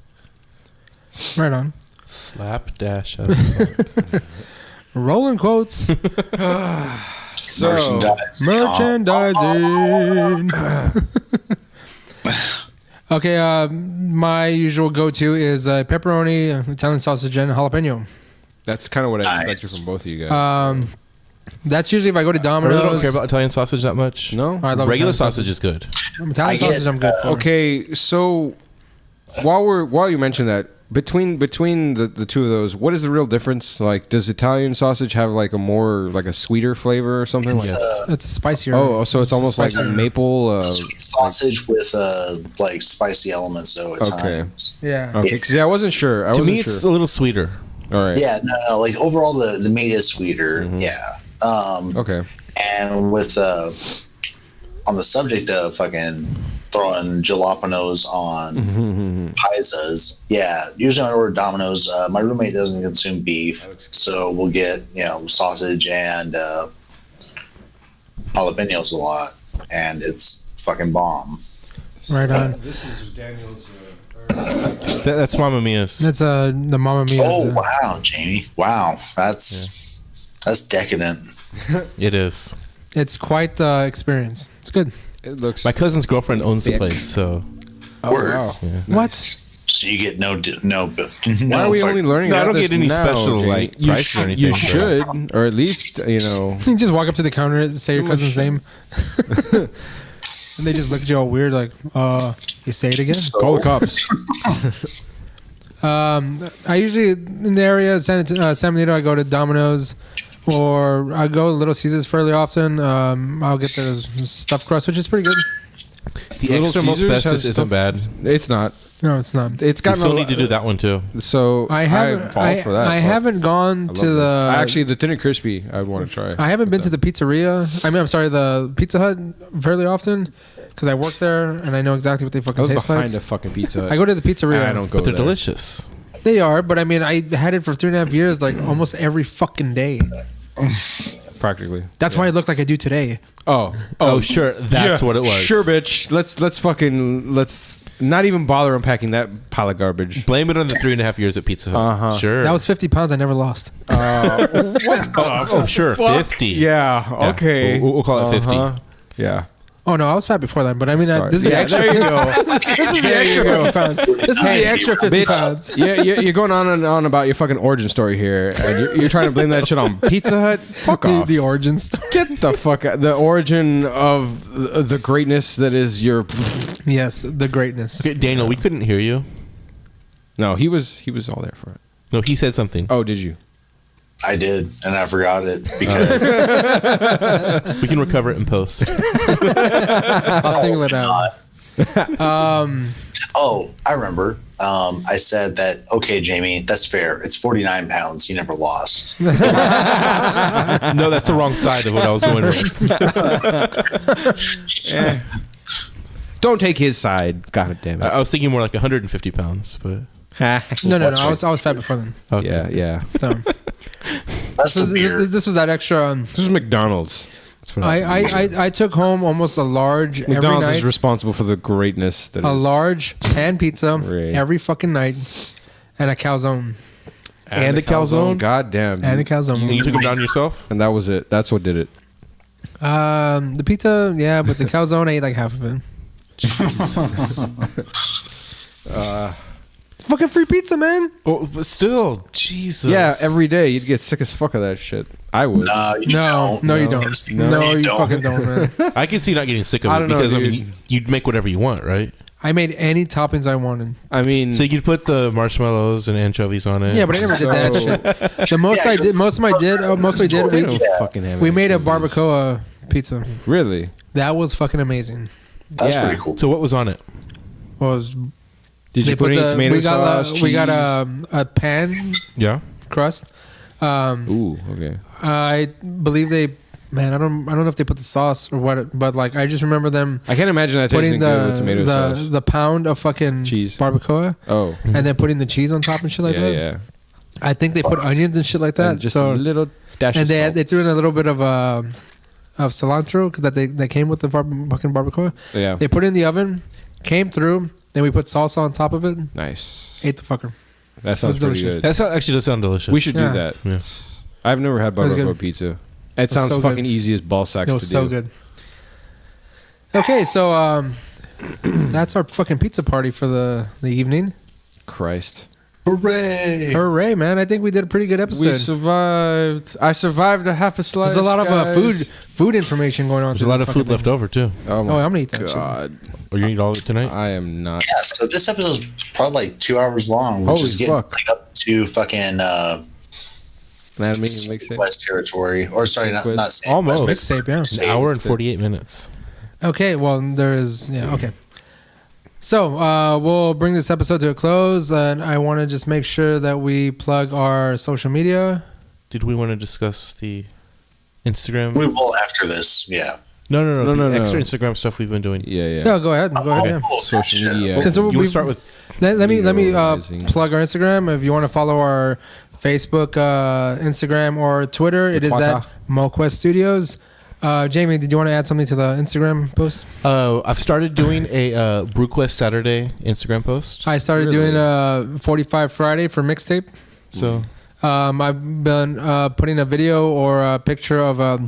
Right on.
Slapdash.
Rolling quotes.
So
Merchandising. Okay, my usual go-to is pepperoni, Italian sausage, and jalapeno.
that's kind of what I
Nice.
expected from both of you guys.
That's usually if I go to
I
Domino's.
really don't care about Italian sausage that much.
No?
I love
Regular
Italian
sausage is good.
Italian
I get,
sausage, I'm good for.
Okay, so while you mention that, between the two of those, what is the real difference? Like, does Italian sausage have like a sweeter flavor or something?
It's,
Like,
It's spicier.
oh, so it's almost like
spicier.
maple.
sweet sausage with like spicy elements though at
Okay.
times.
Yeah.
Okay, because I wasn't sure.
To me, it's a little sweeter.
All right.
Yeah, no, like overall the meat is sweeter.
Mm-hmm.
Yeah.
Okay.
And with on the subject of fucking throwing jalapenos on pizzas, yeah. Usually when I order Domino's, my roommate doesn't consume beef, so we'll get sausage and jalapenos a lot, and it's fucking bomb.
Right on.
This is Daniel's.
That's Mamma Mia's.
That's the Mamma Mia.
Oh wow, Jamie! Wow, that's decadent.
It is.
It's quite the experience. It's good.
It looks.
My cousin's girlfriend owns the place, so.
Oh,
Word.
wow.
Yeah.
What?
So you get no.
Why are we only learning?
No, I
about
don't
this
get any
now,
special
Jamie?
like price or anything.
You
but-
should, or at least
You just walk up to the counter and say your cousin's name. And they just look at you all weird, like, you say it again?
call the cops.
I usually, in the area of San Benito, I go to Domino's, or I go to Little Caesars fairly often. I'll get the stuffed crust, which is pretty good.
The
Little
extra most
Caesars
bestest
has
isn't
stuff-
bad.
It's not.
No, it's not.
It's
You
got
still need to do that one too.
So
I haven't.
fall for that.
I haven't gone to the.
Actually, the Tender Crispy, I want to try.
I haven't been to the pizzeria. I'm sorry, the Pizza Hut fairly often because I work there and I know exactly what they
I
fucking
was
taste
behind
like.
a fucking Pizza Hut.
I go to the pizzeria.
I don't go
But they're
there.
delicious.
They are, but I mean, I had it for 3.5 years, like almost every fucking day.
Practically.
That's why I look like I do today.
Oh, sure. That's what it was.
Sure, bitch. Let's not even bother unpacking that pile of garbage.
Blame it on the 3.5 years at Pizza Hut.
Uh-huh.
Sure.
That was 50 pounds I never lost.
oh, sure. 50.
Yeah.
Yeah.
Okay.
We'll call it 50.
Uh-huh. Yeah.
Oh no, I was fat before then, but I mean,
Sorry.
this is the
Yeah,
extra.
there you go.
This is the
There you
extra
go.
50 pounds. This is the extra 50
Bitch,
pounds.
you're going on and on about your fucking origin story here, and you're trying to blame that shit on Pizza Hut. Fuck off.
The origin story.
Get the fuck out. The origin of the greatness that is your.
Yes, the greatness.
Okay, Daniel, we couldn't hear you.
No, he was all there for it.
No, he said something.
Oh, did you?
I did, and I forgot it because
We can recover it in post.
I'll single it out.
oh, I remember. I said that. Okay, Jamie, that's fair. It's 49 pounds. You never lost.
No, that's the wrong side of what I was going with.
Don't take his side. God damn it.
I was thinking more like 150 pounds, but
No. I was fat before then.
okay.
Yeah.
So,
That's the beer.
this was that extra.
This is McDonald's. That's what
I took home almost a large every
McDonald's
night.
is responsible for the greatness that
A
is.
large pan pizza
Right.
every fucking night, and a calzone.
And a calzone?
God damn.
And a calzone.
And you took them down yourself?
And that was it. That's what did it.
The pizza, yeah, but the calzone I ate like half of it. Fucking free pizza, man.
Oh, but still, Jesus.
Yeah, every day you'd get sick as fuck of that shit. I would.
No, you
No,
don't.
no, you don't. No, you
don't.
fucking don't, man.
I can see not getting sick of
I
it
don't know,
because, I
dude.
mean, you'd make whatever you want, right?
I made any toppings I wanted.
I mean,
So you could put the marshmallows and anchovies on it.
Yeah, but I never did that shit. The most I did, most we did,
they don't fucking have
we
it.
made a barbacoa pizza.
Really?
That was fucking amazing.
That's
Yeah.
pretty cool.
So what was on it?
Was
Did you put any tomato
we got
sauce?
we got
cheese?
a pan
Yeah.
crust.
Ooh, okay.
I believe they. Man, I don't know if they put the sauce or what, but like I just remember them
I can't imagine that tasting
putting
good with tomato sauce.
the pound of fucking
Cheese.
barbacoa,
Oh,
and then putting the cheese on top and shit like
yeah,
that.
yeah.
I think they put onions and shit like that.
And just
so
a little dash
and
of
they
salt.
they threw in a little bit of cilantro because that came with the fucking barbacoa.
Yeah.
They put it in the oven, came through. Then we put salsa on top of it.
Nice.
Ate the fucker.
That sounds pretty
delicious.
good.
That actually does sound delicious.
Yeah.
We should do that.
Yeah.
I've never had
was
barbacoa
good.
pizza. It sounds
so
fucking
good.
easy as ball sacks
It
to
was
do.
so good. Okay, so that's our fucking pizza party for the evening.
Christ.
Hooray!
Hooray, man! I think we did a pretty good episode.
We survived. I survived a half a slice.
There's a lot of
guys.
food information going on.
There's a lot of food left over, too.
Oh, my
Oh, I'm gonna eat that shit.
God.
Are you going to eat all of it tonight?
I am not.
Yeah, so this episode's probably like 2 hours long, which
Holy
is getting
fuck.
like up to fucking
Anatomy and Lake
West territory. Or sorry, not State,
Almost.
West,
Mixtape, yeah.
An hour and 48 minutes.
Okay, well there is okay. So we'll bring this episode to a close, and I want to just make sure that we plug our social media.
Did we want to discuss the Instagram?
We will after this, yeah.
No.
No,
The
no.
extra Instagram stuff we've been doing.
Yeah, yeah.
No, go ahead. Go ahead. Yeah.
Oh,
Social
gotcha.
media.
Since
You
we
want to start with...
let me
Realizing.
plug our Instagram. If you want to follow our Facebook, Instagram, or Twitter, it is
Twitter.
at MōKuest Studios. Jamie, did you want to add something to the Instagram post?
I've started doing a MōKuest Saturday Instagram post.
I started doing a 45 Friday for mixtape.
So
I've been putting a video or a picture of a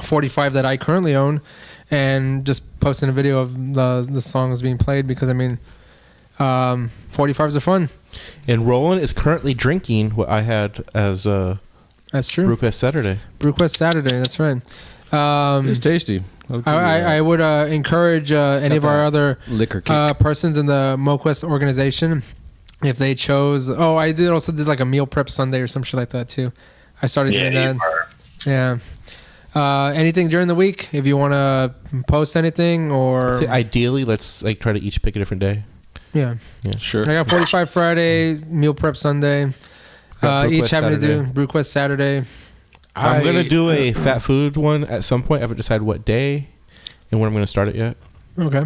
45 that I currently own, and just posting a video of the songs being played, because I mean, 45s are fun.
And Roland is currently drinking what I had as
That's true.
MōKuest Saturday.
MōKuest Saturday. That's right.
It's tasty.
I would encourage any of our other
liquor kick.
persons in the MōKuest organization, if they chose. Oh, I also did like a meal prep Sunday or some shit like that too. I started doing that. Yeah. Anything during the week, if you want to post anything, or
I'd say ideally, let's like try to each pick a different day.
Yeah,
sure.
I got 45 Friday, meal prep Sunday. Each having to do MōKuest Saturday.
I'm going to do a fat food one at some point. I haven't decided what day and when I'm going to start it yet.
Okay.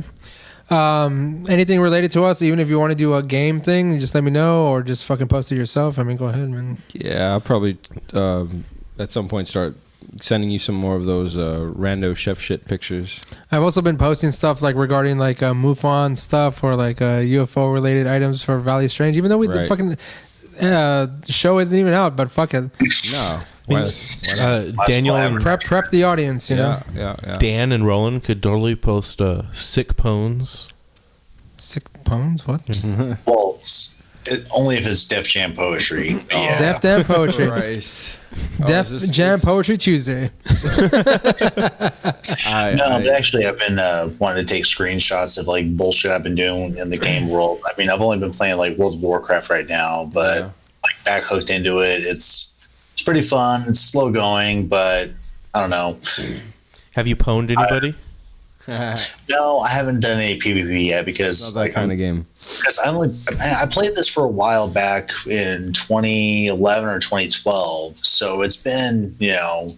Anything related to us, even if you want to do a game thing, just let me know, or just fucking post it yourself. I mean, go ahead, man.
Yeah, I'll probably at some point start sending you some more of those rando chef shit pictures.
I've also been posting stuff like regarding like MUFON stuff, or like UFO related items for Valley Strange, even though the fucking show isn't even out, but fuck it.
No.
Daniel and
prep the audience, you know.
Yeah.
Dan and Roland could totally post sick pones.
Sick pones? What?
Well, only if it's Def Jam poetry. Yeah.
Def Jam poetry.
Christ.
Def Jam Poetry Tuesday.
But actually, I've been wanting to take screenshots of like bullshit I've been doing in the game world. I mean, I've only been playing like World of Warcraft right now, but like back hooked into it. It's pretty fun. It's slow going, but I don't know.
Have you pwned anybody?
No, I haven't done any PvP yet, because
not that kind of game.
Because I played this for a while back in 2011 or 2012, so it's been a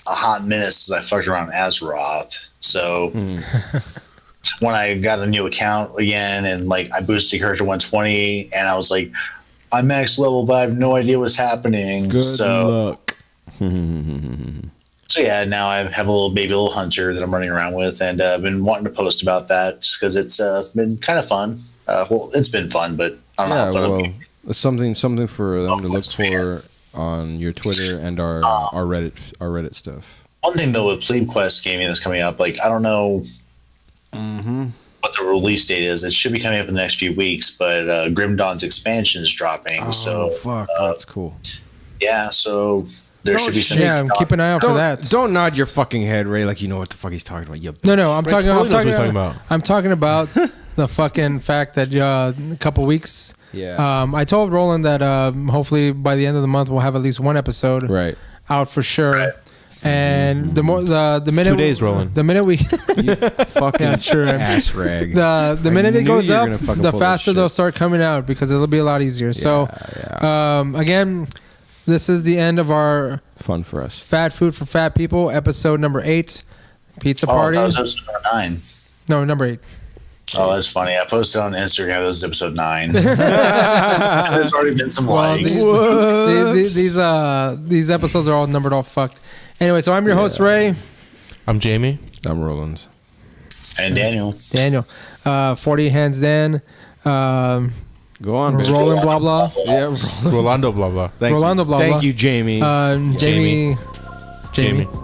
hot minute since I fucked around Azeroth. So when I got a new account again, and like I boosted character 120, and I was like, I'm max level, but I have no idea what's happening.
Good luck.
So yeah, now I have a little hunter that I'm running around with, and I've been wanting to post about that just because it's been kind of fun. Well, it's been fun, but I don't know how fun it'll be.
It's something for them to look for on your Twitter and our Reddit stuff.
One thing though with Plebe Quest gaming that's coming up, like I don't know what the release date is. It should be coming up in the next few weeks, but Grim Dawn's expansion is dropping.
Fuck, that's cool.
Yeah, so there should be some.
Yeah, keep an eye out for that.
Don't nod your fucking head, Ray, like you know what the fuck he's talking about.
No, I'm talking
about.
I'm talking about the fucking fact that a couple weeks.
Yeah.
I told Roland that hopefully by the end of the month we'll have at least one episode out for sure. Right. And the minute
2 days, Roland.
The minute we
you fucking ass rag.
The minute it goes up, the faster they'll start coming out, because it'll be a lot easier. So again, this is the end of our
fun for us
Fat Food for Fat People episode number 8, pizza party.
That was episode number 9.
No, number 8.
Oh, that's funny. I posted on Instagram. This is episode 9. There's already been some likes.
These episodes are all numbered all fucked. Anyway, so I'm your host, Ray.
I'm Jamie.
I'm Roland.
And Daniel.
40 hands Dan.
Go on, baby.
Roland blah blah.
Yeah,
Rolando blah blah.
Rolando blah blah.
Thank you, Jamie.
Jamie.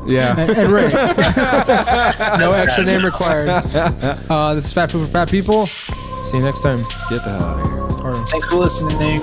Yeah.
And Ray. No extra name required. This is Fat Food for Fat People. See you next time.
Get the hell out of here.
Thanks for listening.